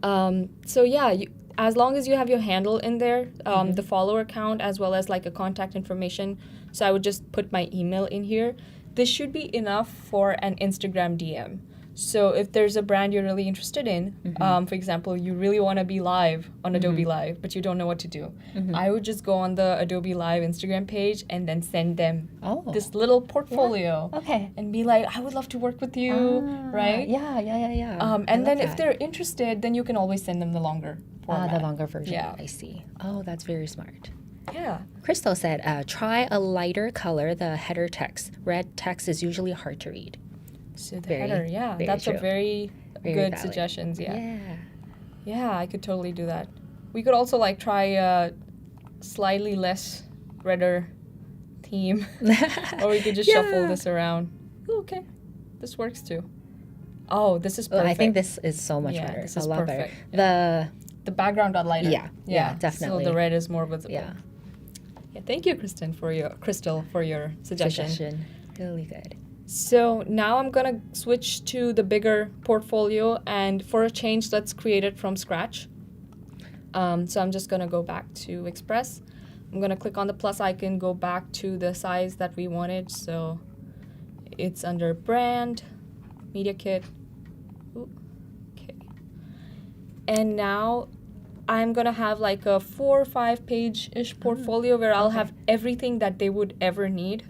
So yeah, as long as you have your handle in there, the follower count as well as like a contact information. So I would just put my email in here. This should be enough for an Instagram DM. So if there's a brand you're really interested in, for example, you really want to be live on Adobe Live, but you don't know what to do, I would just go on the Adobe Live Instagram page and then send them this little portfolio and be like, I would love to work with you, right? Yeah. And then if they're interested, then you can always send them the longer format. The longer version. Yeah. I see. Oh, that's very smart. Yeah. Crystal said, try a lighter color, the header text. Red text is usually hard to read. So the header, that's true. a very good valid. suggestions. Yeah, I could totally do that. We could also like try a slightly less redder theme, or we could just shuffle this around. Ooh, okay, this works too. Oh, this is perfect. I think this is so much better. This is a lot perfect. better. The background got lighter. Yeah, definitely. So the red is more visible. Yeah. Thank you, Crystal, for your suggestion. Really good. So now I'm gonna switch to the bigger portfolio, and for a change, let's create it from scratch. So I'm just gonna go back to Express. I'm gonna click on the plus icon, go back to the size that we wanted. So it's under brand, media kit. Ooh, okay. And now I'm gonna have like a 4 or 5 page-ish portfolio where I'll have everything that they would ever need,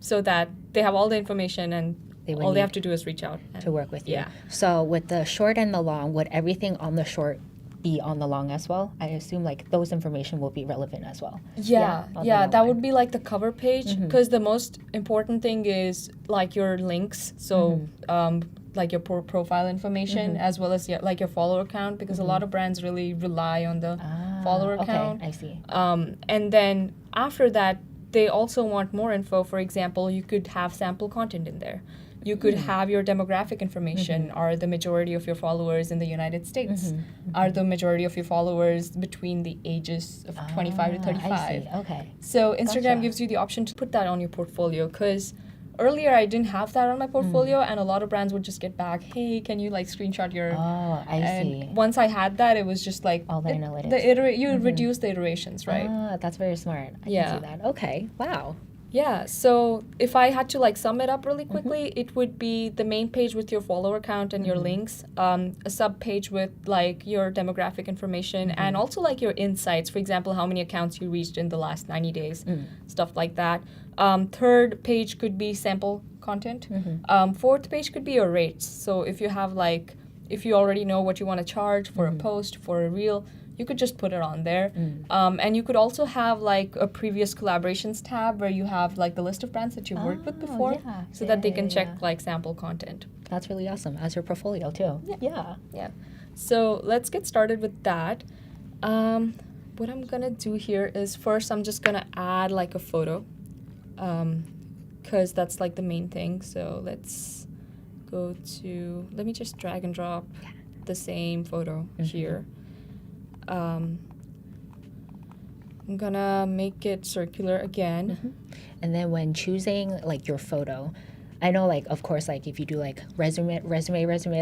so that they have all the information and all they have to do is reach out to work with you. Yeah. So with the short and the long, would everything on the short be on the long as well? I assume like those information will be relevant as well. Yeah, that would be like the cover page, because the most important thing is like your links. So like your profile information as well as your follower count, because a lot of brands really rely on the follower count. I see. And then after that, they also want more info. For example, you could have sample content in there. You could have your demographic information. Are the majority of your followers in the United States? Are the majority of your followers between the ages of 25 to 35? I see. Okay. So Instagram gives you the option to put that on your portfolio, because earlier I didn't have that on my portfolio, and a lot of brands would just get back, hey, can you like screenshot your... Oh, I see. Once I had that, it was just like... all the analytics. You reduce the iterations, right? That's very smart. I can see that. Okay. Wow. Yeah, so if I had to like sum it up really quickly, it would be the main page with your follower count and your links, a sub page with like your demographic information, and also like your insights. For example, how many accounts you reached in the last 90 days, stuff like that. Third page could be sample content. Fourth page could be your rates. So if you have like, if you already know what you want to charge for a post, for a reel, you could just put it on there. And you could also have like a previous collaborations tab where you have like the list of brands that you've worked with before, so that they can check like sample content. That's really awesome. As your portfolio too. Yeah. So let's get started with that. What I'm gonna do here is first I'm just gonna add like a photo, because that's like the main thing. So let's go to, let me just drag and drop the same photo here. I'm gonna make it circular again. And then when choosing like your photo, I know like of course like if you do like resume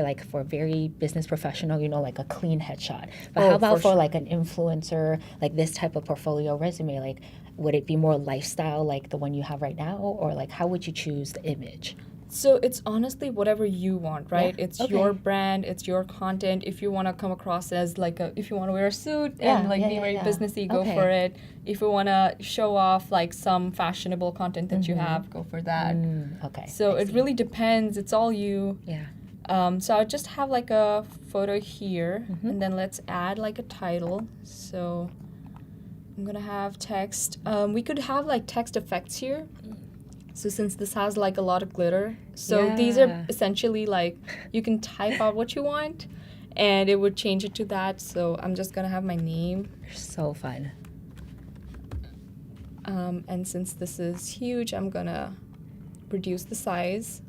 like for very business professional, you know, like a clean headshot. But how about for like an influencer, like this type of portfolio resume, like would it be more lifestyle like the one you have right now, or like how would you choose the image? So it's honestly whatever you want, right? It's your brand, it's your content. If you want to come across as like a, if you want to wear a suit and like be very businessy, go for it. If you want to show off like some fashionable content that you have, go for that. So it really depends. It's all you. So I'll just have like a photo here, and then let's add like a title. So I'm gonna have text. We could have like text effects here. So since this has like a lot of glitter, so these are essentially like, you can type out what you want and it would change it to that. So I'm just gonna have my name. So fun. And since this is huge, I'm gonna reduce the size.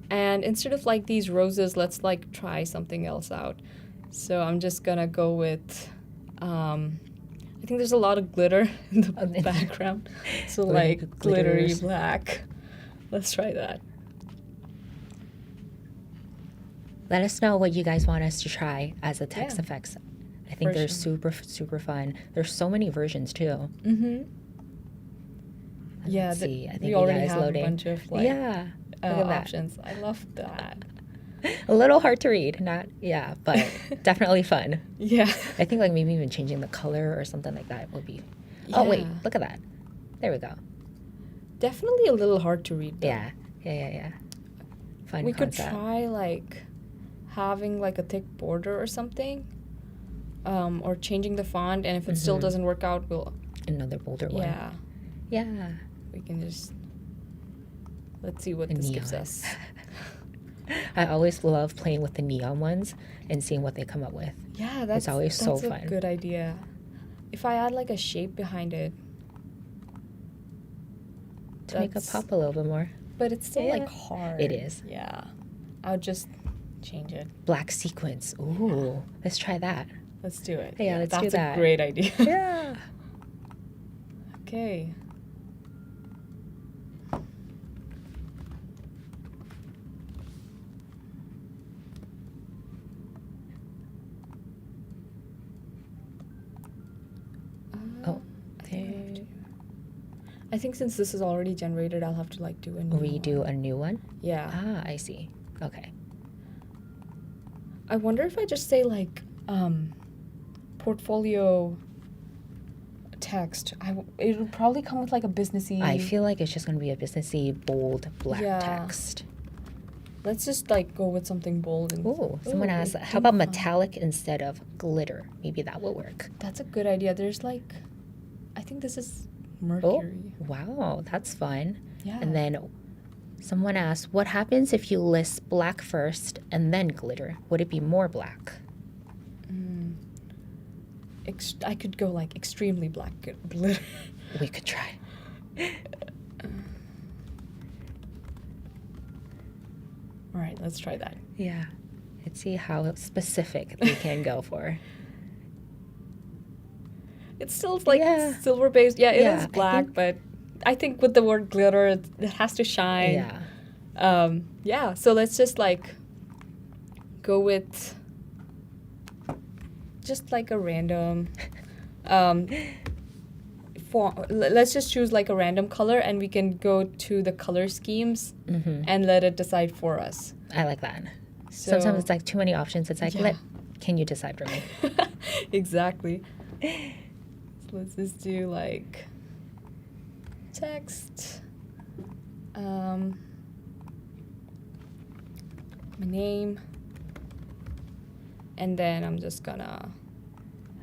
And instead of like these roses, let's like try something else out. So I'm just gonna go with, I think there's a lot of glitter in the background. So like glittery black. Let's try that. Let us know what you guys want us to try as a text effects. I think they're super fun. There's so many versions too. Let's see. I think we already have loading a bunch of like options. I love that. A little hard to read, but definitely fun. I think like maybe even changing the color or something like that would be. Oh wait, look at that. There we go. Definitely a little hard to read though. Yeah. Fun we concept. Could try like having like a thick border or something, or changing the font, and if it still doesn't work out, we'll another bolder one. Yeah. We can just, let's see what this gives us. I always love playing with the neon ones and seeing what they come up with. Yeah, that's always so fun. That's a good idea. If I add like a shape behind it, to make it pop a little bit more. But it's still like hard. It is. Yeah, I'll just change it. Black sequins. Ooh, let's try that. Let's do it. Yeah, let's do that. That's a great idea. Yeah. Okay. I think since this is already generated, I'll have to like do a new redo a new one? Yeah. Ah, I see. Okay. I wonder if I just say like portfolio text. It'll probably come with like a businessy. I feel like it's just going to be a businessy, bold, black text. Let's just like go with something bold. And someone asked, how about metallic instead of glitter? Maybe that will work. That's a good idea. There's like, I think this is Mercury. Oh, wow, that's fun. Yeah. And then someone asked, what happens if you list black first and then glitter? Would it be more black? I could go like extremely black glitter. We could try. All right, let's try that. Yeah. Let's see how specific they can go for. It's still like silver based. Yeah, it is black, but I think with the word glitter, it has to shine. Yeah. So let's just like go with just like a random. Let's just choose like a random color, and we can go to the color schemes and let it decide for us. I like that. So, sometimes it's like too many options. It's like, can you decide for me? Exactly. Let's just do like text. My name. And then I'm just gonna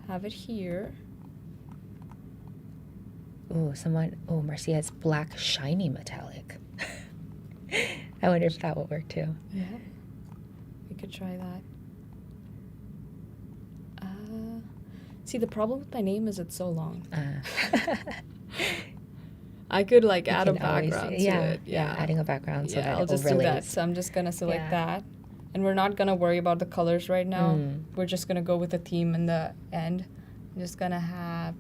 have it here. Oh, Marcia has black shiny metallic. I wonder if that will work too. Yeah. We could try that. See, the problem with my name is it's so long. I could like add a background to it. Yeah, adding a background so that I'll it just do overlays. that. So I'm just gonna select that. And we're not gonna worry about the colors right now. We're just gonna go with the theme in the end. I'm just gonna have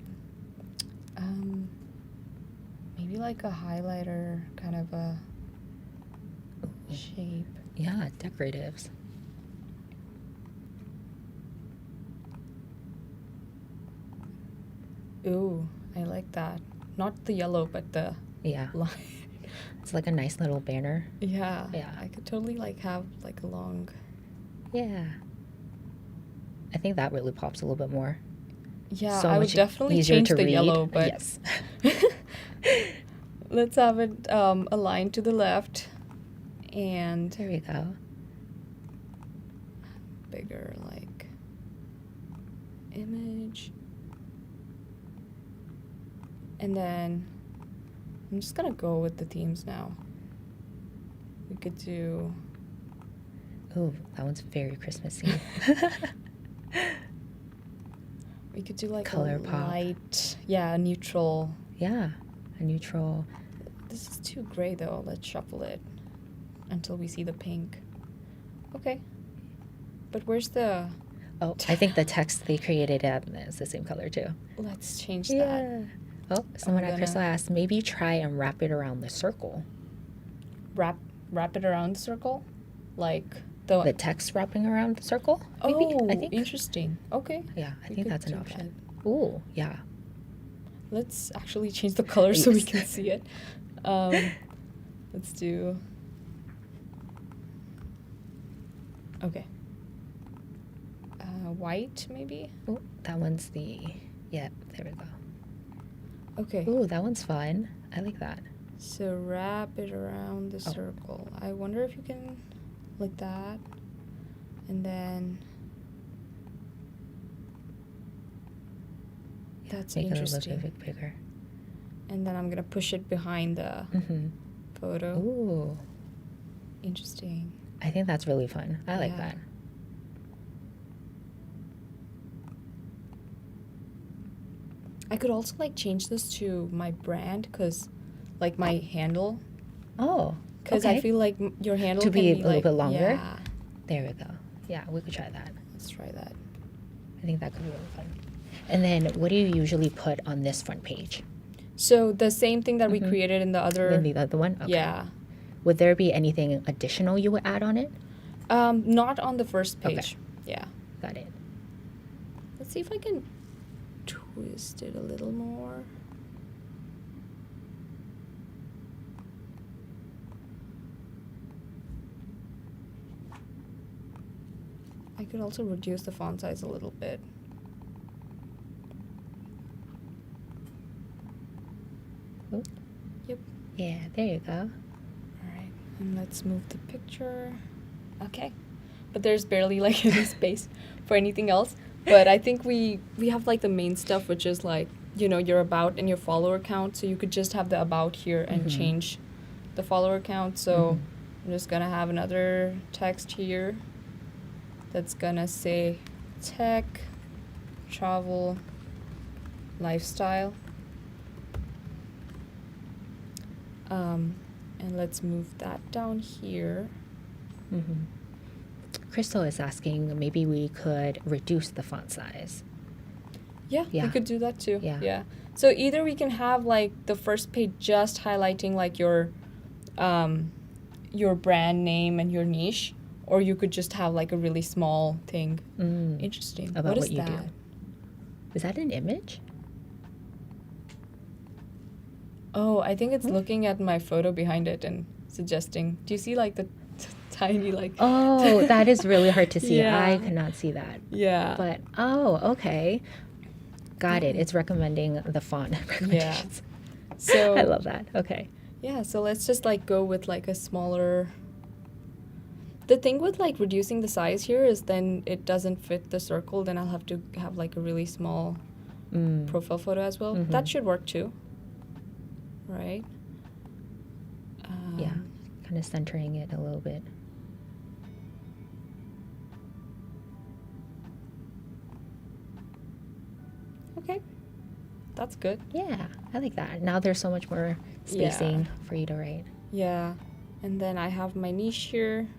maybe like a highlighter kind of a shape. Yeah, decoratives. Ooh, I like that. Not the yellow, but the line. It's like a nice little banner. Yeah. I could totally like have like a long. Yeah. I think that really pops a little bit more. Yeah, So I would much definitely easier change to the read. yellow, but Yes. let's have it aligned to the left and There we go. bigger like image. And then I'm just gonna go with the themes now. We could do. Ooh, that one's very Christmassy. We could do like Color a pop. light, a neutral. Yeah, a neutral. This is too gray though. Let's shuffle it until we see the pink. Okay. But where's the? Oh, I think the text they created is the same color too. Let's change that. Yeah. Oh, someone I'm at Crystal asked, maybe try and wrap it around the circle. Wrap it around the circle, like The text wrapping around the circle? Maybe, Oh, I think. interesting. Okay. Yeah, I We think could that's an do option. Ooh, yeah. Let's actually change the color so we Yes. can see it. Let's do. Okay. White, maybe? Ooh, that one's yeah, there we go. Okay. Ooh, that one's fun. I like that. So wrap it around the circle. I wonder if you can, like that. And then. That's Make interesting. it a little bit bigger. And then I'm going to push it behind the photo. Ooh, Interesting. I think that's really fun. I like Yeah. that. I could also like change this to my brand because like my handle. Oh, Because okay. I feel like your handle To can be be a little like, bit longer? Yeah. There we go. Yeah, we could try that. Let's try that. I think that could be really fun. And then what do you usually put on this front page? So the same thing that we created in the other. Then the other one? Okay. Yeah. Would there be anything additional you would add on it? Not on the first Okay. page. Yeah. Got it. Let's see if I can twist it a little more. I could also reduce the font size a little bit. Ooh. Yep. Yeah, there you go. All right, and let's move the picture. Okay, but there's barely like any space for anything else. But I think we have like the main stuff, which is like, you know, your about and your follower count. So you could just have the about here and change the follower count. So I'm just gonna have another text here that's gonna say tech, travel, lifestyle. And let's move that down here. Crystal is asking maybe we could reduce the font size. Yeah, Yeah. we could do that too. Yeah. So either we can have like the first page just highlighting like your brand name and your niche, or you could just have like a really small thing. Interesting. About what is what you that? do. Is that an image? Oh, I think it's looking at my photo behind it and suggesting. Do you see like the tiny like? Oh, that is really hard to see. Yeah. I cannot see that. Yeah. But, okay. Got it. It's recommending the font recommendations. So I love that. Okay. yeah, so let's just like go with like a smaller. The thing with like reducing the size here is then it doesn't fit the circle. Then I'll have to have like a really small profile photo as well. That should work too, right? Yeah, kind of centering it a little bit. Okay, that's good. Yeah, I like that. Now there's so much more spacing for you to write. Yeah, and then I have my niche here,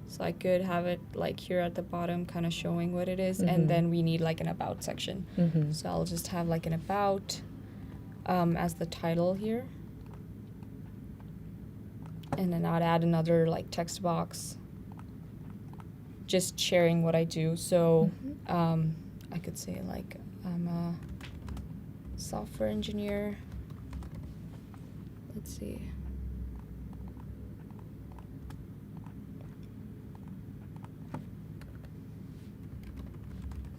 so I could have it like here at the bottom, kind of showing what it is, and then we need like an about section. So I'll just have like an about as the title here, and then I'd add another like text box, just sharing what I do. So I could say like I'm a software engineer. Let's see.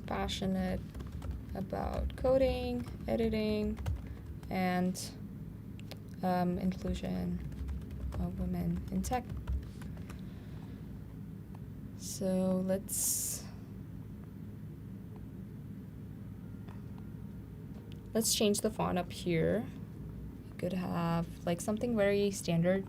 Passionate about coding, editing, and inclusion of women in tech. So let's change the font up here. You could have like something very standard.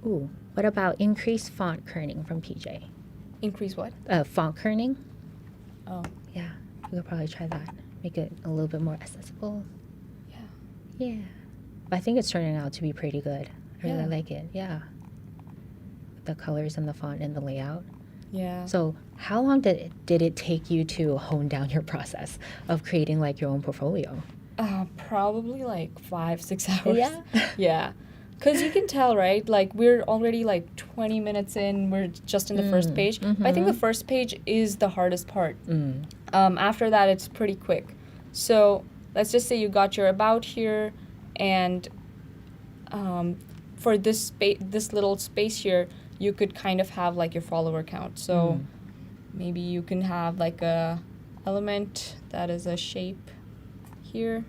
Ooh, what about increased font kerning from PJ? Increase what? Font kerning? Oh, Yeah, we could probably try that. Make it a little bit more accessible. yeah. Yeah. I think it's turning out to be pretty good. I really Yeah. like it. Yeah. The colors and the font and the layout. Yeah. So how long did it take you to hone down your process of creating like your own portfolio? Probably like 5-6 hours. Yeah? Yeah. Because you can tell, right? Like, we're already like 20 minutes in, we're just in the first page. But I think the first page is the hardest part. After that, it's pretty quick. So let's just say you got your about here, and for this little space here, you could kind of have like your follower count. So maybe you can have like a element that is a shape here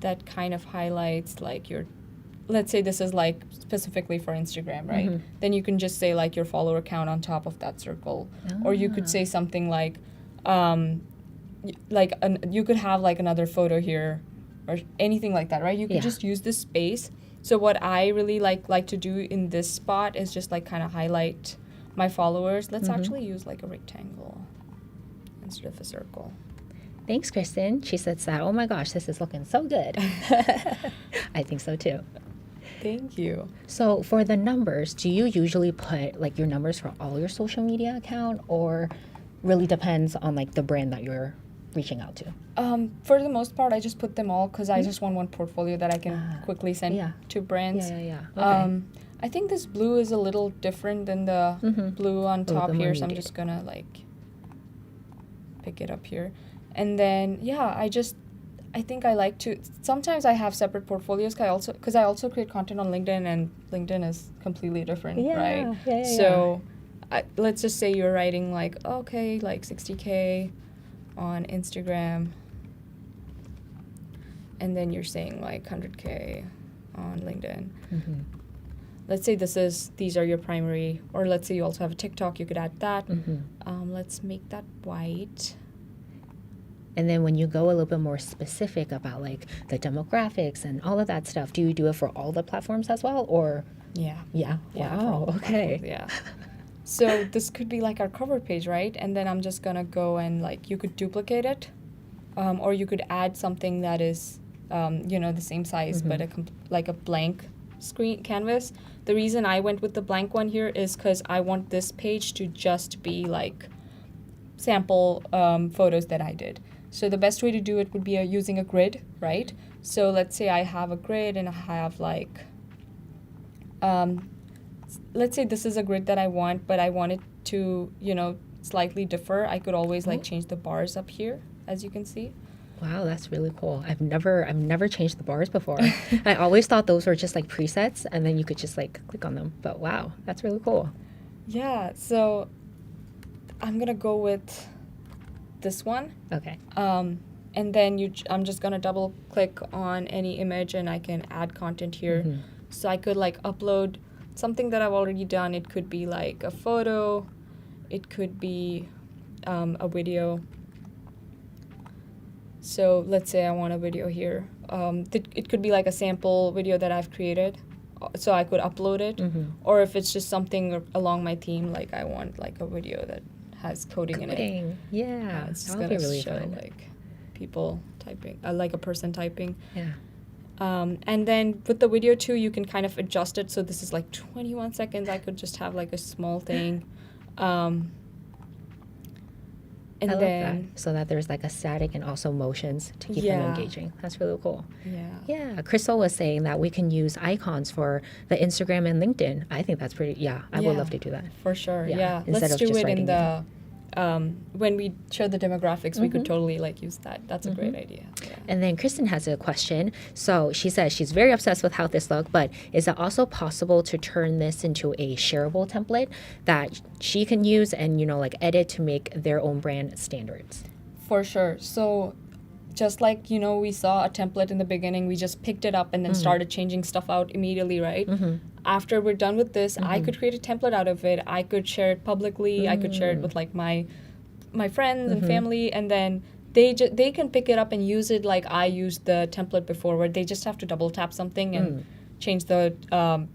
that kind of highlights like your, let's say this is like specifically for Instagram, right? Then you can just say like your follower count on top of that circle. Or you could say something like you could have like another photo here or anything like that, right? You could just use this space. So what I really like to do in this spot is just like kind of highlight my followers. Let's actually use like a rectangle instead of a circle. Thanks, Kristen. She says that. Oh my gosh, this is looking so good. I think so too. Thank you. So for the numbers, do you usually put like your numbers for all your social media account, or really depends on like the brand that you're reaching out to? For the most part, I just put them all because I just want one portfolio that I can quickly send to brands. Yeah. Okay. I think this blue is a little different than the blue on top here, so I'm just gonna like pick it up here. And then, I think I like to, sometimes I have separate portfolios because I also create content on LinkedIn, and LinkedIn is completely different, right? Yeah. So let's just say you're writing like, okay, like 60K on Instagram, and then you're saying like 100K on LinkedIn. Let's say these are your primary, or let's say you also have a TikTok, you could add that. Let's make that white. And then when you go a little bit more specific about like the demographics and all of that stuff, do you do it for all the platforms as well, or? Yeah. Wow. Okay. Yeah. So this could be like our cover page, right? And then I'm just gonna go and like, you could duplicate it, or you could add something that is, the same size, but like a blank screen canvas. The reason I went with the blank one here is because I want this page to just be like sample photos that I did. So the best way to do it would be using a grid, right? So let's say I have a grid and I have like, let's say this is a grid that I want, but I want it to, slightly differ. I could always like change the bars up here, as you can see. Wow, that's really cool. I've never changed the bars before. I always thought those were just like presets and then you could just like click on them. But wow, that's really cool. Yeah, so I'm gonna go with this one. Okay. And then I'm just gonna double click on any image and I can add content here. Mm-hmm. So I could like upload something that I've already done. It could be like a photo, it could be a video. So let's say I want a video here. It could be like a sample video that I've created, so I could upload it. Mm-hmm. Or if it's just something along my theme, like I want like a video that has coding in it. Yeah, It's just that would be gonna really show fun. like people typing, like a person typing. Yeah. And then with the video too, you can kind of adjust it. So this is like 21 seconds. I could just have like a small thing. And I love then, that. So that there's like a static and also motions to keep them Yeah. engaging. That's really cool. yeah. Yeah, Crystal was saying that we can use icons for the Instagram and LinkedIn. I think that's pretty, I would Yeah. love to do that. For sure, Yeah, yeah. instead Let's of do just it in writing the when we show the demographics. We could Mhm. totally like use that. That's a great idea. Yeah. And then Kristen has a question. So she says she's very obsessed with how this looks, but is it also possible to turn this into a shareable template that she can use and, like edit to make their own brand standards? For sure. So just like we saw a template in the beginning, we just picked it up and then started changing stuff out immediately, right? After we're done with this, I could create a template out of it. I could share it publicly. I could share it with like my friends and family, and then they can pick it up and use it like I used the template before, where they just have to double tap something and change the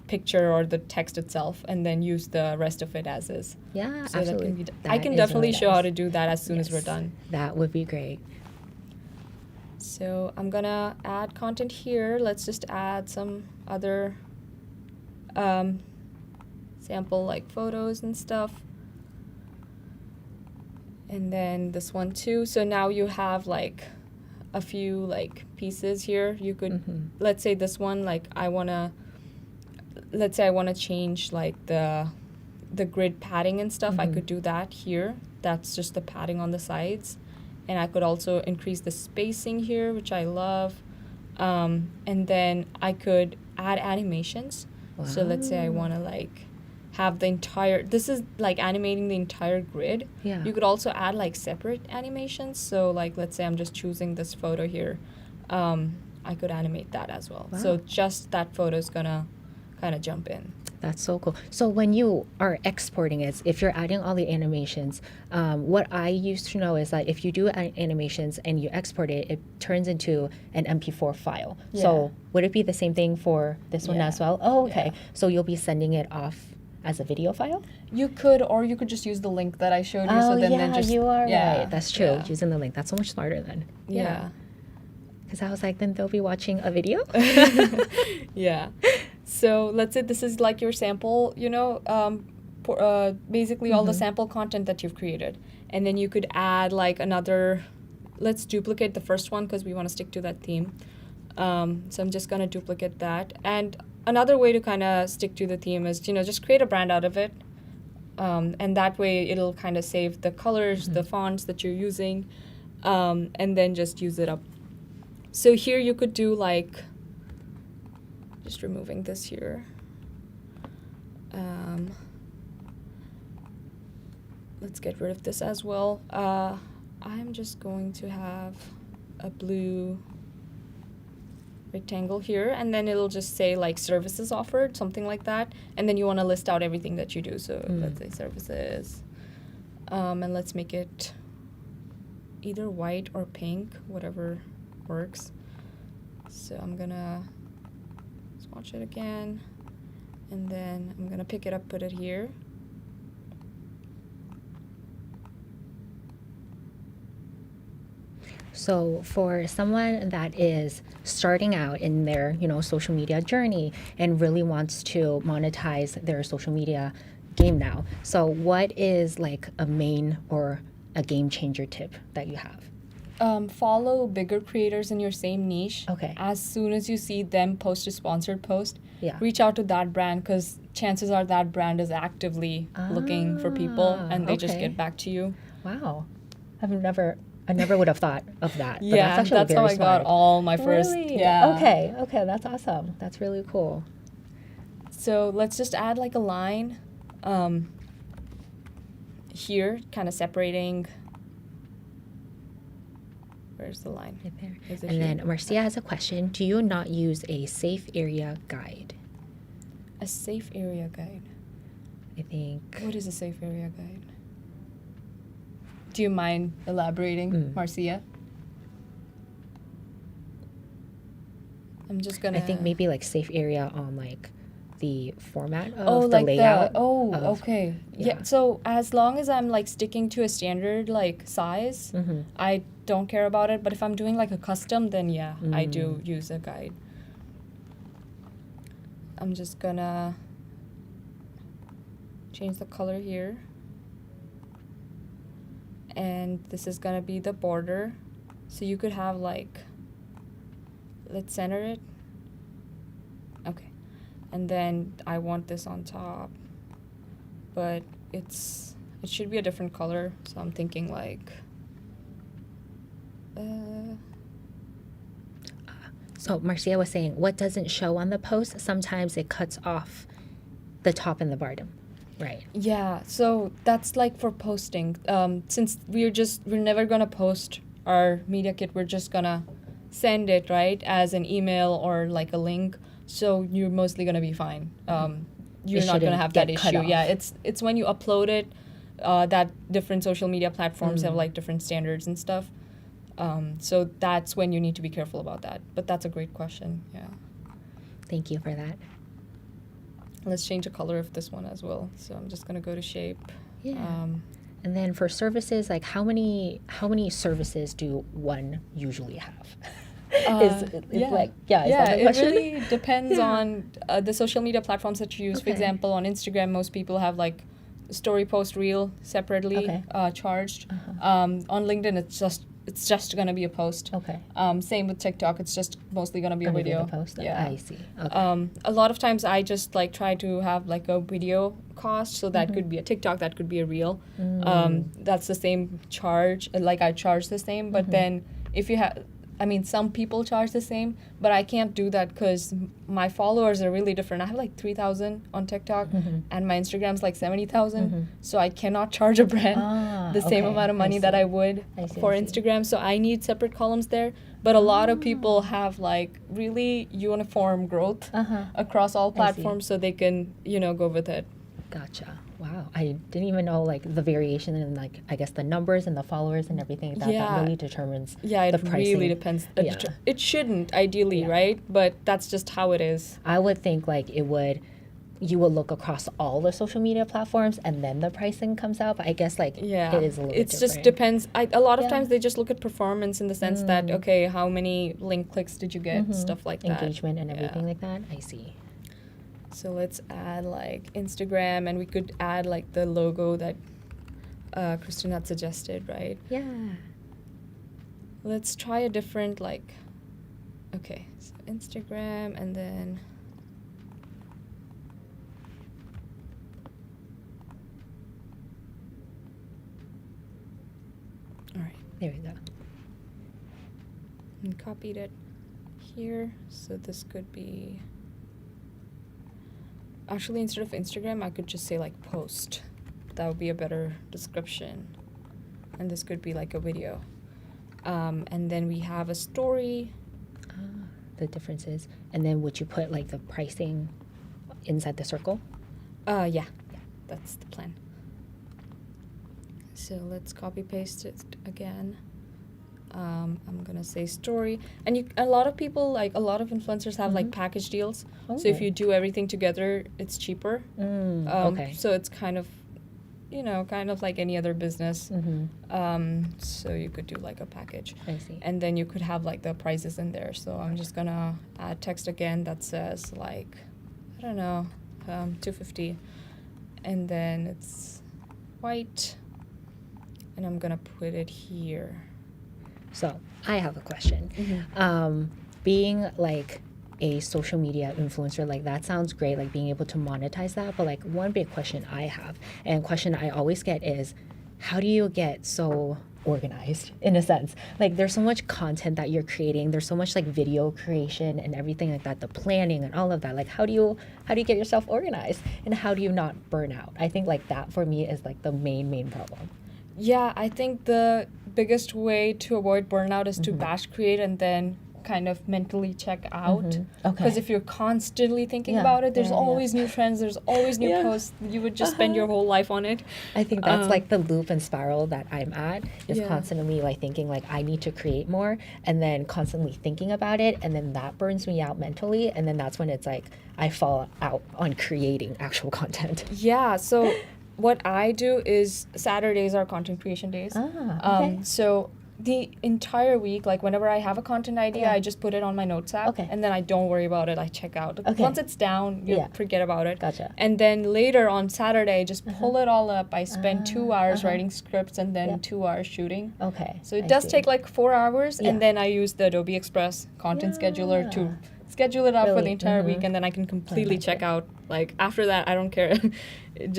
picture or the text itself, and then use the rest of it as is. Yeah, So absolutely. that can be I That can is definitely really show how nice. to do that as soon as we're Yes. done. That would be great. So I'm gonna add content here. Let's just add some other sample like photos and stuff. And then this one too. So now you have like a few like pieces here. You could, let's say this one, like let's say I wanna change like the grid padding and stuff. I could do that here. That's just the padding on the sides. And I could also increase the spacing here, which I love. And then I could add animations. So let's say I want to like have the entire, this is like animating the entire grid. Yeah. You could also add like separate animations. So like, let's say I'm just choosing this photo here. I could animate that as well. Wow. So just that photo is gonna kind of jump in. That's so cool. So when you are exporting it, if you're adding all the animations, what I used to know is that if you do animations and you export it, it turns into an MP4 file. Yeah. So would it be the same thing for this one Yeah. as well? Oh, okay. Yeah. So you'll be sending it off as a video file? You could, or you could just use the link that I showed you. So then just, you are yeah, right. That's true. yeah. Using the link. That's so much smarter then. Yeah. Because I was like, then they'll be watching a video? Yeah. So let's say this is like your sample, basically all the sample content that you've created. And then you could add like another, let's duplicate the first one because we want to stick to that theme. So I'm just going to duplicate that. And another way to kind of stick to the theme is, just create a brand out of it. And that way it'll kind of save the colors, the fonts that you're using, and then just use it up. So here you could do like, just removing this here. Let's get rid of this as well. I'm just going to have a blue rectangle here, and then it'll just say like services offered, something like that. And then you want to list out everything that you do. So let's say services. And let's make it either white or pink, whatever works. So I'm gonna swatch it again, and then I'm gonna pick it up, put it here. So for someone that is starting out in their, social media journey and really wants to monetize their social media game now, so what is like a main or a game changer tip that you have? Follow bigger creators in your same niche. Okay. As soon as you see them post a sponsored post, Yeah. reach out to that brand, because chances are that brand is actively looking for people, and they just okay. get back to you. Wow. I've never I never would have thought of that. But Yeah, that's actually how very I got smart. all my first. Really? Yeah. Okay, that's awesome. That's really cool. So let's just add like a line here, kind of separating. Where's the line? Right there. Is it And then here? Marcia has a question. Do you not use a safe area guide? A safe area guide. I think. What is a safe area guide? Do you mind elaborating, Marcia? I'm just gonna. I think maybe like safe area on like the format of the like layout. Okay. yeah. Yeah. So as long as I'm like sticking to a standard like size, I don't care about it. But if I'm doing like a custom, then yeah, I do use a guide. I'm just gonna change the color here. And this is gonna be the border. So you could have like, let's center it. Okay. And then I want this on top, but it should be a different color. So I'm thinking like, So Marcia was saying, what doesn't show on the post? Sometimes it cuts off the top and the bottom. Right. yeah, so that's like for posting. Since we're never gonna post our media kit, we're just gonna send it, right, as an email or like a link. So you're mostly gonna be fine. You're not gonna shouldn't have that get cut issue. Yeah, off. it's when you upload it, that different social media platforms have like different standards and stuff. So that's when you need to be careful about that. But that's a great question. Yeah. Thank you for that. Let's change the color of this one as well. So I'm just gonna go to shape. Yeah. And then for services, like how many services do one usually have? Is that the it question? really depends on the social media platforms that you use. For Okay. example, on Instagram, most people have like story, post, reel separately Okay. charged. On LinkedIn, it's just gonna be a post. Okay. Same with TikTok, it's just mostly gonna be a Gonna be video. the post? Yeah. I see. Okay. A lot of times I just like try to have like a video cost, so that could be a TikTok, that could be a reel. That's the same charge, like I charge the same, but then if you have, some people charge the same, but I can't do that because my followers are really different. I have like 3,000 on TikTok and my Instagram's like 70,000, so I cannot charge a brand the same okay. amount of I money that see. I would I see, for I see. Instagram, so I need separate columns there. But a lot of people have like really uniform growth across all I see. platforms, so they can, go with it. Gotcha. Wow. I didn't even know like the variation in like I guess the numbers and the followers and everything that Yeah. really determines Yeah, the it pricing. really depends. Yeah. It shouldn't ideally, Yeah. right? But that's just how it is. I would think like you would look across all the social media platforms and then the pricing comes out. But I guess like Yeah, it is a little bit it's just different. depends. A lot of Yeah. times they just look at performance in the sense that okay, how many link clicks did you get, stuff like that. Engagement and Yeah. everything like that. I see. So let's add like Instagram, and we could add like the logo that Kristen had suggested, right? Yeah. Let's try a different like. Okay, so Instagram, and then. All right. There we go. And copied it here, so this could be actually, instead of Instagram, I could just say like post. That would be a better description, and this could be like a video. And then we have a story. The differences. And then would you put like the pricing inside the circle? Yeah, that's the plan. So let's copy paste it again. I'm gonna say story, and a lot of people, like a lot of influencers have like package deals. So if Oh. you do everything together, it's cheaper. Okay. So it's kind of like any other business. So you could do like a package, I see. and then you could have like the prices in there. So I'm just gonna add text again that says like, I don't know, $250, and then it's white, and I'm gonna put it here. So I have a question. Being like a social media influencer, like that sounds great, like being able to monetize that. But like one big question I have, and question I always get is, how do you get so organized in a sense. Like there's so much content that you're creating. There's so much like video creation and everything like that, the planning and all of that. Like how do you get yourself organized and how do you not burn out? I think like that for me is like the main problem. Yeah, I think the biggest way to avoid burnout is to batch create and then kind of mentally check out. Okay. Because if you're constantly thinking about it, there's always new trends, there's always new posts. You would just spend your whole life on it. I think that's like the loop and spiral that I'm at is constantly like thinking like I need to create more and then constantly thinking about it and then that burns me out mentally and then that's when it's like I fall out on creating actual content. Yeah, so what I do is Saturdays are content creation days. Okay. So the entire week, like whenever I have a content idea, I just put it on my notes app, and then I don't worry about it. I check out. Once it's down, you forget about it. Gotcha. And then later on Saturday, just pull it all up. I spend 2 hours writing scripts and then 2 hours shooting. Okay. So it does take like 4 hours, and then I use the Adobe Express content scheduler to schedule it out for the entire week, and then I can completely check out. Like after that, I don't care. it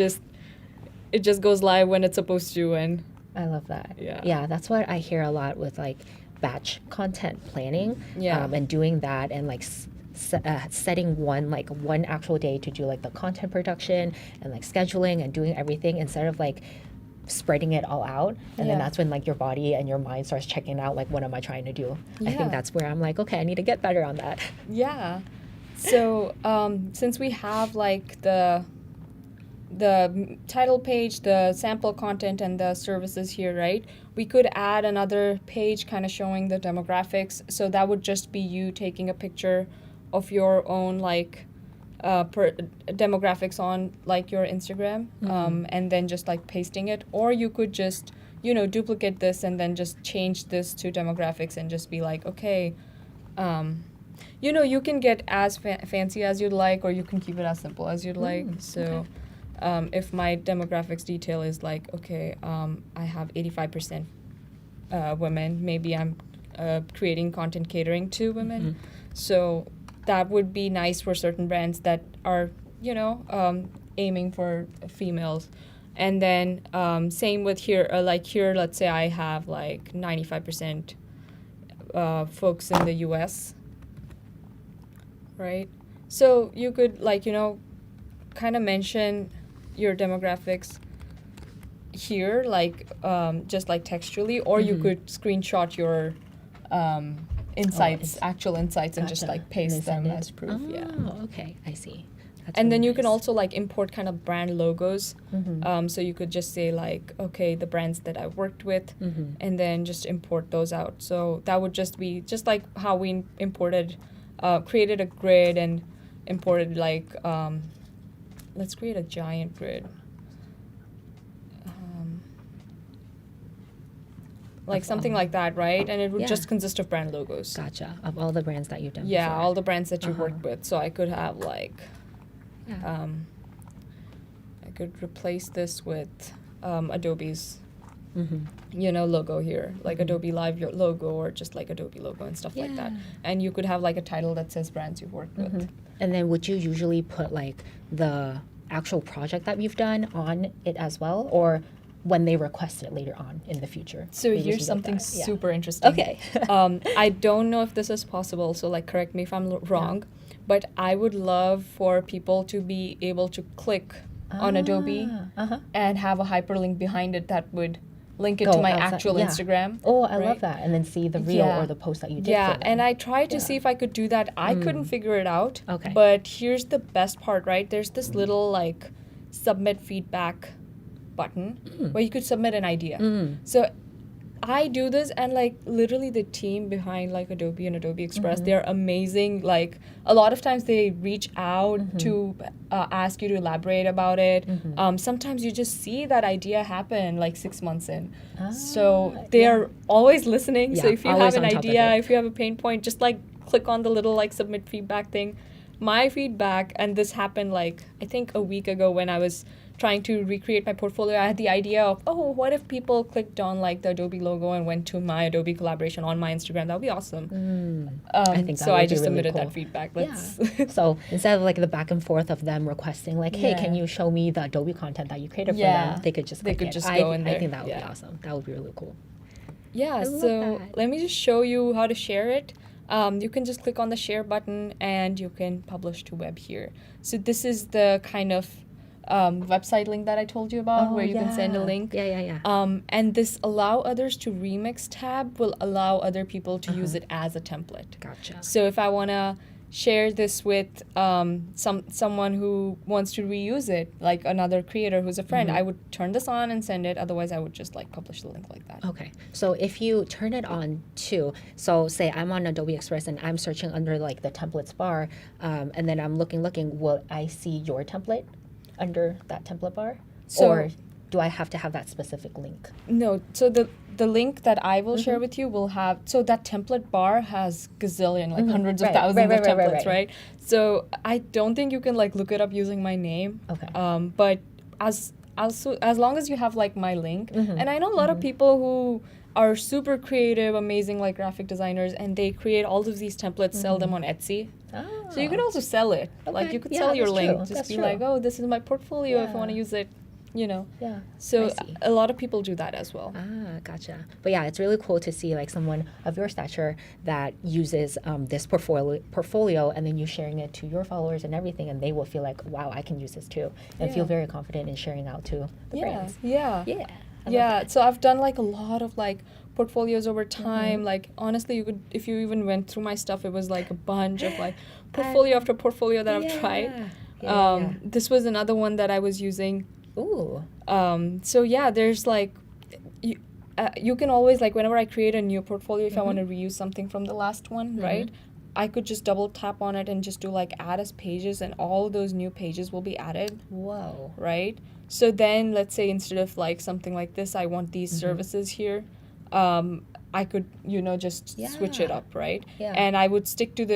just goes live when it's supposed to, and I love that. Yeah. That's what I hear a lot with like batch content planning. Yeah. And doing that and like setting one actual day to do like the content production and like scheduling and doing everything instead of like spreading it all out. And then that's when like your body and your mind starts checking out like what am I trying to do? I think that's where I'm like, okay, I need to get better on that. Yeah. So since we have like the title page, the sample content, and the services here, right? We could add another page kind of showing the demographics. So that would just be you taking a picture of your own like demographics on like your Instagram, and then just like pasting it. Or you could just, duplicate this and then just change this to demographics and just be like, okay, you can get as fancy as you'd like, or you can keep it as simple as you'd like. So. If my demographics detail is like, okay, I have 85% women, maybe I'm creating content catering to women. So that would be nice for certain brands that are, aiming for females. And then same with here, let's say I have like 95% folks in the US, right? So you could kind of mention your demographics here, like just like textually, or you could screenshot your insights, actual insights, and just like paste them as proof. Okay, I see. That's and really then you nice. can also like import kind of brand logos. So you could just say like, okay, the brands that I've worked with, and then just import those out. So that would just be just like how we imported, created a grid and imported like. Let's create a giant grid. Like something like that, right? And it would just consist of brand logos. Gotcha. Of all the brands that you've done Yeah, before. all the brands that you've worked with. So I could have like, I could replace this with Adobe's, logo here, like Adobe Live logo or just like Adobe logo and stuff like that. And you could have like a title that says brands you've worked with. And then would you usually put like the actual project that you've done on it as well, or when they request it later on in the future? So Maybe here's something like something that. super interesting. Okay. I don't know if this is possible, so like correct me if I'm wrong, but I would love for people to be able to click on Adobe and have a hyperlink behind it that would link it Go to my outside, actual Instagram. Oh, I right? love that. And then see the reel or the post that you did for them. And I tried to see if I could do that. I couldn't figure it out. Okay. But here's the best part, right? There's this little like submit feedback button where you could submit an idea. So I do this, and like literally the team behind like Adobe and Adobe Express, they're amazing. Like a lot of times they reach out to ask you to elaborate about it. Sometimes you just see that idea happen like 6 months in. So they are always listening. So if you have an idea, if you have a pain point, just like click on the little like submit feedback thing. My feedback, and this happened like I think a week ago when I was trying to recreate my portfolio, I had the idea of, what if people clicked on like the Adobe logo and went to my Adobe collaboration on my Instagram? That would be awesome. I think that so would I be just really submitted cool. that feedback. So instead of like the back and forth of them requesting like, hey, can you show me the Adobe content that you created for them? They could just They click could it. just go in there. I think that would be awesome. That would be really cool. Yeah, I love so that. let me just show you how to share it. You can just click on the share button and you can publish to web here. So this is the kind of website link that I told you about where you can send a link. Yeah. And this allow others to remix tab will allow other people to use it as a template. Gotcha. So if I want to share this with someone who wants to reuse it, like another creator who's a friend, I would turn this on and send it. Otherwise, I would just like publish the link like that. Okay, so if you turn it on too, so say I'm on Adobe Express and I'm searching under like the templates bar, and then I'm looking, will I see your template under that template bar? So- or do I have to have that specific link? No, so the link that I will share with you will have, so that template bar has gazillion, like hundreds of thousands of templates, right? So I don't think you can like look it up using my name. Okay. But as long as you have like my link, and I know a lot of people who are super creative, amazing like graphic designers, and they create all of these templates, sell them on Etsy. Oh. So you could also sell it. Like Okay. you could Yeah, sell your that's link. true. Just That's be true. like, oh, this is my portfolio if I want to Yeah. use it, you know. Yeah. So I see. a lot of people do that as well. Ah, gotcha. But yeah, it's really cool to see like someone of your stature that uses this portfolio, and then you sharing it to your followers and everything, and they will feel like, wow, I can use this too, and feel Yeah. very confident in sharing out to the brands. Yeah. Yeah. I love Yeah, that. so I've done like a lot of like portfolios over time. Like honestly, you could, if you even went through my stuff, it was like a bunch of like portfolio after portfolio that I've tried. Yeah. This was another one that I was using. Ooh. So yeah, there's like you can always like whenever I create a new portfolio, if I want to reuse something from the last one, right? I could just double tap on it and just do like add as pages, and all those new pages will be added. Whoa. Right? So then let's say instead of like something like this, I want these services here. I could, just switch it Yeah. up, right? Yeah. And I could stick to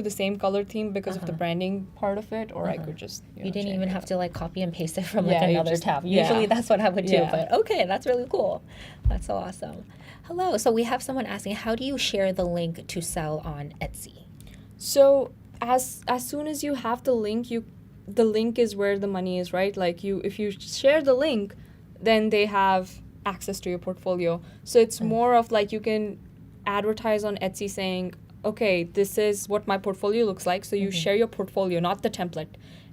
the same color theme because of the branding part of it, or I could just, You didn't change even it have up. to like copy and paste it from Yeah, like you another just- tab. yeah. Usually that's what I would do, Yeah. but okay, that's really cool. That's so awesome. Hello, so we have someone asking, how do you share the link to sell on Etsy? So as soon as you have the link, the link is where the money is, right? Like if you share the link, then they have access to your portfolio. So it's more of like you can advertise on Etsy saying, okay, this is what my portfolio looks like. So you share your portfolio, not the template,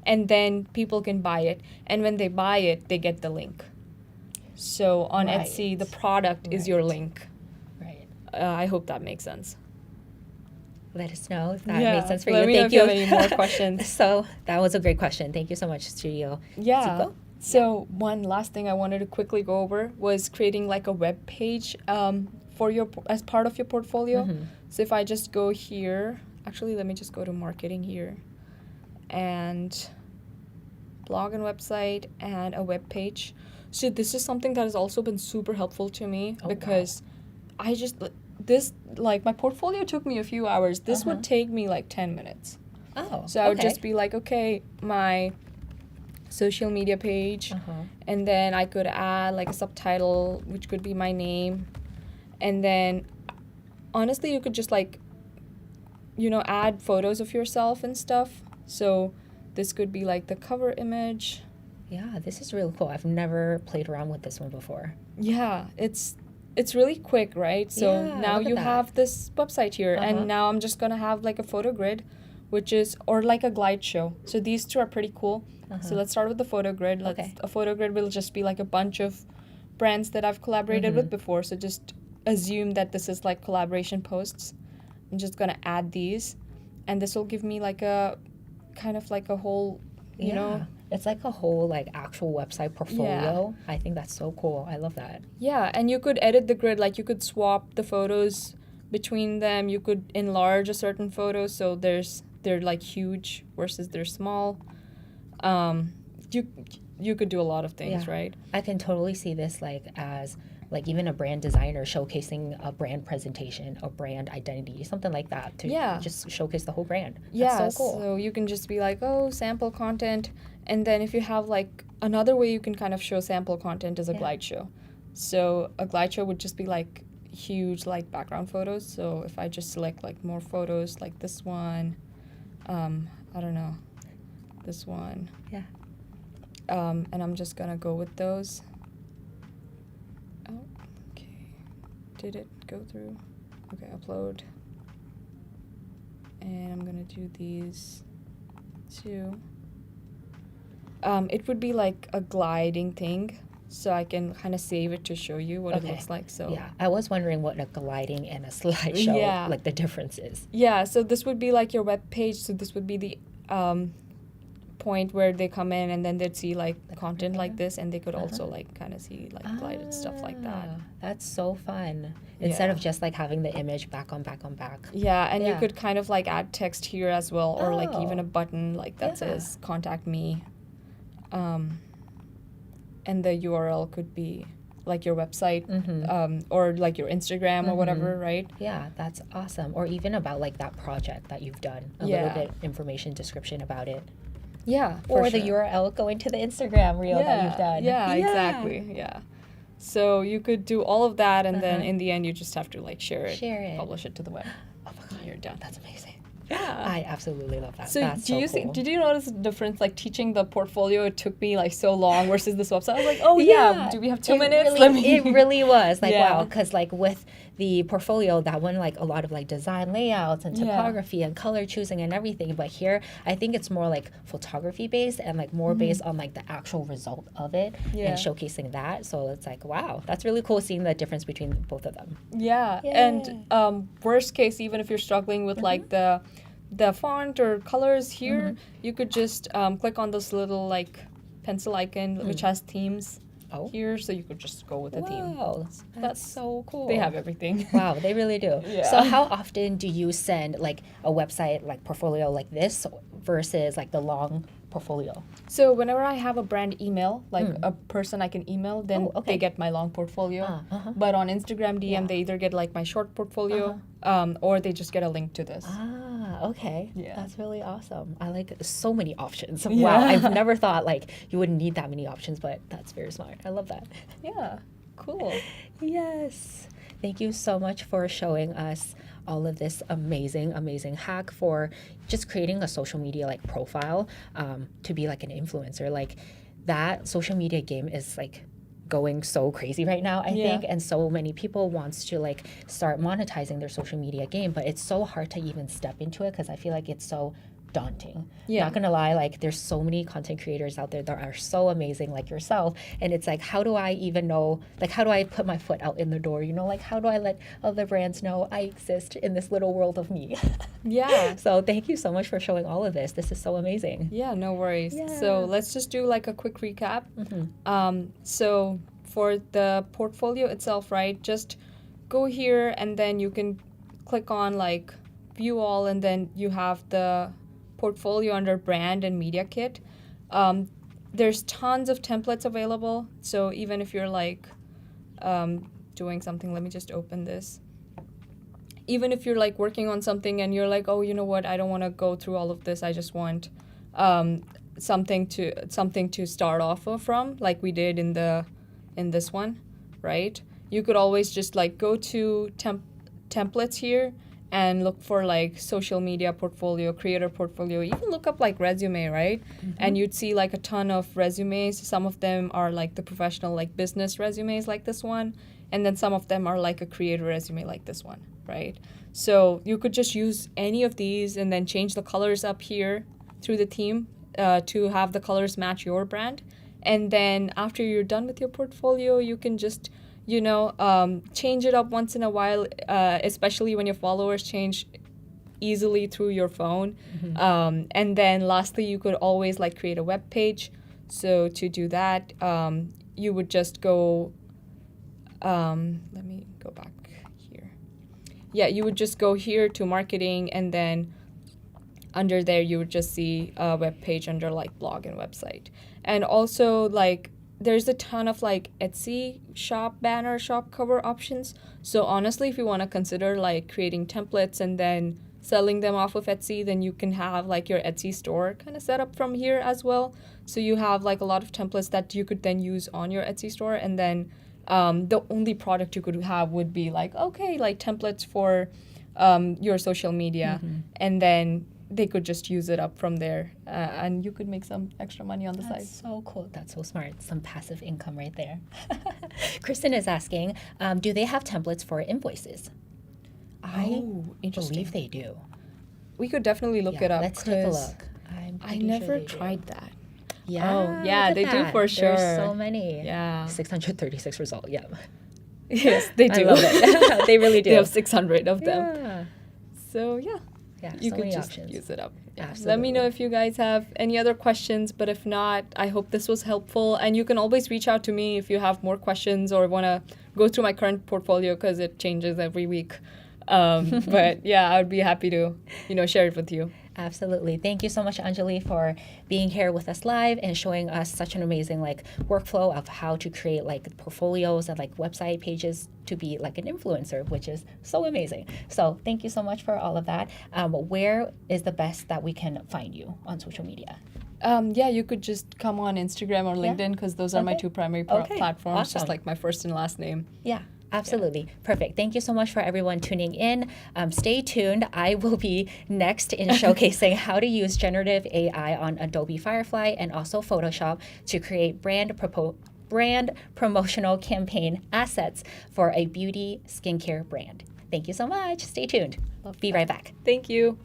and then people can buy it. And when they buy it, they get the link. So on Right. Etsy, the product is your link. Right. I hope that makes sense. Let us know if that Yeah, made sense for let you. me know Thank if you have any more questions. So that was a great question. Thank you so much, Studio. Yeah. Zico? So one last thing I wanted to quickly go over was creating like a web page for as part of your portfolio. So if I just go here, actually let me just go to marketing here, and blog and website and a web page. So this is something that has also been super helpful to me because I just this like my portfolio took me a few hours. This would take me like 10 minutes. Oh, So I would just be like, okay, my social media page, and then I could add like a subtitle, which could be my name, and then honestly, you could just like, add photos of yourself and stuff. So this could be like the cover image. Yeah, this is really cool. I've never played around with this one before. Yeah, it's really quick, right? So Yeah, now look at you that. have this website here, and now I'm just gonna have like a photo grid, or like a glide show. So these two are pretty cool. So let's start with the photo grid. Okay. A photo grid will just be like a bunch of brands that I've collaborated with before. So just assume that this is like collaboration posts. I'm just gonna add these, and this will give me like a kind of like a whole, you know. It's like a whole like actual website portfolio. I think that's so cool. I love that. Yeah, and you could edit the grid, like you could swap the photos between them. You could enlarge a certain photo so they're like huge versus they're small. You could do a lot of things, Yeah. right? I can totally see this like as like even a brand designer showcasing a brand presentation, a brand identity, something like that to just showcase the whole brand. Yeah, That's so cool. so you can just be like, oh, sample content, and then if you have like another way you can kind of show sample content is a glide show. So a glide show would just be like huge like background photos. So if I just select like more photos like this one, I don't know, this one. Yeah. And I'm just gonna go with those. Oh, okay. did it go through? Okay, upload. And I'm gonna do these two. It would be like a gliding thing, so I can kind of save it to show you what it looks like. So yeah, I was wondering what a gliding and a slideshow, like the difference is. Yeah, so this would be like your web page. So this would be the point where they come in and then they'd see like content like this, and they could also like kind of see like glided stuff like that. That's so fun. Instead of just like having the image back on back on back. Yeah, and you could kind of like add text here as well, or like even a Oh. button like that says contact me. And the URL could be like your website, or like your Instagram or whatever, right? Yeah, that's awesome. Or even about like that project that you've done. A little bit information description about it. Yeah. Or the URL going to the Instagram reel that you've done. Yeah, exactly. Yeah. So you could do all of that, and then in the end, you just have to like share it, publish it to the web. Oh my God, you're done. that's amazing. Yeah. I absolutely love that. So That's do you so cool. did you notice the difference, like teaching the portfolio, it took me like so long versus this website? I was like, oh yeah, do we have 2 minutes? It really was like, Yeah. wow, because like with the portfolio, that one, like a lot of like design layouts and typography and color choosing and everything. But here, I think it's more like photography based and like more based on like the actual result of it and showcasing that. So it's like, wow, that's really cool seeing the difference between both of them. Yeah. And worst case, even if you're struggling with like the font or colors here, you could just click on this little like pencil icon which has themes here, so you could just go with a theme. Wow, that's so cool. They have everything. Wow, they really do. Yeah. So how often do you send like a website like portfolio like this versus like the long portfolio? So whenever I have a brand email, like a person I can email, then they get my long portfolio. But on Instagram DM, they either get like my short portfolio, or they just get a link to this. Okay. Yeah. That's really awesome. I like so many options. Yeah. Wow, I've never thought like you wouldn't need that many options, but that's very smart. I love that. Yeah, cool. Yes. Thank you so much for showing us all of this amazing hack for just creating a social media like profile to be like an influencer. Like that social media game is like going so crazy right now, I think, and so many people wants to like start monetizing their social media game, but it's so hard to even step into it because I feel like it's so daunting. Not gonna lie, like there's so many content creators out there that are so amazing like yourself, and it's like, how do I even know, like how do I put my foot out in the door, you know, like how do I let other brands know I exist in this little world of me? Yeah. So thank you so much for showing all of this. This is so amazing. Yeah, no worries. So let's just do like a quick recap. So for the portfolio itself, right, just go here and then you can click on like view all, and then you have the portfolio under brand and media kit. There's tons of templates available. So even if you're like doing something, let me just open this. Even if you're like working on something and you're like, oh, you know what, I don't want to go through all of this. I just want something to start off from, like we did in this one, right? You could always just like go to templates here and look for like social media portfolio, creator portfolio, even look up like resume, right? And you'd see like a ton of resumes. Some of them are like the professional like business resumes like this one, and then some of them are like a creator resume like this one, right? So you could just use any of these and then change the colors up here through the theme to have the colors match your brand. And then after you're done with your portfolio, you can just change it up once in a while, especially when your followers change easily through your phone. And then lastly, you could always like create a web page. So to do that, you would just go, let me go back here. Yeah, you would just go here to marketing, and then under there, you would just see a web page under like blog and website. And also like, there's a ton of like Etsy shop banner, shop cover options. So honestly, if you want to consider like creating templates and then selling them off of Etsy, then you can have like your Etsy store kind of set up from here as well. So you have like a lot of templates that you could then use on your Etsy store. And then the only product you could have would be like, okay, like templates for your social media. And then they could just use it up from there, and you could make some extra money on the That's side. so cool. That's so smart. Some passive income right there. Kristen is asking, do they have templates for invoices? I Interesting. believe they do. We could definitely look it up. Let's take a 'cause look. I'm I pretty sure never they do. tried that. Yeah, Oh, yeah, look at they do that. for sure. There's so many. Yeah. 636 result. Yeah. Yes, they do. I love it. They really do. They have 600 of them. Yeah. So yeah, Yeah, you so could many just options. use it up. Yeah. Let Absolutely. me know if you guys have any other questions, but if not, I hope this was helpful. And you can always reach out to me if you have more questions or want to go through my current portfolio because it changes every week. But yeah, I would be happy to, share it with you. Absolutely. Thank you so much, Anjali, for being here with us live and showing us such an amazing workflow of how to create portfolios and website pages to be like an influencer, which is so amazing. So thank you so much for all of that. Where is the best that we can find you on social media? Yeah, you could just come on Instagram or LinkedIn because those are my Okay. two primary Okay. platforms, Awesome. just like my first and last name. Yeah. Absolutely. Perfect. Thank you so much for everyone tuning in. Stay tuned. I will be next in showcasing how to use generative AI on Adobe Firefly and also Photoshop to create brand promotional campaign assets for a beauty skincare brand. Thank you so much. Stay tuned. Be right back. Thank you.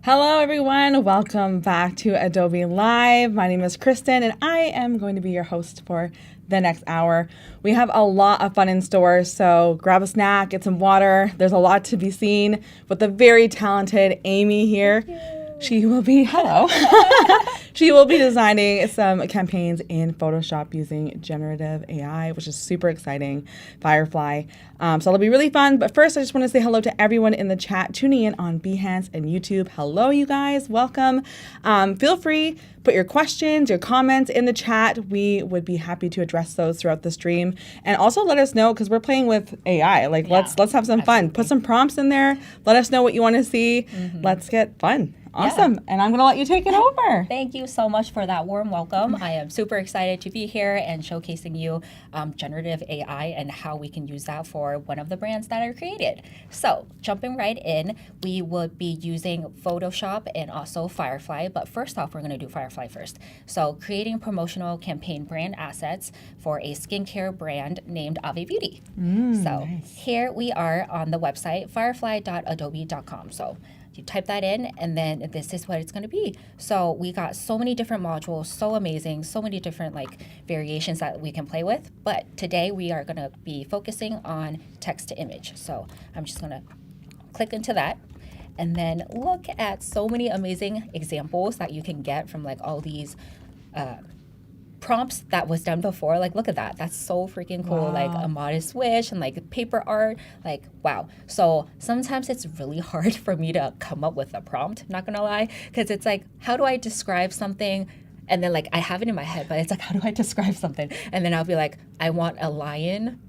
Hello, everyone. Welcome back to Adobe Live. My name is Kristen, and I am going to be your host for the next hour. We have a lot of fun in store, so grab a snack, get some water. There's a lot to be seen with the very talented Amy here. She will be, hello. She will be designing some campaigns in Photoshop using generative AI, which is super exciting, Firefly. So it'll be really fun. But first, I just want to say hello to everyone in the chat tuning in on Behance and YouTube. Hello, you guys. Welcome. Feel free, put your questions, your comments in the chat. We would be happy to address those throughout the stream. And also let us know, because we're playing with AI. Let's have some fun. Put some prompts in there. Let us know what you want to see. Let's get fun. Awesome. Yeah. And I'm going to let you take it over. Thank you so much for that warm welcome. I am super excited to be here and showcasing you generative AI and how we can use that for one of the brands that I created. So jumping right in, we would be using Photoshop and also Firefly. But first off, we're going to do Firefly first. So creating promotional campaign brand assets for a skincare brand named Ave Beauty. Nice. Here we are on the website, firefly.adobe.com. So you type that in, and then this is what it's going to be. So we got so many different modules, so amazing, so many different variations that we can play with. But today we are going to be focusing on text to image. So I'm just going to click into that, and then look at so many amazing examples that you can get from all these prompts that was done before. Look at that. That's so freaking cool. Wow. A modest wish and paper art. Wow. So sometimes it's really hard for me to come up with a prompt, not gonna lie, because it's how do I describe something? And then I have it in my head, but it's how do I describe something? And then I'll be I want a lion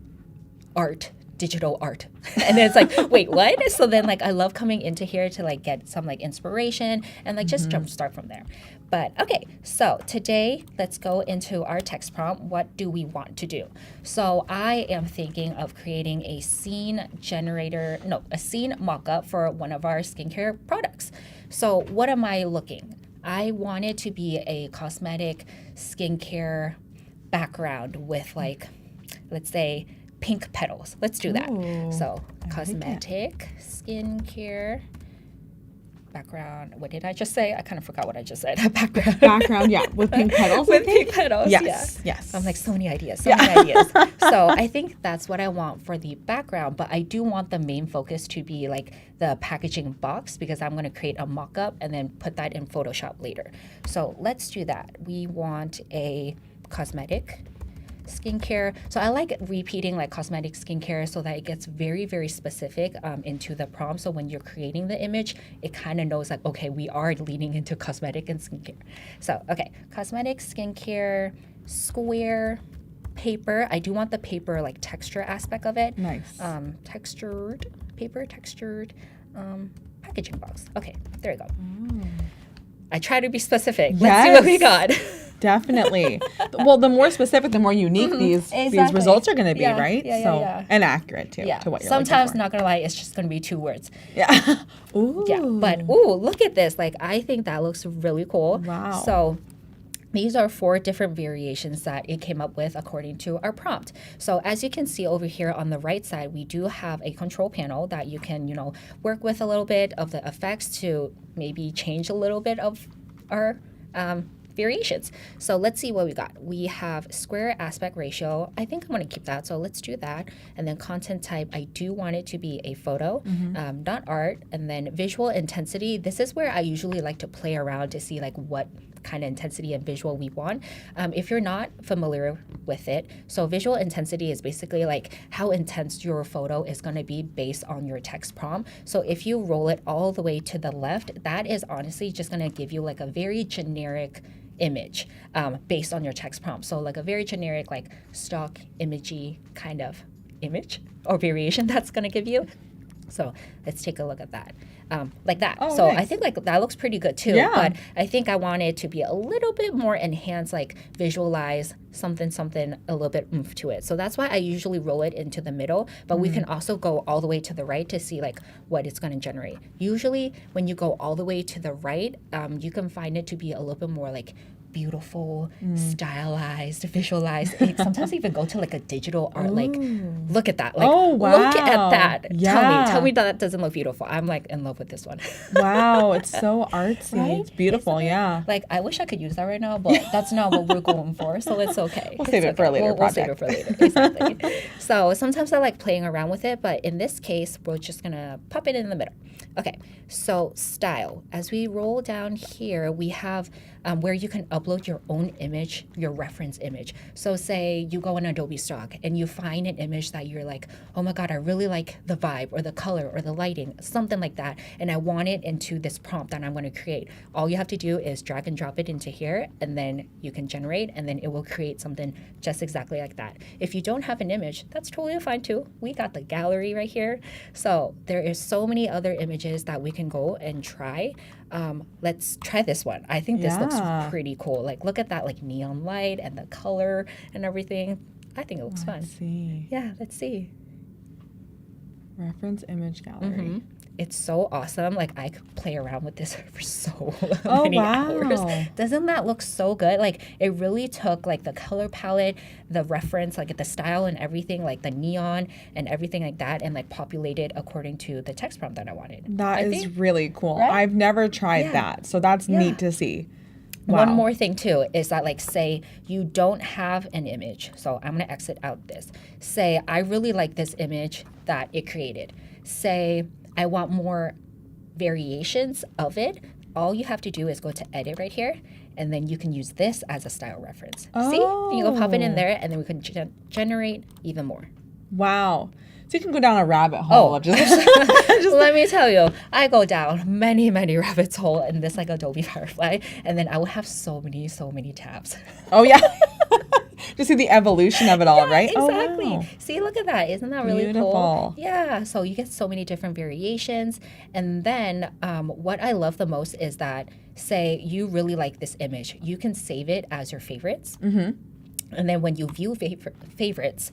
art, digital art. And then it's wait, what? So then I love coming into here to get some inspiration and just jumpstart from there. But okay, so today let's go into our text prompt. What do we want to do? So I am thinking of creating a scene mockup for one of our skincare products. So what am I looking? I want it to be a cosmetic skincare background with let's say pink petals. Let's do that. Ooh, so cosmetic skincare background. What did I just say? I kind of forgot what I just said. Background, yeah, with pink petals. With pink petals, yes, yeah. yes. I'm so many ideas, so many ideas. So I think that's what I want for the background, but I do want the main focus to be the packaging box, because I'm going to create a mock-up and then put that in Photoshop later. So let's do that. We want a cosmetic skincare. So I like repeating cosmetic skincare so that it gets very, very specific into the prompt. So when you're creating the image, it kind of knows okay, we are leaning into cosmetic and skincare. So, okay, cosmetic skincare, square, paper. I do want the paper texture aspect of it. Nice. Textured, paper, textured, packaging box. Okay, there you go. I try to be specific. Let's see what we got. Definitely. Well, the more specific, the more unique these results are going to be, right? Yeah. And accurate, too, to what you're Sometimes, looking for. not going to lie, it's just going to be 2 words. Yeah. Ooh. Yeah, but, look at this. I think that looks really cool. Wow. So these are 4 different variations that it came up with according to our prompt. So as you can see over here on the right side, we do have a control panel that you can, work with a little bit of the effects to maybe change a little bit of our variations. So let's see what we got. We have square aspect ratio. I think I'm going to keep that. So let's do that. And then content type, I do want it to be a photo, not art. And then visual intensity. This is where I usually like to play around to see what kind of intensity and visual we want. If you're not familiar with it, so visual intensity is basically how intense your photo is going to be based on your text prompt. So if you roll it all the way to the left, that is honestly just going to give you a very generic image based on your text prompt. So a very generic stock imagey kind of image or variation that's going to give you. So let's take a look at that. Like that. Oh, so nice. I think that looks pretty good too. Yeah. But I think I want it to be a little bit more enhanced, visualize something a little bit oomph to it. So that's why I usually roll it into the middle, but we can also go all the way to the right to see what it's going to generate. Usually when you go all the way to the right, you can find it to be a little bit more beautiful, stylized, visualized. It sometimes even go to like a digital art. Like, look at that. Like, look at that. Yeah. Tell me that doesn't look beautiful. I'm like in love with this one. Wow, it's so artsy. Right? It's beautiful, yeah. Like, I wish I could use that right now, but that's not what we're going for, so it's okay. We'll save it for a later project. We'll save it for later, exactly. So sometimes I like playing around with it, but in this case, we're just gonna pop it in the middle. Okay, so style. As we roll down here, we have where you can upload your own image, your reference image. So say you go in Adobe Stock and you find an image that you're like, oh my God, I really like the vibe or the color or the lighting, something like that, and I want it into this prompt that I'm going to create. All you have to do is drag and drop it into here, and then you can generate, and then it will create something just exactly like that. If you don't have an image, that's totally fine too. We got the gallery right here. So there is so many other images that we can go and try. Let's try this one. I think this looks pretty cool. Like, look at that, like neon light and the color and everything. I think it looks fun. Let's see. Yeah, let's see. Reference image gallery. It's so awesome. Like, I could play around with this for so many hours. Doesn't that look so good? Like, it really took like the color palette, the reference, like the style and everything, like the neon and everything like that, and like populated according to the text prompt that I wanted. That is really cool. Right? I've never tried that, so that's neat to see. Wow. One more thing too is that, like, say you don't have an image. So I'm going to exit out this. Say I really like this image that it created. Say I want more variations of it. All you have to do is go to edit right here, and then you can use this as a style reference. See? And you go pop it in there, and then we can generate even more. Wow. So you can go down a rabbit hole. Of just Let me tell you, I go down many, many rabbit holes in this like Adobe Firefly, and then I will have so many tabs. Oh, yeah. To see the evolution of it all, right? Exactly. Oh, wow. See, look at that. Isn't that really Beautiful. cool? Yeah. So you get so many different variations. And then what I love the most is that, say you really like this image, you can save it as your favorites. And then when you view favorites,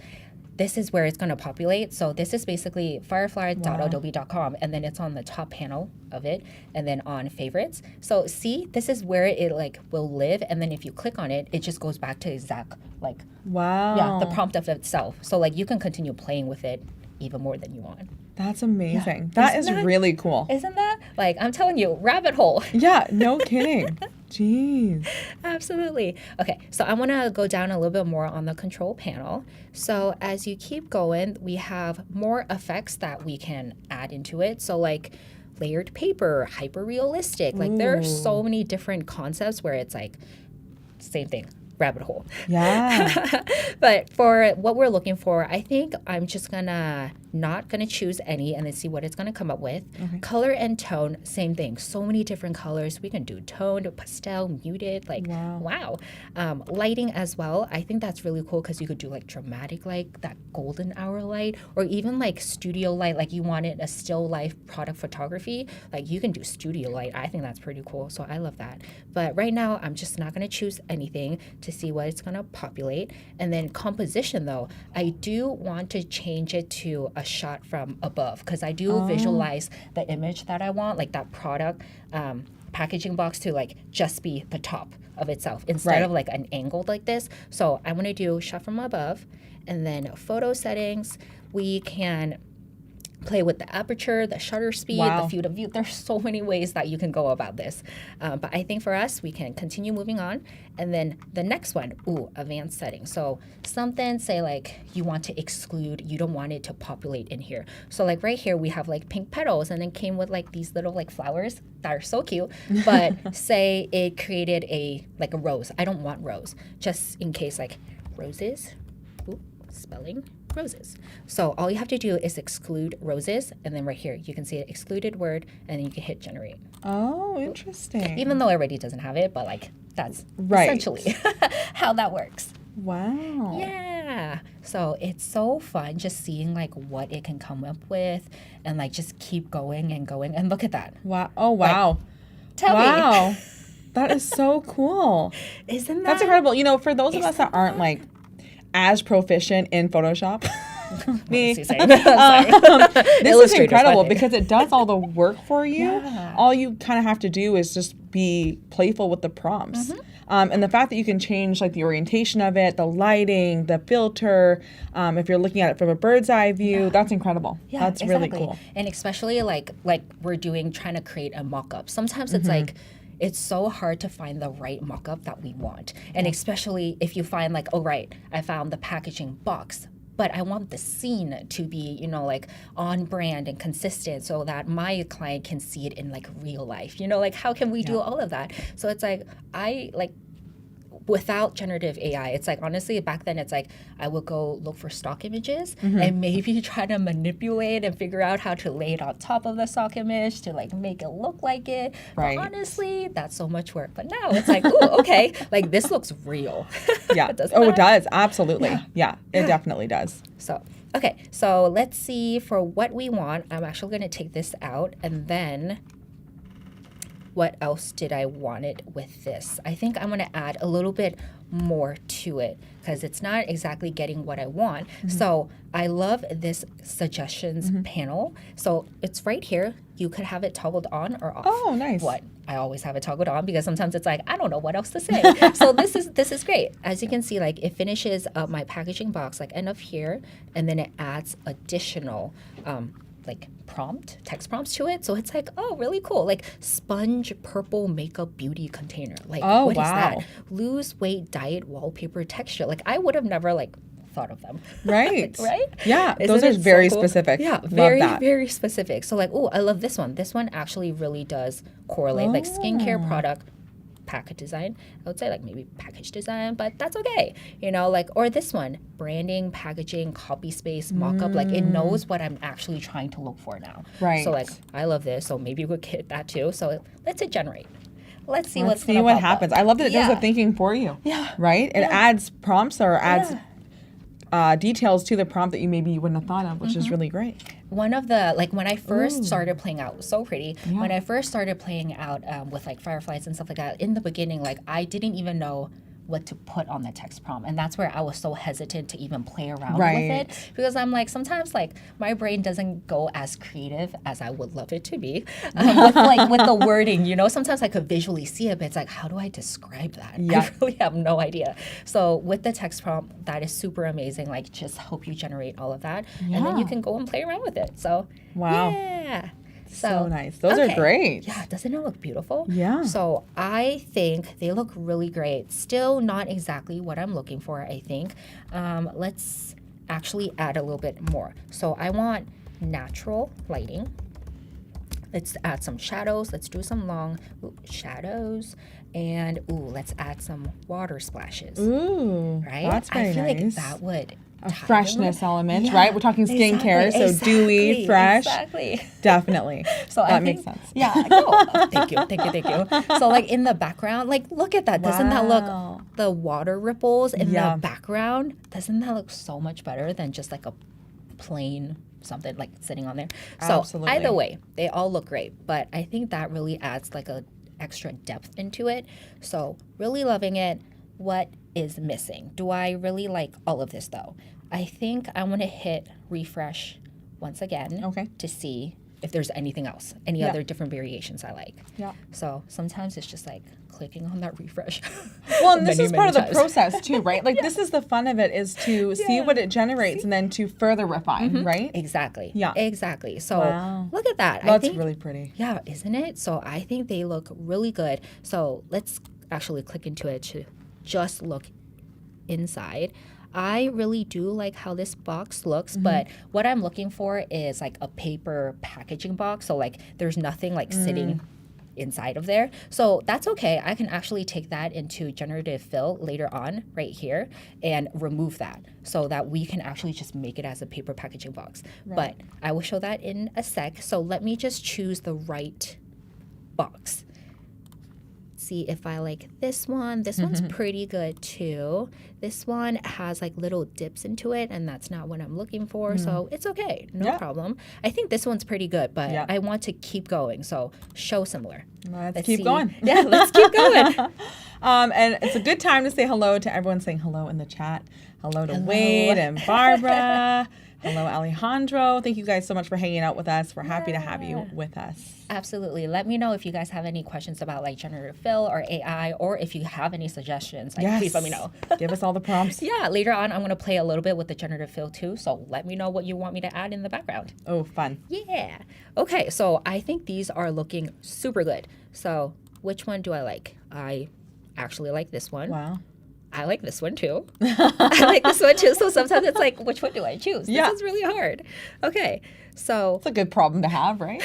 this is where it's going to populate. So this is basically firefly.adobe.com, and then it's on the top panel of it, and then on favorites. So see, this is where it like will live, and then if you click on it, it just goes back to exact like the prompt of itself. So like you can continue playing with it even more than you want. That's amazing. Yeah. That is really cool. Isn't that? Like, I'm telling you, rabbit hole. Yeah, no kidding. Jeez. Absolutely. Okay, so I want to go down a little bit more on the control panel. So as you keep going, we have more effects that we can add into it. So like layered paper, hyper realistic. Like there are so many different concepts where it's like same thing. Rabbit hole. Yeah. But for what we're looking for, I think I'm just not gonna choose any and then see what it's gonna come up with. Color and tone, same thing. So many different colors. We can do toned, pastel, muted, like wow. Lighting as well. I think that's really cool because you could do like dramatic light, that golden hour light, or even like studio light, like you wanted a still life product photography. Like you can do studio light. I think that's pretty cool. So I love that. But right now I'm just not gonna choose anything to see what it's gonna populate. And then composition though, I do want to change it to a shot from above because I do visualize the image that I want, like that product packaging box to like just be the top of itself instead of like an angled like this. So I want to do shot from above, and then photo settings, we can play with the aperture, the shutter speed, the field of view. There's so many ways that you can go about this. But I think for us, we can continue moving on. And then the next one, advanced settings. So something, say like you want to exclude, you don't want it to populate in here. So like right here, we have like pink petals and then came with like these little like flowers that are so cute. But say it created a rose. I don't want rose, just in case like roses, spelling, roses. So all you have to do is exclude roses, and then right here you can see an excluded word, and then you can hit generate. Oh, interesting. Even though it already doesn't have it, but like that's essentially how that works. Wow. Yeah. So it's so fun just seeing like what it can come up with, and like just keep going and going. And look at that. Wow. Oh, wow. Like, tell me. That is so cool. Isn't that? That's incredible. You know, for those of us that aren't like as proficient in Photoshop, me, this is incredible because it does all the work for you. All you kind of have to do is just be playful with the prompts. And the fact that you can change like the orientation of it, the lighting, the filter, if you're looking at it from a bird's eye view, that's incredible. Yeah, That's really cool. And especially like we're trying to create a mock-up. Sometimes it's like, it's so hard to find the right mock-up that we want. And especially if you find like, oh, right, I found the packaging box, but I want the scene to be, you know, like on brand and consistent so that my client can see it in like real life. You know, like how can we do all of that? So it's like, without generative AI, it's like, honestly, back then, it's like, I would go look for stock images and maybe try to manipulate and figure out how to lay it on top of the stock image to like make it look like it. Right. But honestly, that's so much work. But now it's like, ooh, okay, like this looks real. Yeah. It does. Absolutely. Yeah, it definitely does. So, okay, so let's see for what we want. I'm actually going to take this out, and then what else did I want it with this? I think I'm going to add a little bit more to it because it's not exactly getting what I want. So I love this suggestions panel. So it's right here. You could have it toggled on or off. Oh, nice. What? I always have it toggled on because sometimes it's like, I don't know what else to say. So this is great. As you can see, like it finishes my packaging box like end of here, and then it adds additional like text prompts to it. So it's like, oh, really cool. Like sponge purple makeup beauty container. Like, what is that? Lose weight diet wallpaper texture. Like I would have never like thought of them. Right. Right? Yeah. Isn't those are it very so cool? specific. Yeah. Love Very, that. very specific. So like, oh, I love this one. This one actually really does correlate. Like skincare product, package design. I would say like maybe package design, but that's okay. You know, like, or this one, branding, packaging, copy space, mock-up. Like it knows what I'm actually trying to look for now. Right. So like, I love this. So maybe we'll get that too. So let's hit generate. Let's see Let's see what happens. I love that it does the thinking for you. Yeah. Right? It adds prompts or adds details to the prompt that you wouldn't have thought of, which is really great. One of the, like when I first started playing out, it was so pretty. When I first started playing out with like fireflies and stuff like that, in the beginning, like I didn't even know what to put on the text prompt. And that's where I was so hesitant to even play around with it. Because I'm like, sometimes like my brain doesn't go as creative as I would love it to be with the wording, you know, sometimes I could visually see it, but it's like, how do I describe that? I really have no idea. So with the text prompt, that is super amazing. Like just help you generate all of that. And then you can go and play around with it. So yeah. So nice. Those are great. Yeah, doesn't it look beautiful? Yeah. So I think they look really great. Still not exactly what I'm looking for, I think. Let's actually add a little bit more. So I want natural lighting. Let's add some shadows. Let's do some long shadows. And let's add some water splashes. Ooh, right? That's very I feel nice. like that would a freshness element, right? We're talking skincare, so dewy, fresh. Exactly. Definitely. So that makes sense. Yeah. Thank you. So like in the background, like look at that. Doesn't that look, the water ripples in the background, doesn't that look so much better than just like a plain something like sitting on there? So either way, they all look great, but I think that really adds like a extra depth into it. So really loving it. What is missing? Do I really like all of this though? I think I want to hit refresh once again to see if there's anything else, any other different variations I like. Yeah. So sometimes it's just like clicking on that refresh. Well, and this is part of the process too, right? Like this is the fun of it, is to see what it generates and then to further refine, right? Exactly. Yeah. Exactly. So look at that. That's really pretty. Yeah, isn't it? So I think they look really good. So let's actually click into it to just look inside. I really do like how this box looks, but what I'm looking for is like a paper packaging box. So like there's nothing like sitting inside of there. So that's okay. I can actually take that into generative fill later on right here and remove that so that we can actually just make it as a paper packaging box. But I will show that in a sec. So let me just choose the right box. See if I like this one. This one's pretty good too. This one has like little dips into it, and that's not what I'm looking for. So it's okay, no problem. I think this one's pretty good, but I want to keep going. So show similar. Let's keep going. Yeah, let's keep going. And it's a good time to say hello to everyone saying hello in the chat. Hello to Wade and Barbara. Hello, Alejandro. Thank you guys so much for hanging out with us. We're happy to have you with us. Absolutely. Let me know if you guys have any questions about like generative fill or AI, or if you have any suggestions. Like, please let me know. Give us all the prompts. Yeah, later on, I'm going to play a little bit with the generative fill too. So let me know what you want me to add in the background. Oh, fun. Yeah. Okay, so I think these are looking super good. So which one do I like? I actually like this one. Wow. I like this one too. I like this one too. So sometimes it's like, which one do I choose? Yeah. This is really hard. Okay. So it's a good problem to have, right?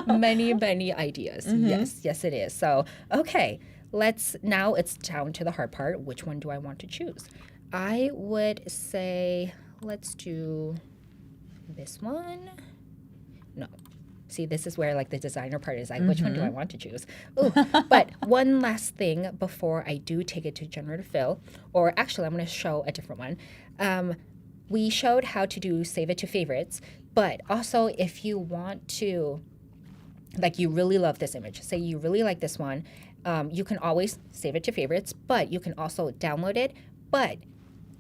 many ideas. Mm-hmm. Yes, it is. So, okay. Now it's down to the hard part. Which one do I want to choose? I would say, let's do this one. No. See, this is where like the designer part is like, which one do I want to choose? Ooh, but one last thing before I do take it to generative fill, or actually I'm going to show a different one. We showed how to do save it to favorites, but also if you want to, like you really love this image, say you really like this one, you can always save it to favorites, but you can also download it. But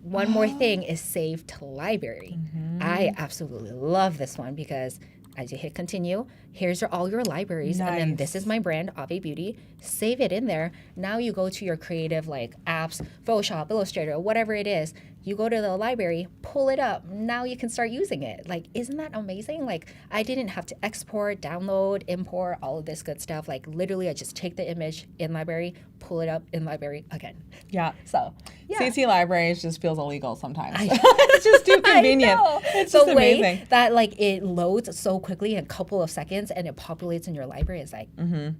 one more thing is save to library. I absolutely love this one because as you hit continue, here's all your libraries. Nice. And then this is my brand, Ave Beauty. Save it in there. Now you go to your creative like apps, Photoshop, Illustrator, whatever it is. You go to the library, pull it up. Now you can start using it. Like, isn't that amazing? Like, I didn't have to export, download, import, all of this good stuff. Like, literally, I just take the image in library, pull it up in library again. Yeah. So, yeah. CC Libraries just feels illegal sometimes. It's just too convenient. I know. It's the just way amazing. that like it loads so quickly in a couple of seconds and it populates in your library is like, damn.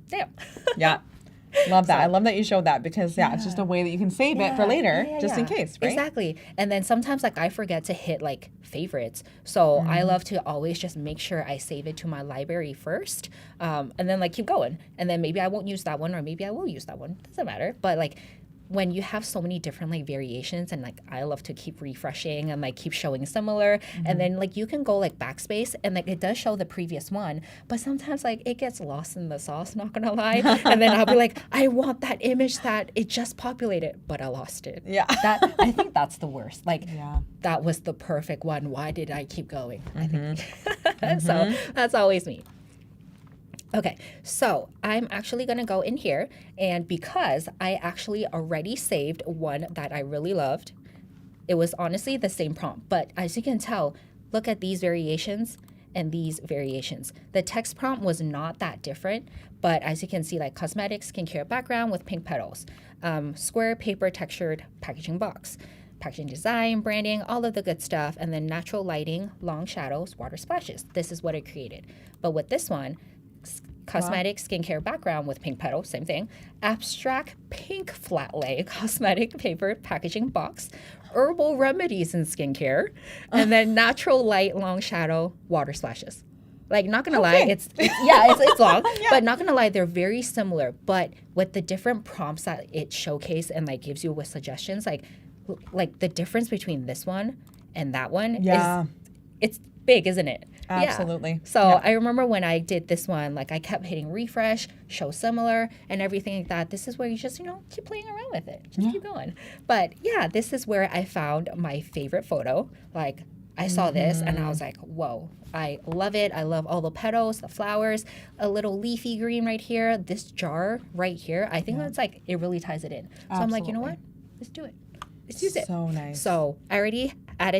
Yeah. Love that. I love that you showed that because, it's just a way that you can save it for later, just in case, right? Exactly. And then sometimes, like, I forget to hit, like, favorites. So I love to always just make sure I save it to my library first and then, like, keep going. And then maybe I won't use that one or maybe I will use that one. Doesn't matter. But, like, when you have so many different like variations and like I love to keep refreshing and like keep showing similar and then like you can go like backspace and like it does show the previous one, but sometimes like it gets lost in the sauce, not gonna lie. And then I'll be like, I want that image that it just populated, but I lost it. Yeah. That I think that's the worst. Like Yeah. that was the perfect one. Why did I keep going? I think so that's always me. Okay, so I'm actually gonna go in here and because I actually already saved one that I really loved, it was honestly the same prompt, but as you can tell, look at these variations and these variations. The text prompt was not that different, but as you can see, like cosmetic skincare background with pink petals, square paper textured packaging box, packaging design, branding, all of the good stuff, and then natural lighting, long shadows, water splashes. This is what it created. But with this one, cosmetic skincare background with pink petals, same thing. Abstract pink flat lay cosmetic paper packaging box, herbal remedies in skincare, and then natural light, long shadow, water splashes. Like, not gonna lie, it's long, but not gonna lie, they're very similar. But with the different prompts that it showcased and like gives you with suggestions, like the difference between this one and that one is it's big, isn't it? Absolutely. Yeah. So I remember when I did this one, like I kept hitting refresh, show similar, and everything like that. This is where you just, keep playing around with it. Just keep going. But yeah, this is where I found my favorite photo. Like I saw this and I was like, whoa, I love it. I love all the petals, the flowers, a little leafy green right here. This jar right here, I think that's like, it really ties it in. So I'm like, you know what? Let's do it. Let's use it. So nice. So I already I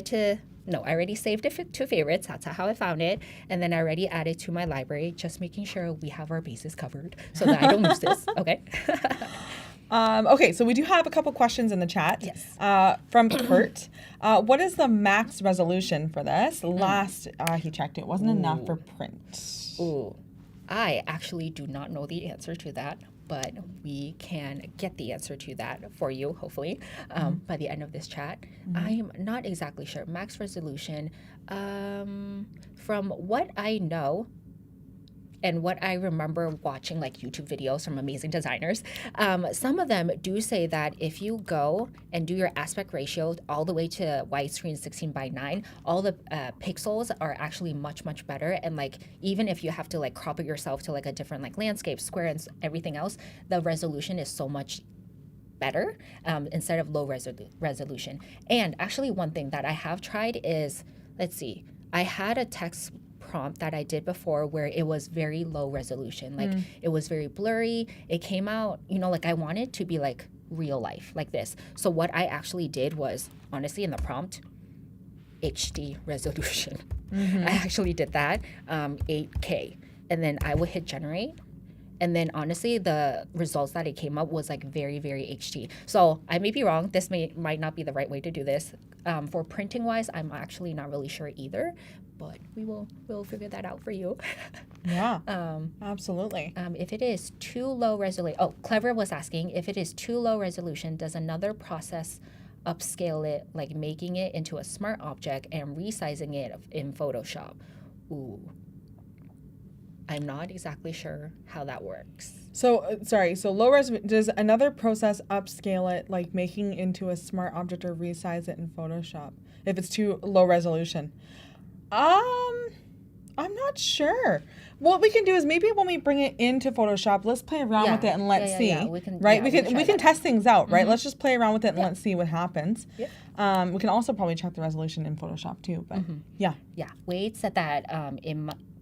already saved it to favorites. That's how I found it. And then I already added to my library, just making sure we have our bases covered so that I don't lose this. Okay. Okay, so we do have a couple questions in the chat. Yes. From Kurt. What is the max resolution for this? Last he checked, it wasn't enough for print. Ooh, I actually do not know the answer to that, but we can get the answer to that for you, hopefully, by the end of this chat. I'm not exactly sure. Max resolution, from what I know, and what I remember watching like YouTube videos from amazing designers, some of them do say that if you go and do your aspect ratio all the way to widescreen 16:9, all the pixels are actually much, much better. And like, even if you have to like crop it yourself to like a different like landscape, square and everything else, the resolution is so much better instead of low resolution. And actually one thing that I have tried is, let's see, I had a text prompt that I did before where it was very low resolution. Like it was very blurry. It came out, you know, like I wanted to be like real life, like this. So what I actually did was, honestly, in the prompt, HD resolution. I actually did that, 8K. And then I would hit generate. And then honestly, the results that it came up was like very, very HD. So I may be wrong. This might not be the right way to do this. For printing wise, I'm actually not really sure either, but we'll figure that out for you. Yeah, absolutely. If it is too low resolution, oh, Clever was asking, if it is too low resolution, does another process upscale it, like making it into a smart object and resizing it in Photoshop? Ooh. I'm not exactly sure how that works. So, sorry, so low res, does another process upscale it, like making into a smart object or resize it in Photoshop if it's too low resolution? I'm not sure. What we can do is maybe when we bring it into Photoshop, let's play around with it and let's see. We can, right? we can test things out, right? Let's just play around with it and let's see what happens. Yep. We can also probably check the resolution in Photoshop too, but yeah. Yeah. Wade said that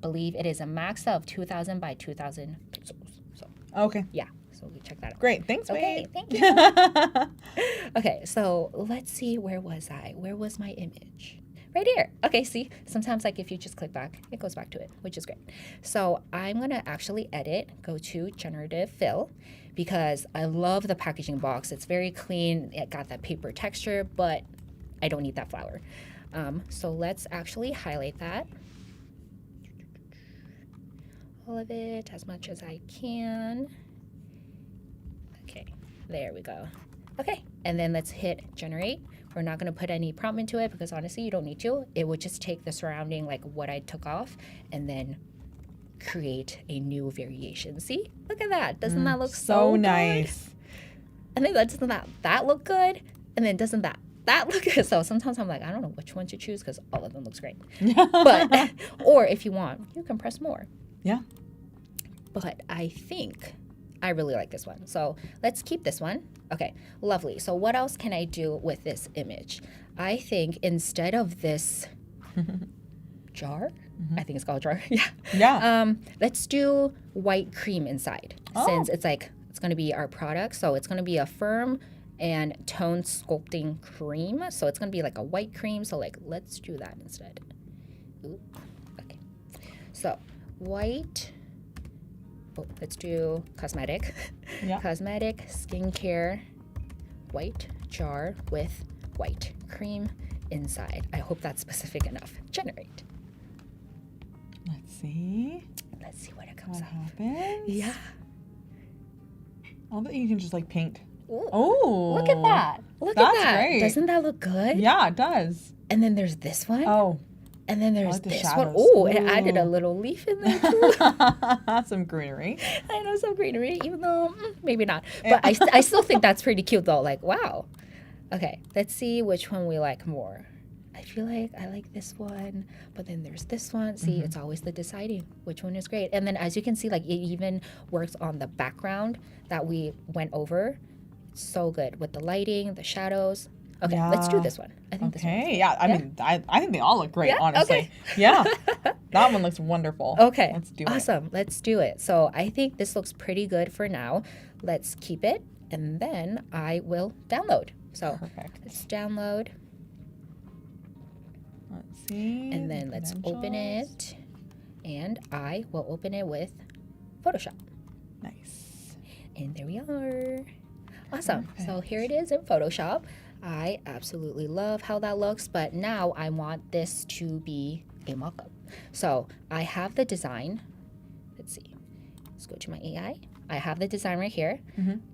believe it is a max of 2000 by 2000 pixels. So okay. Yeah. So we check that out. Great. Thanks, Okay. Wade. Thank you. Okay. So let's see. Where was I? Where was my image? Right here. Okay, see, sometimes like if you just click back, it goes back to it, which is great. So I'm gonna actually go to Generative Fill, because I love the packaging box. It's very clean. It got that paper texture, but I don't need that flower. So let's actually highlight that. All of it as much as I can. Okay, there we go. Okay, and then let's hit generate. We're not going to put any prompt into it because honestly, you don't need to. It would just take the surrounding, like what I took off, and then create a new variation. See? Look at that. Doesn't that look so nice? Good? And then doesn't that look good? And then doesn't that look good? So sometimes I'm like, I don't know which one to choose because all of them looks great. But, or if you want, you can press more. Yeah. But I think I really like this one. So let's keep this one. Okay, lovely. So what else can I do with this image? I think instead of this jar, I think it's called jar. Yeah. Yeah. Let's do white cream inside, since it's going to be our product. So it's going to be a firm and tone sculpting cream. So it's going to be like a white cream. So like, let's do that instead. Ooh. Okay. So white. Oh, let's do cosmetic. Yeah. Cosmetic, skincare, white jar with white cream inside. I hope that's specific enough. Generate. Let's see. Let's see what it comes What up. happens? Yeah. I'll bet you can just like paint. Ooh. Oh. Look at that. Look That's at that. great. Doesn't that look good? Yeah, it does. And then there's this one. Oh. And then there's like the this shadows. one. Oh, it Ooh. added a little leaf in there too. Some greenery. I know, some greenery, even though maybe not. But I still think that's pretty cute though. Like, wow. Okay, let's see which one we like more. I feel like I like this one, but then there's this one. See, it's always the deciding which one is great. And then as you can see, like it even works on the background that we went over. It's so good with the lighting, the shadows. Okay, let's do this one. I think this one. Okay, yeah. I mean, I think they all look great, Yeah? honestly. Okay. Yeah. That one looks wonderful. Okay. Let's do it. Awesome. Let's do it. So I think this looks pretty good for now. Let's keep it, and then I will download. So Perfect. let's download, Let's see. and then let's open it, and I will open it with Photoshop. Nice. And there we are. Awesome. So here it is in Photoshop. I absolutely love how that looks, but now I want this to be a mockup. So I have the design. Let's see. Let's go to my AI. I have the design right here,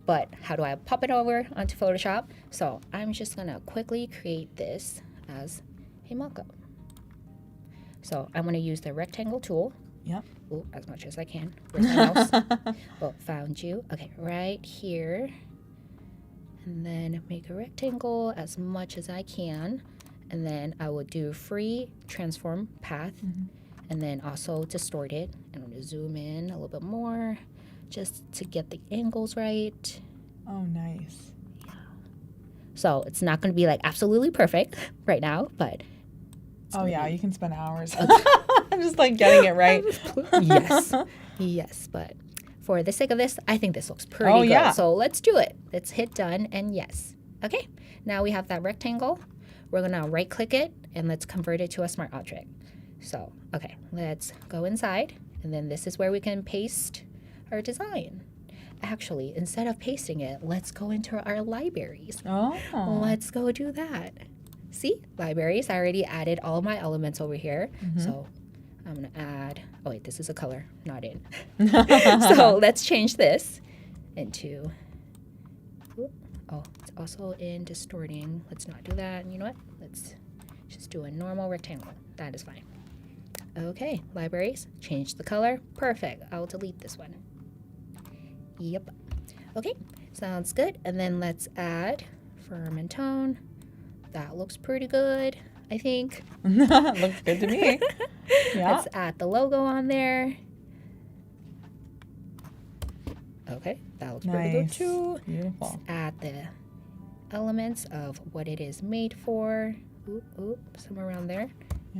but how do I pop it over onto Photoshop? So I'm just gonna quickly create this as a mockup. So I'm gonna use the rectangle tool. Yep. Ooh, as much as I can. Where's my mouse? Oh, found you. Okay, right here. And then make a rectangle as much as I can. And then I will do free transform path. And then also distort it. And I'm going to zoom in a little bit more just to get the angles right. Oh, nice. So it's not going to be like absolutely perfect right now, but Oh yeah, you can spend hours. I'm just like getting it right. yes, but for the sake of this, I think this looks pretty good. Yeah. So let's do it. Let's hit done and yes. Okay, now we have that rectangle. We're gonna right click it and let's convert it to a smart object. So, okay, let's go inside and then this is where we can paste our design. Actually, instead of pasting it, let's go into our libraries. Oh. Let's go do that. See, libraries, I already added all my elements over here. So I'm gonna add, oh wait, this is a color, not in. So let's change this into, oh, it's also in distorting. Let's not do that. And you know what? Let's just do a normal rectangle. That is fine. Okay, libraries, change the color. Perfect. I'll delete this one. Yep. Okay, sounds good. And then let's add firm and tone. That looks pretty good, I think. Looks good to me. Yeah. Let's add the logo on there. Okay, that looks pretty good too. Beautiful. Let's add the elements of what it is made for. Oop, somewhere around there.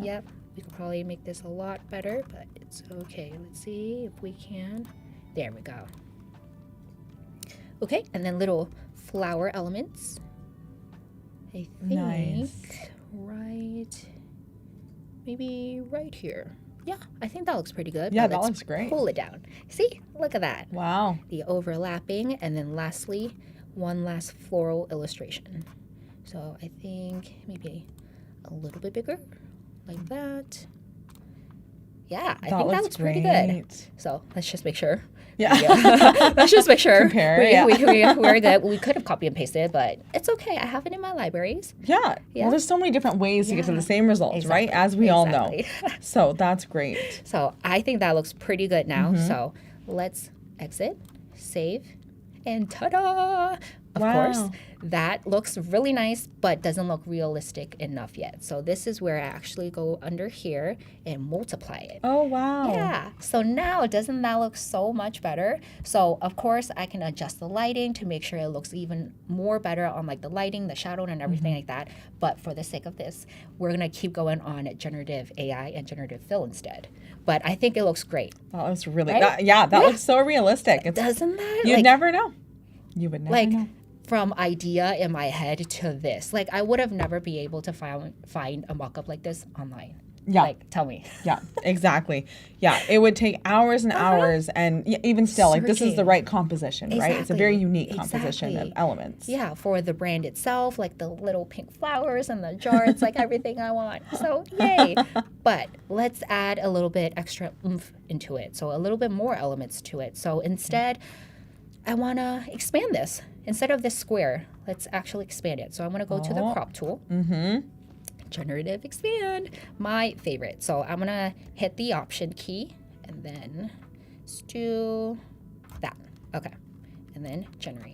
Yep. We could probably make this a lot better, but it's okay. Let's see if we can. There we go. Okay, and then little flower elements. I think maybe right here. Yeah, I think that looks pretty good. Yeah, But that let's looks great. Pull it down. See, look at that. Wow. The overlapping, and then lastly, one last floral illustration. So I think maybe a little bit bigger, like that. Yeah, I think that looks pretty good. So let's just make sure. Yeah. Let's just make sure Compare, we're good. We could have copy and pasted, but it's okay. I have it in my libraries. Yeah. Well, there's so many different ways to get to the same results, right? As we all know. So that's great. So I think that looks pretty good now. So let's exit, save, and ta-da! Of course, that looks really nice, but doesn't look realistic enough yet. So this is where I actually go under here and multiply it. Oh, wow. Yeah. So now, doesn't that look so much better? So of course, I can adjust the lighting to make sure it looks even more better on like the lighting, the shadow, and everything like that. But for the sake of this, we're gonna keep going on generative AI and generative fill instead. But I think it looks great. That looks really, Right? that looks so realistic. Doesn't that? You'd never know. You would never know. From idea in my head to this, like I would have never be able to find a mock-up like this online. Yeah. Like, tell me. Yeah, exactly. Yeah, it would take hours and hours, and even still, like this is the right composition, right? It's a very unique composition of elements. Yeah, for the brand itself, like the little pink flowers and the jar, it's like everything I want. So yay! But let's add a little bit extra oomph into it, so a little bit more elements to it. So instead, I want to expand this. Instead of this square, let's actually expand it. So I'm going to go to the crop tool. Generative expand, my favorite. So I'm going to hit the option key and then let's do that. Okay. And then generate.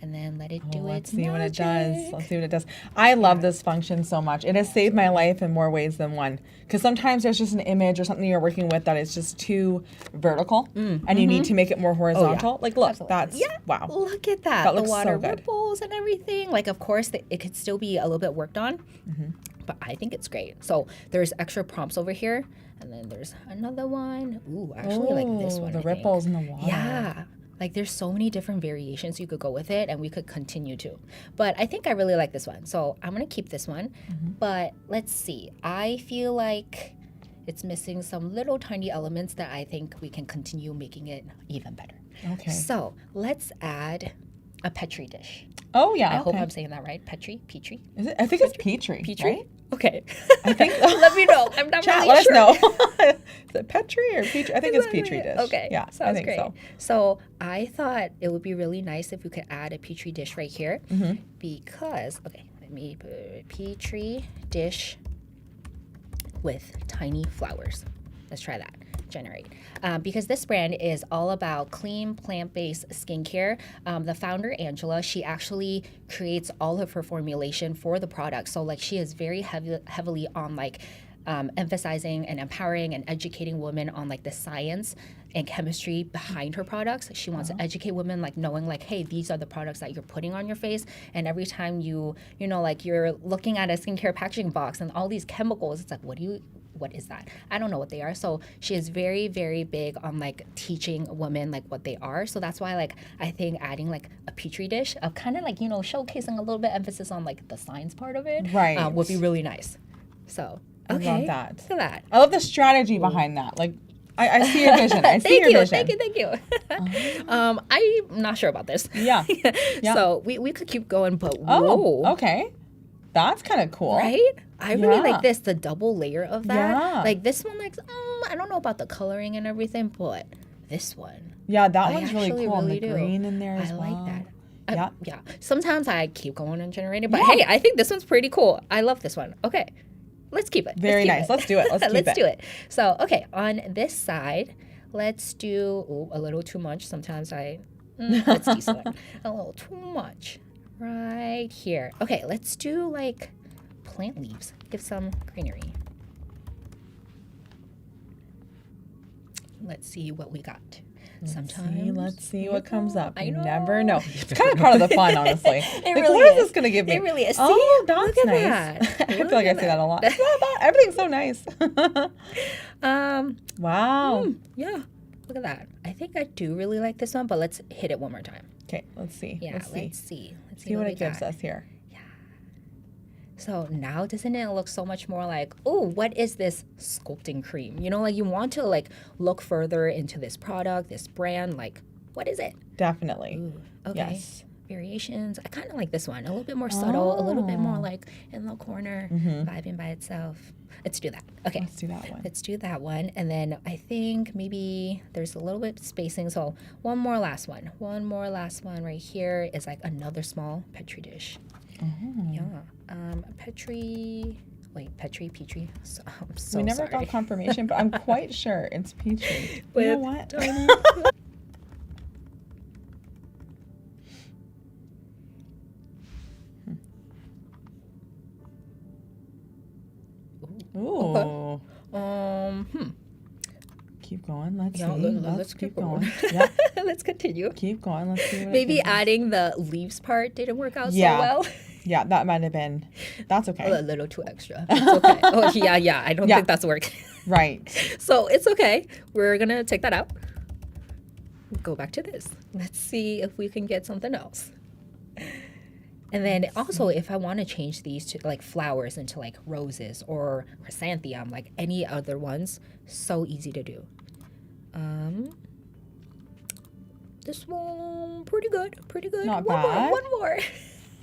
And then let it do its Let's see what it does. magic. Let's see what it does. I love this function so much. It has saved my life in more ways than one. Because sometimes there's just an image or something you're working with that is just too vertical, and you need to make it more horizontal. Like, look, that's wow. Look at that. That The looks water so good. ripples and everything. Like, of course, it could still be a little bit worked on, but I think it's great. So there's extra prompts over here, and then there's another one. Ooh, I actually like this one. The I think. ripples in the water. Yeah. Like there's so many different variations you could go with it, and we could continue to. But I think I really like this one. So I'm going to keep this one. But let's see. I feel like it's missing some little tiny elements that I think we can continue making it even better. Okay. So let's add a petri dish. Oh, yeah. I hope I'm saying that right. Petri? Is it? I think it's petri. Petri? Right? Okay. I think. Let me know. I'm not Chat, really let sure. us know. Is it petri or petri? I think it's petri dish. Okay. Yeah, Sounds I think great. so. So I thought it would be really nice if we could add a petri dish right here because, okay, let me put petri dish with tiny flowers. Let's try that. Generate. Because this brand is all about clean, plant-based skincare. The founder, Angela, she actually creates all of her formulation for the product. So like she is very heavily on like emphasizing and empowering and educating women on like the science and chemistry behind her products. She wants to educate women, like knowing like, hey, these are the products that you're putting on your face. And every time you know, like you're looking at a skincare packaging box and all these chemicals, it's like, what is that? I don't know what they are. So she is very, very big on like teaching women like what they are. So that's why like I think adding like a petri dish of kind of like, you know, showcasing a little bit emphasis on like the science part of it would be really nice. So okay. I love that. Look at that. I love the strategy behind that. Like, I see your vision. I see your vision. Thank you. I'm not sure about this. Yeah. So we could keep going, but whoa. Oh, okay. That's kind of cool. Right? I really like this, the double layer of that. Yeah. Like this one, like, I don't know about the coloring and everything, but this one. Yeah, that one's really actually cool. really And the do. green in there as I well. like that. Yeah. Sometimes I keep going on generating, but hey, I think this one's pretty cool. I love this one. Okay. Let's keep it. Very nice. Let's do it. Let's do it. So, okay, on this side, let's do a little too much. Sometimes let's deselect a little too much right here. Okay, let's do like plant leaves. Give some greenery. Let's see what we got. Let's see what comes up. I know. You never know. It's kind of part of the fun, honestly. It Like, really what is is. this going to give me? It really is. See? Oh, that's Look at nice. that. I feel like I say that a lot. It's not bad. Everything's so nice. Wow. Yeah. Look at that. I think I do really like this one, but let's hit it one more time. Okay, let's see. Yeah, let's see. Let's See what we it gives got. us here. So now doesn't it look so much more like, oh, what is this sculpting cream? You know, like you want to like look further into this product, this brand, like what is it? Definitely. Ooh, okay. Yes. Variations. I kind of like this one. A little bit more subtle, a little bit more like in the corner, vibing by itself. Let's do that. Okay. Let's do that one. Let's do that one. And then I think maybe there's a little bit spacing. So one more last one. One more last one right here is like another small petri dish. Yeah. Petri. So, I'm so We never sorry. got confirmation, but I'm quite sure it's Petri. You know what? Ooh. Keep going. Let's see. Let's keep going. Yeah. Let's continue. Keep going. Let's see what it Maybe gives us. adding the leaves part didn't work out so well. Yeah, that might have been. That's okay. A little too extra. It's okay. Oh, yeah. I don't think that's working. Right. So it's okay. We're going to take that out. Go back to this. Let's see if we can get something else. And then also, if I want to change these to like flowers into like roses or chrysanthemum, like any other ones, so easy to do. This one, pretty good. Not One bad. more.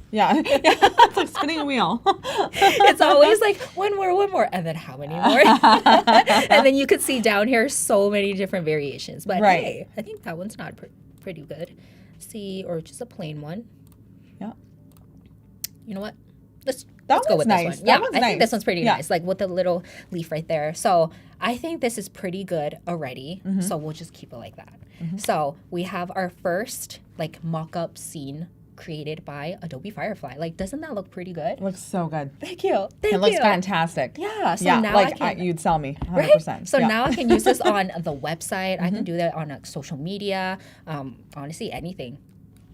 Yeah. It's like spinning a wheel. It's always like one more, and then how many more? And then you could see down here so many different variations. But hey, I think that one's not pretty good. See, or just a plain one. Yeah. You know what? Let's That go one's with nice. this one. That Yeah, one's I think nice. this one's pretty Yeah. nice, like with the little leaf right there. So I think this is pretty good already. So we'll just keep it like that. So we have our first like mock-up scene created by Adobe Firefly. Like, doesn't that look pretty good? It looks so good. Thank you. It looks fantastic. Yeah. So Yeah, now like I can, you'd sell me 100%. right? So now I can use this on the website. I can do that on social media. Honestly, anything.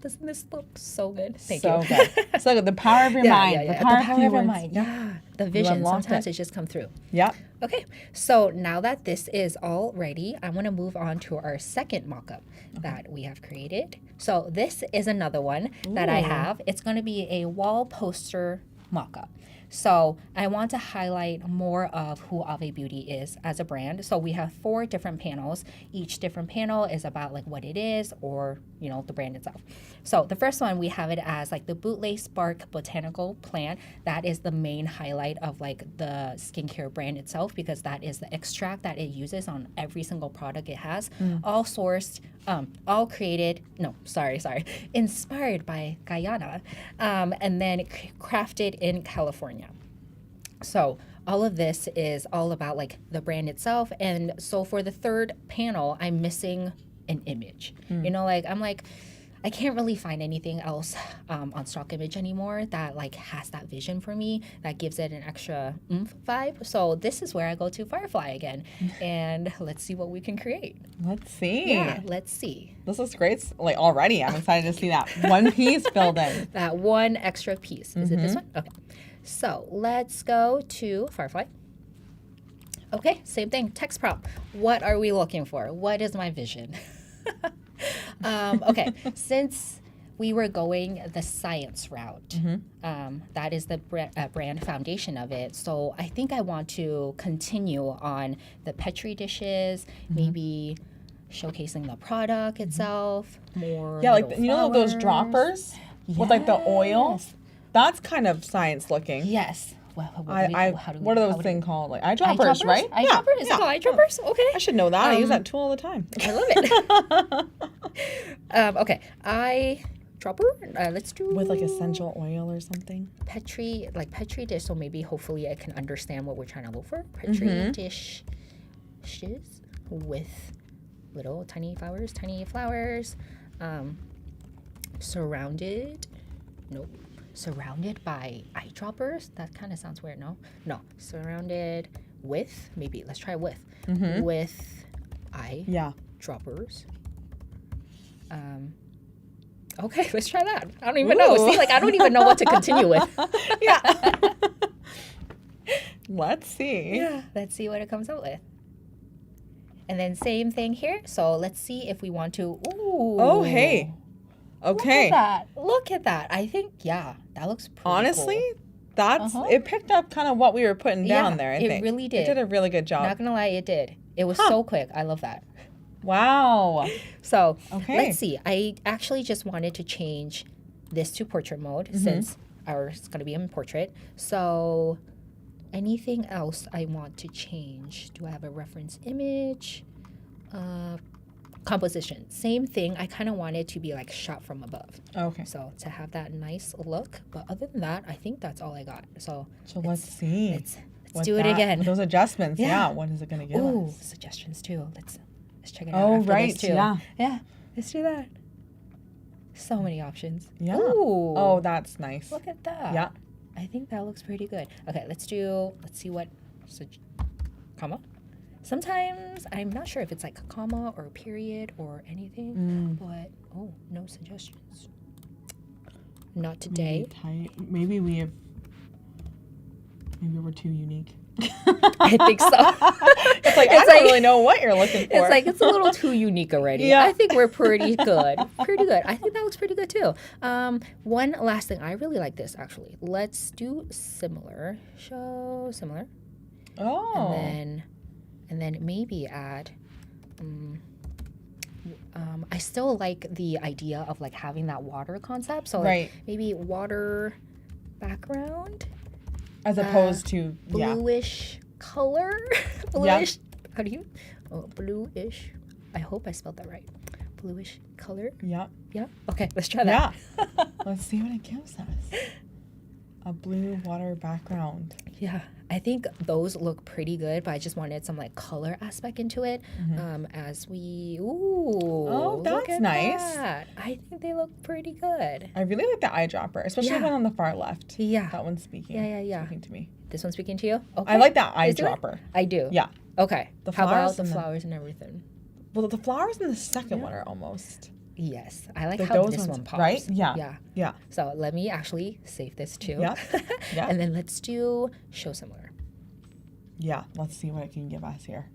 Doesn't this look so good? Thank you. Good. So good. The power of your mind. The The power power of your words. mind. Yeah. The vision. unlocked Sometimes it. it just come through. Yep. Okay, so now that this is all ready, I want to move on to our second mock-up that we have created. So this is another one that I have. It's going to be a wall poster mock-up. So I want to highlight more of who Ave Beauty is as a brand. So we have 4 different panels. Each different panel is about like what it is or, you know, the brand itself. So the first one, we have it as like the bootlace bark botanical plant. That is the main highlight of like the skincare brand itself, because that is the extract that it uses on every single product it has. All sourced, all created, inspired by Guyana, and then crafted in California. So all of this is all about like the brand itself. And so for the third panel, I'm missing an image. You know, like I'm like, I can't really find anything else on stock image anymore that like has that vision for me that gives it an extra oomph vibe. So this is where I go to Firefly again, and let's see what we can create. Let's see. Yeah, let's see. This looks great. Like already, I'm excited to see that one piece filled in. That one extra piece. Is it this one? Okay. So let's go to Firefly. Okay, same thing. Text prompt. What are we looking for? What is my vision? Okay, since we were going the science route, that is the brand foundation of it. So I think I want to continue on the petri dishes, maybe showcasing the product itself more. Yeah, like little you know those flowers. droppers with like the oil. That's kind of science looking. Yes. Well, What are those things called? Like eyedroppers, right? Eyedroppers? Is it called eyedroppers? Okay. I should know that. I use that tool all the time. I love it. Okay, eyedropper. Let's do With like essential oil or something. petri dish. So maybe hopefully I can understand what we're trying to look for. Petri dishes with little tiny flowers. Surrounded. Nope. Surrounded by eyedroppers. That kind of sounds weird. No. Surrounded with, maybe let's try with eyedroppers. Okay, let's try that. I don't even know. See, like I don't even know what to continue with. Yeah. Let's see. Yeah. Let's see what it comes out with. And then same thing here. So let's see if we want to. Ooh. Oh, hey. Okay. Look at that. I think, yeah, that looks pretty Honestly, cool. that's it picked up kind of what we were putting down Yeah, there, I it think. really It did. did a really good job. Not gonna lie, it did. It was so quick. I love that. Wow. So Okay. let's see. I actually just wanted to change this to portrait mode since ours is gonna be in portrait. So anything else I want to change? Do I have a reference image? Composition. Same thing. I kind of want it to be like shot from above. Okay. So to have that nice look. But other than that, I think that's all I got. So let's see. Let's With do it that- again. with those adjustments, Yeah. what is it going to give Ooh, us? suggestions too. Let's check it out. Oh, after right. This too. Yeah. Yeah. Let's do that. So many options. Yeah. Ooh. Oh, that's nice. Look at that. Yeah. I think that looks pretty good. Okay, let's see what comma. Sometimes I'm not sure if it's like a comma or a period or anything, but no suggestions. Not today. Maybe we're too unique. I think so. It's like, I don't really know what you're looking for. It's like it's a little too unique already. Yeah. I think we're pretty good. Pretty good. I think that looks pretty good too. One last thing. I really like this actually. Let's do similar. Show similar. Oh. And then maybe add. I still like the idea of like having that water concept. So like maybe water background. As opposed to bluish color. Bluish. How do you? Oh, bluish. I hope I spelled that right. Bluish color. Yeah. Yeah. Okay, let's try that. Yeah. Let's see what it gives us. A blue water background. Yeah. I think those look pretty good, but I just wanted some like color aspect into it. As we Oh, that's nice. That. I think they look pretty good. I really like the eyedropper, especially the one on the far left. Yeah. That one's speaking. Yeah. Speaking to me. This one's speaking to you? Okay. I like that Is it? eyedropper. I do. Yeah. Okay. The How flowers about the and flowers and everything? Well, the flowers in the second one are almost. Yes. I like Like how those this ones, one pops. right? Yeah. Yeah. Yeah. So let me actually save this too. Yeah. Yeah. And then let's do show similar. Yeah. Let's see what it can give us here.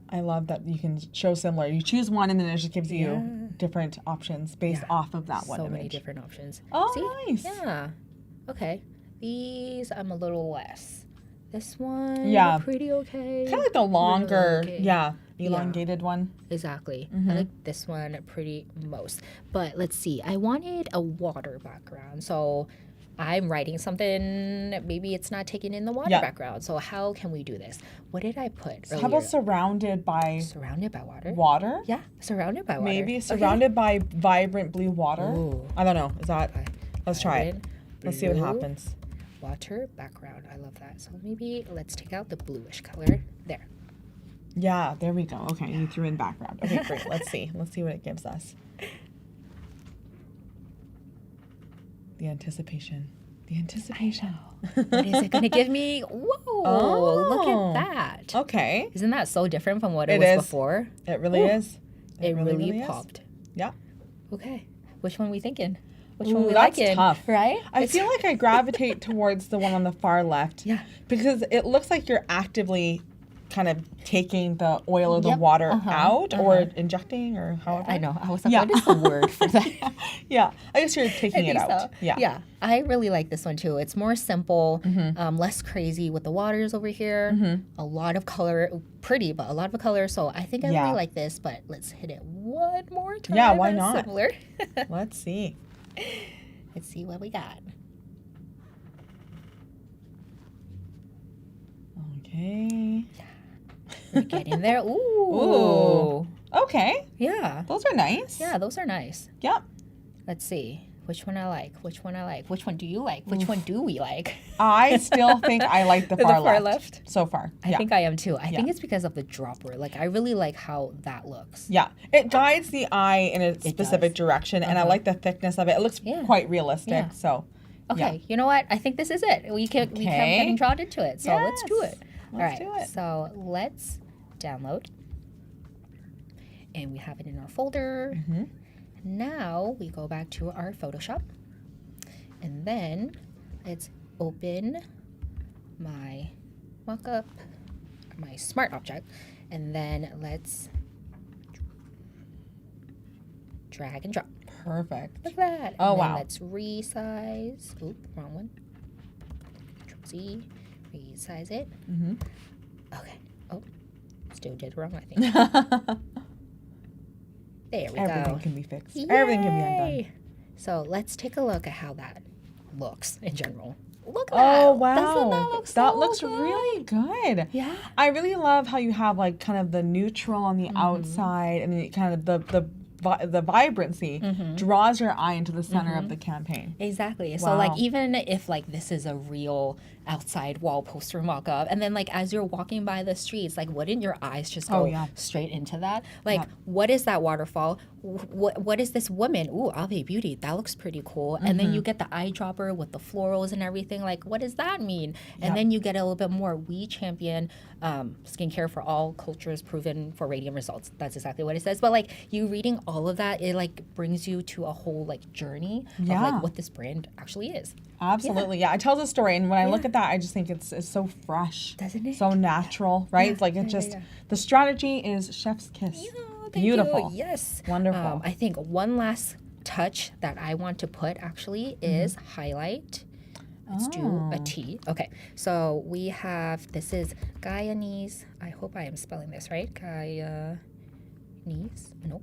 I love that you can show similar. You choose one and then it just gives you different options based off of that one So image. many different options. Oh, See? nice. Yeah. Okay. These I'm a little less. This one, Yeah. pretty okay. Kind of like the longer, okay. elongated one. Exactly. I like this one pretty most. But let's see. I wanted a water background. So I'm writing something. Maybe it's not taking in the water background. So how can we do this? What did I put So earlier? how about surrounded by Surrounded by water? water? Yeah, surrounded by water. Maybe surrounded by vibrant blue water. Ooh. I don't know. Is that? Let's try it. Vibrant Let's see what blue happens. Water background. I love that. So maybe let's take out the bluish color. There. Yeah, there we go. Okay, you threw in background. Okay, great. Let's see. Let's see what it gives us. The anticipation. The anticipation. What is it going to give me? Whoa, look at that. Okay. Isn't that so different from what it It was is. before? It really is. It really is. popped. Yeah. Okay. Which one we thinking? Which Ooh, one we that's liking? tough. Right? I feel like I gravitate towards the one on the far left. Yeah. Because it looks like you're actively kind of taking the oil or the Yep. water out or injecting or however. I know. I was like, what is the word for that? Yeah. I guess you're taking it out. So. Yeah. Yeah. I really like this one too. It's more simple, less crazy with the waters over here. A lot of color, pretty, but a lot of color. So I think I really like this, but let's hit it one more time. Yeah, why as not? Similar. Let's see. Let's see what we got. Okay. We're getting there. Ooh. Ooh. Okay. Yeah. Those are nice. Yeah, those are nice. Yep. Let's see. Which one I like? Which one I like? Which one do you like? Which one do we like? I still think I like the far, left. so far. I think I am too. I think Yeah. it's because of the dropper. Like, I really like how that looks. Yeah, it guides the eye in a specific direction, and I like the thickness of it. It looks quite realistic. Yeah. So, Okay, you know what? I think this is it. We kept getting drawn into it. So let's do Yes. it. Let's All do right. it. So let's download. And we have it in our folder. Now we go back to our Photoshop. And then let's open my mockup, my smart object. And then let's drag and drop. perfect. Look at that. Oh, And then wow. let's resize. Oop, wrong one. Control Z. Resize it. Okay. Oh, still did wrong, I think. There we Everything go. can be fixed. Everything can be undone. Yay! So let's take a look at how that looks in general. Look at Oh that. wow, Doesn't that look so that looks good? really good. Yeah. I really love how you have like kind of the neutral on the outside, and then kind of the vibrancy draws your eye into the center of the campaign. Exactly. So Wow. like even if like this is a real outside wall poster mock-up, and then like as you're walking by the streets, like wouldn't your eyes just go straight into that? Like what is that waterfall? What is this woman? Ooh, Ave Beauty. That looks pretty cool. And then you get the eyedropper with the florals and everything. Like what does that mean? And then you get a little bit more. We champion skincare for all cultures, proven for radiant results. That's exactly what it says. But like you reading all of that, it like brings you to a whole like journey of like what this brand actually is. Absolutely, yeah. It tells a story, and when I look at that, I just think it's so fresh, Doesn't it? so natural, right? It's like it just the strategy is chef's kiss. Thank Beautiful. you. Yes. Wonderful. I think one last touch that I want to put actually is highlight. Let's do a T. Okay, so we have, this is Guyanese. I hope I am spelling this right. Guyanese. Nope.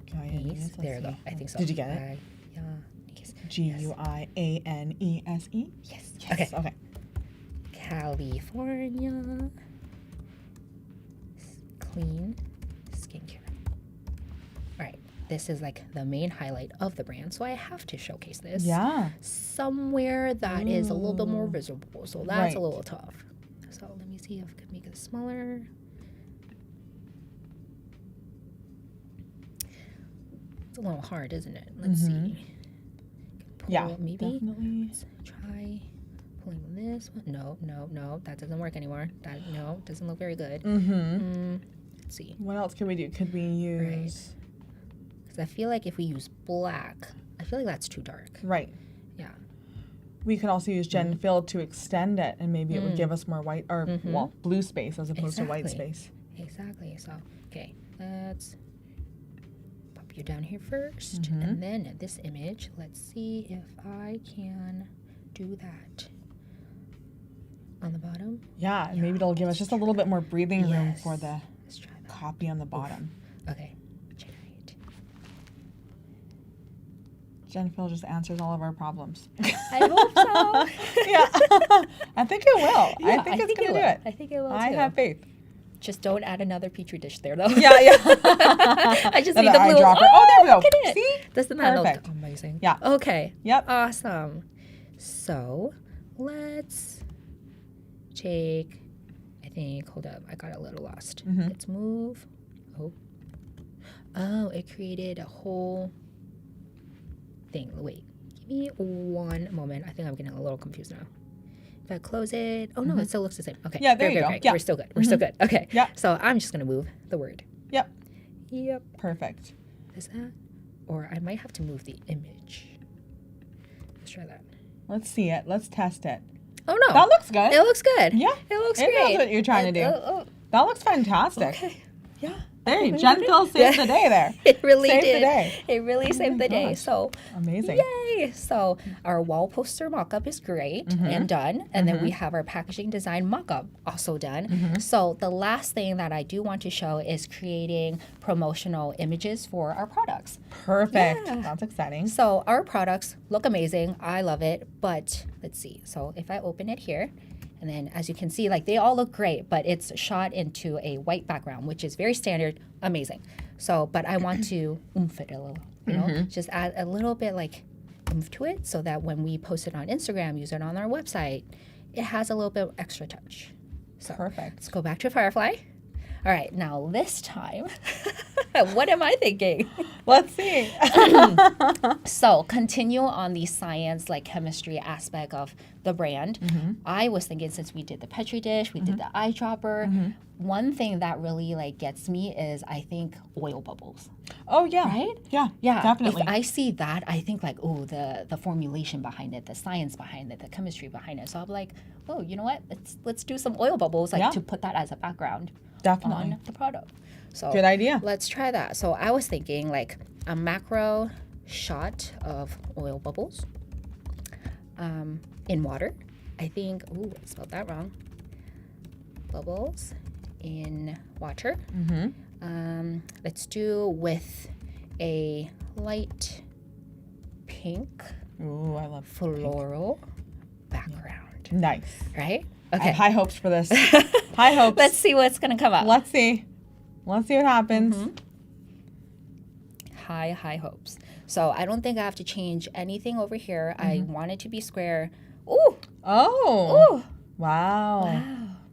Guyanese. There you go. I think so. Did you get it? Guyanese. Guanese. Yes. Yes. Okay. Okay. California. Clean skincare. All right. This is like the main highlight of the brand, so I have to showcase this. Yeah. Somewhere that is a little bit more visible, so that's a Right. little tough. So let me see if I can make it smaller. It's a little hard, isn't it? Let's see. Yeah. Pull, maybe. Definitely. Let's try pulling this one. No, that doesn't work anymore. That doesn't look very good. Let's see. What else can we do? Could we use? Because I feel like if we use black, I feel like that's too dark. Right. Yeah. We could also use Gen Fill to extend it, and maybe it would give us more white or well blue space as opposed to white space. Exactly. So okay, let's pop you down here first, and then this image. Let's see if I can do that on the bottom. Yeah, and maybe it'll give us just a little bit more breathing room for the Let's try that. copy on the bottom. Okay. Generate. Gen Fill just answers all of our problems. I hope so. Yeah, I think it will. Yeah, I think it's gonna do it. I think it will. I too. have faith. Just don't add another petri dish there, though. Yeah. I just need the blue. eyedropper. Oh, there we go. Look at it. See? Doesn't that Perfect. look amazing? Yeah. Okay. Yep. Awesome. So let's take, I think, hold up, I got a little lost. Mm-hmm. Let's move. Oh, it created a whole thing. Wait, give me one moment. I think I'm getting a little confused now. If I close it, oh no, it still looks the same. Okay. Yeah, there you go. Yeah. We're still good. We're still good. Okay. Yeah. So I'm just gonna move the word. Yep. Yep. Perfect. Is that? Or I might have to move the image. Let's try that. Let's see it. Let's test it. Oh no. That looks good. It looks good. Yeah. It looks It great. knows what you're trying to do. That looks fantastic. Okay. Yeah. There you Gentle saved the day there. It really Saved did. the day. It really saved the day. gosh. So Amazing. yay! So our wall poster mock-up is great and done. And then we have our packaging design mock-up also done. So the last thing that I do want to show is creating promotional images for our products. Perfect. Yeah. That's exciting. So our products look amazing. I love it. But let's see. So if I open it here, and then as you can see, like they all look great, but it's shot into a white background, which is very standard, amazing. So, but I want to oomph it a little, you know, just add a little bit like oomph to it so that when we post it on Instagram, use it on our website, it has a little bit of extra touch. So Perfect. let's go back to Firefly. All right, now this time, what am I thinking? Let's see. So continue on the science, like chemistry aspect of the brand. I was thinking since we did the petri dish, we did the eyedropper. One thing that really like gets me is I think oil bubbles. Oh yeah. Right? Yeah. Yeah, Definitely. If I see that, I think like, oh, the formulation behind it, the science behind it, the chemistry behind it. So I'm like, oh, you know what? Let's do some oil bubbles, like Yeah. to put that as a background Definitely. on the product. So Good idea. let's try that. So I was thinking like a macro shot of oil bubbles in water. I think, ooh, I spelled that wrong. Bubbles in water. Let's do with a light pink Ooh, I love floral background, Nice. right? I have Okay. high hopes for this. High hopes. Let's see what's gonna come up. Let's see. Let's see what happens. High hopes. So I don't think I have to change anything over here. I want it to be square. Ooh, Oh. ooh, Wow. wow.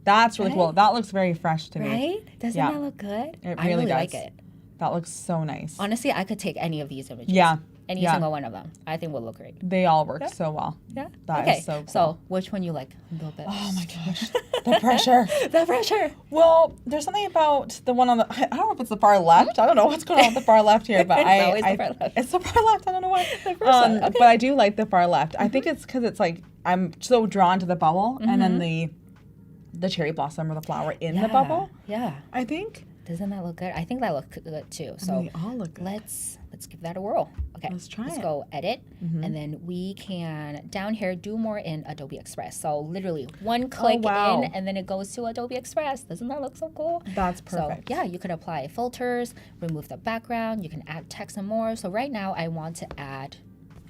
That's really cool. Right? That looks very fresh to me. Right? Doesn't Yeah. that look good? It I really like does. it. That looks so nice. Honestly, I could take any of these images. Yeah. Any Yeah. single one of them. I think will look great. They all work so well. Yeah. That okay. is so cool. So which one you like a little bit? Oh my gosh. The pressure. The pressure. Well, there's something about the one on the, I don't know if it's the far left. I don't know what's going on with the far left here, but It's I, always the I far left. it's the far left. I don't know why. The first one, okay. But I do like the far left. I think it's because it's like, I'm so drawn to the bubble and then the cherry blossom or the flower in the bubble, Yeah. I think. Doesn't that look good? I think that looks good too. So They all look good. let's give that a whirl. Okay. Let's try Let's it. go edit, and then we can down here do more in Adobe Express. So literally one click wow. in, and then it goes to Adobe Express. Doesn't that look so cool? That's perfect. So yeah, you could apply filters, remove the background. You can add text and more. So right now I want to add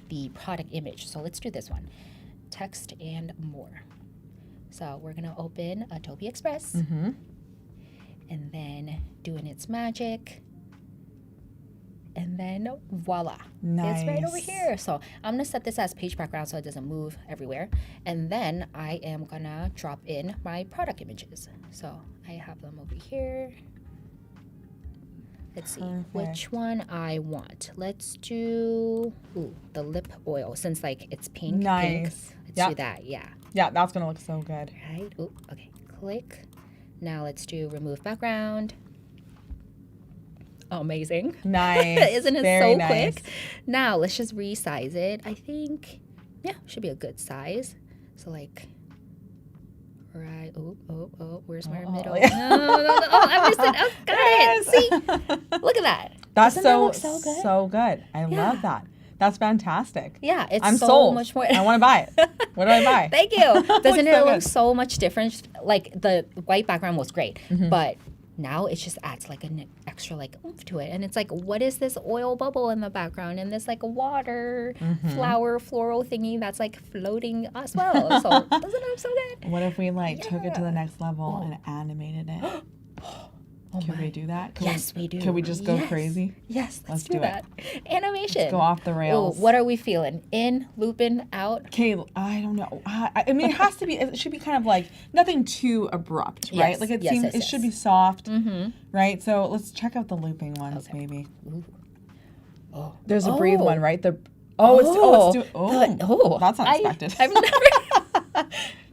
the product image. So let's do this one, text and more. So we're gonna open Adobe Express, and then doing its magic. And then voila, it's right over Nice. here. So I'm gonna set this as page background so it doesn't move everywhere. And then I am gonna drop in my product images. So I have them over here. Let's see which Perfect. one I want. Let's do the lip oil since like it's pink. Pink. Nice. Let's Yep. do that. Yeah. Yeah, that's going to look so good. Right. Ooh, okay. Click. Now let's do remove background. Amazing. Nice. Isn't it Very so nice. quick? Now let's just resize it. I think, yeah, should be a good size. So like, right. Oh, where's my middle? yeah. No. Oh, I missed it. Oh, got it. See? Look at that. That's Doesn't that so, look so good? so good. I Yeah. love that. That's fantastic. Yeah, it's I'm so sold. much more. I want to buy it. What do I buy? Thank you. Doesn't Looks it so look good. so much different? Like the white background was great, Mm-hmm. but now it just adds like an extra like oomph to it. And it's like, what is this oil bubble in the background and this like water Mm-hmm. flower floral thingy that's like floating as well? So doesn't it look so good? What if we like took it to Yeah. the next level and animated it? Can we do that? We do. Can we just go crazy? Yes, let's do do that. Animation. Let's go off the rails. Ooh, what are we feeling? In, looping, out? Okay, I don't know. I mean, it should be kind of like nothing too abrupt, right? Yes, Like it yes, seems yes, it yes. should be soft, right? So let's check out the looping ones, Okay. maybe. Ooh. Oh. There's a breathe one, right? That's unexpected. I've never.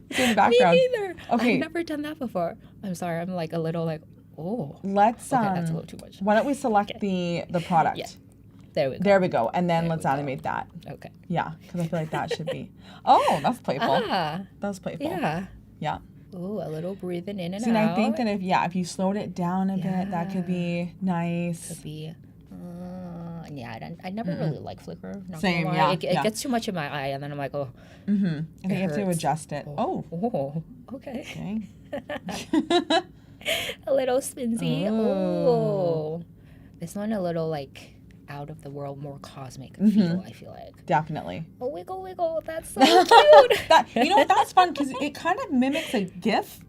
It's in the background. Me neither. Okay. I've never done that before. I'm sorry. I'm like a little like, oh. Let's Okay, that's a little too much. Why don't we select the product? Yeah. There we go. There we go. And then There let's we go. animate that. Okay. Yeah, because I feel like that should be. Oh, that's playful. Ah. That's playful. Yeah. Yeah. Ooh, a little breathing in and See, and out. I think that if you slowed it down a bit, that could be nice. Could be. I never really like flicker. Not Same, gonna lie. yeah, It gets too much in my eye, and then I'm like, oh. I think you have to hurts. adjust it. Oh. Oh. Okay. Okay. A little spinsy. Oh. This one a little like out of the world, more cosmic feel, I feel like. Definitely. Oh, wiggle, wiggle. That's so cute. You know what? That's fun because it kind of mimics a GIF.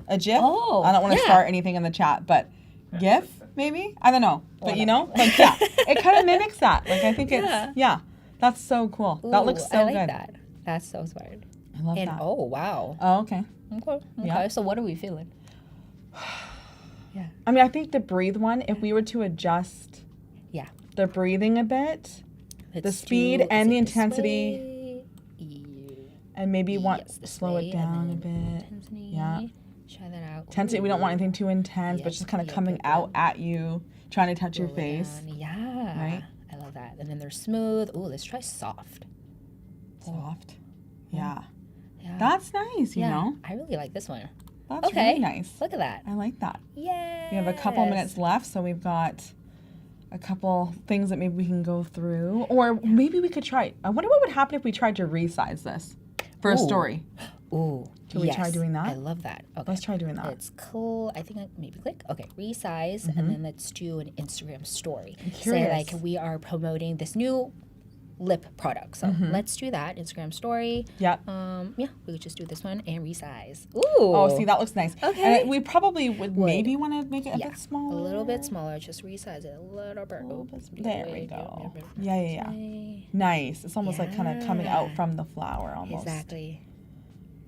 A GIF. Oh, I don't want to yeah. start anything in the chat, but GIF maybe? I don't know. But you know, like yeah, it kind of mimics that. Like I think it's that's so cool. That looks so I like good. that. That's so smart. I love And that. oh wow. Oh, okay. Okay. Yeah. So what are we feeling? Yeah. I mean, I think the breathe one, if we were to adjust Yeah. the breathing a bit, Let's speed do- and is the it this intensity. way? Yeah. and maybe Yes, this slow way, it and down a then bit. Intensity. Yeah. Try that out. Intensity, we don't want anything too intense, but Yes, just kind of yep, coming yep, out at you, trying to touch your Roll it face. down. Yeah. Right? I love that. And then they're smooth. Ooh, let's try soft. Soft. Yeah. Yeah. That's nice, you know? I really like this one. That's Okay. really nice. Look at that. I like that. Yeah. We have a couple minutes left, so we've got a couple things that maybe we can go through. Or maybe we could try, I wonder what would happen if we tried to resize this for a Ooh. story. Ooh. Should we try doing that? I love that. Okay. Let's try doing that. It's cool. I think maybe click. Okay, resize, and then let's do an Instagram story. Say curious. like we are promoting this new lip product. So let's do that Instagram story. Yeah. Yeah, we could just do this one and resize. Ooh. Oh, see, that looks nice. Okay. And we probably would maybe want to make it a bit a smaller. little bit smaller. Just resize it a little bit. Oh, There we go. Yeah. Nice. It's almost like kind of coming out from the flower almost. Exactly.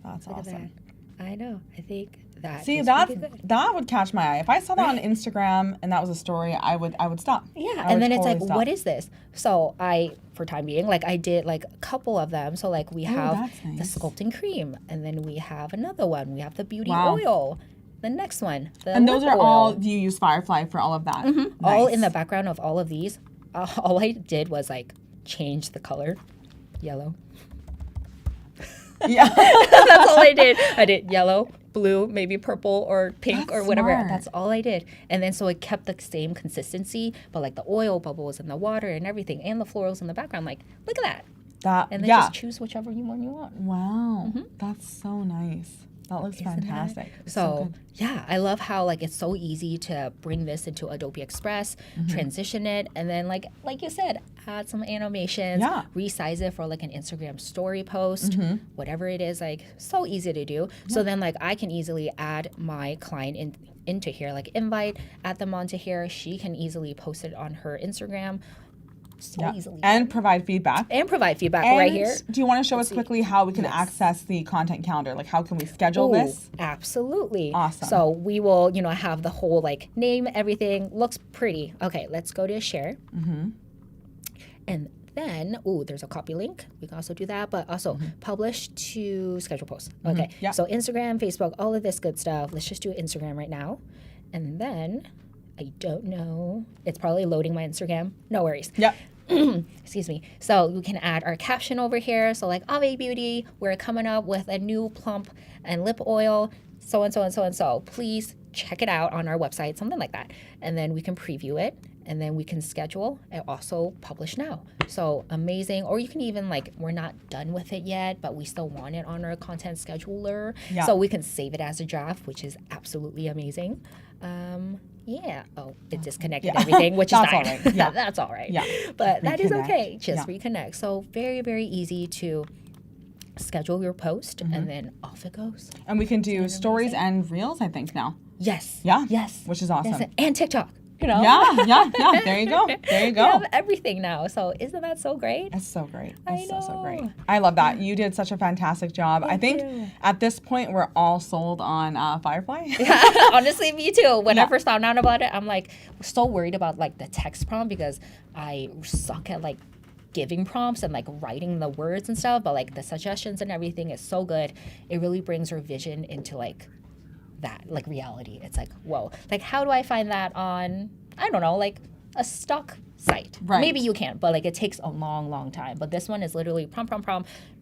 That's Look at awesome. that. I know. I think that. See, is that pretty good. that would catch my eye. If I saw that on Instagram and that was a story, I would stop. Yeah, I would and then it's totally like, stop. what is this? So for time being, like I did like a couple of them. So like we have that's the nice. sculpting cream, and then we have another one. We have the beauty Wow. oil. The next one, the And those lip are oil. all, you use Firefly for all of that. all Nice. in the background of all of these. All I did was like change the color, yellow. Yeah. That's all I did. I did yellow, blue, maybe purple or pink That's or whatever. smart. That's all I did. And then so it kept the same consistency, but like the oil bubbles and the water and everything and the florals in the background. Like, look at that. That, And then yeah. just choose whichever one you want. Wow. That's so nice. That looks Isn't that- fantastic. It's So good. yeah, I love how like it's so easy to bring this into Adobe Express, transition it, and then like you said, add some animations, Yeah. resize it for like an Instagram story post, whatever it is, like so easy to do. So then like I can easily add my client into here, like invite, add them onto here. She can easily post it on her Instagram so Yeah. easily. And provide feedback. And provide feedback And right here. do you want to show us quickly how we can access the content calendar? Like how can we schedule Ooh, this? Absolutely. Awesome. So we will, have the whole like name, everything looks pretty. Okay, let's go to share. And then, there's a copy link. We can also do that, but also publish to schedule posts. Okay. Yeah. So Instagram, Facebook, all of this good stuff. Let's just do Instagram right now. And then, I don't know. It's probably loading my Instagram. No worries. Yep. Excuse me. So we can add our caption over here. So like Ave Beauty, we're coming up with a new plump and lip oil, so and so and so and so. Please check it out on our website, something like that. And then we can preview it, and then we can schedule and also publish now. So amazing. Or you can even we're not done with it yet, but we still want it on our content scheduler. Yeah. So we can save it as a draft, which is absolutely amazing. Yeah. Oh, it disconnected everything, which is That's fine. all right. Yeah. That's all right. Yeah. But that is Reconnect. okay. Just Yeah. reconnect. So very, very easy to schedule your post, and then off it goes. And we can do stories and reels, I think, now. Yes. Yeah. Yes. Which is awesome. Yes. And TikTok. You know? Yeah. There you go. There you go. We have everything now. So isn't that so great? It's so great. I It's so great. know. I love that. You did such a fantastic job. I think you. at this point we're all sold on Firefly. Honestly, me too. When I first found out about it, I'm like so worried about like the text prompt because I suck at like giving prompts and like writing the words and stuff, but like the suggestions and everything is so good. It really brings your vision into like that, like reality. It's like, whoa, like how do I find that on, I don't know, like a stock site? Right. Maybe you can, but like it takes a long time. But this one is literally prompt,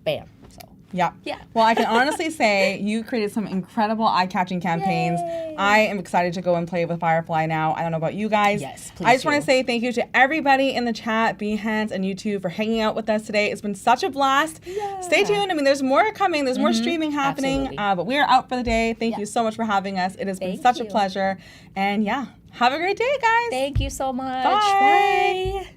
bam. So Yeah. Yeah. Well, I can honestly say you created some incredible eye-catching campaigns. Yay. I am excited to go and play with Firefly now. I don't know about you guys. Yes, please I just want do. to say thank you to everybody in the chat, Behance and YouTube, for hanging out with us today. It's been such a blast. Yeah. Stay tuned. I mean, there's more coming. There's more streaming happening. Absolutely. But we are out for the day. Thank Yeah. you so much for having us. It has been Thank such a you. pleasure. And yeah, have a great day, guys. Thank you so much. Bye. Bye.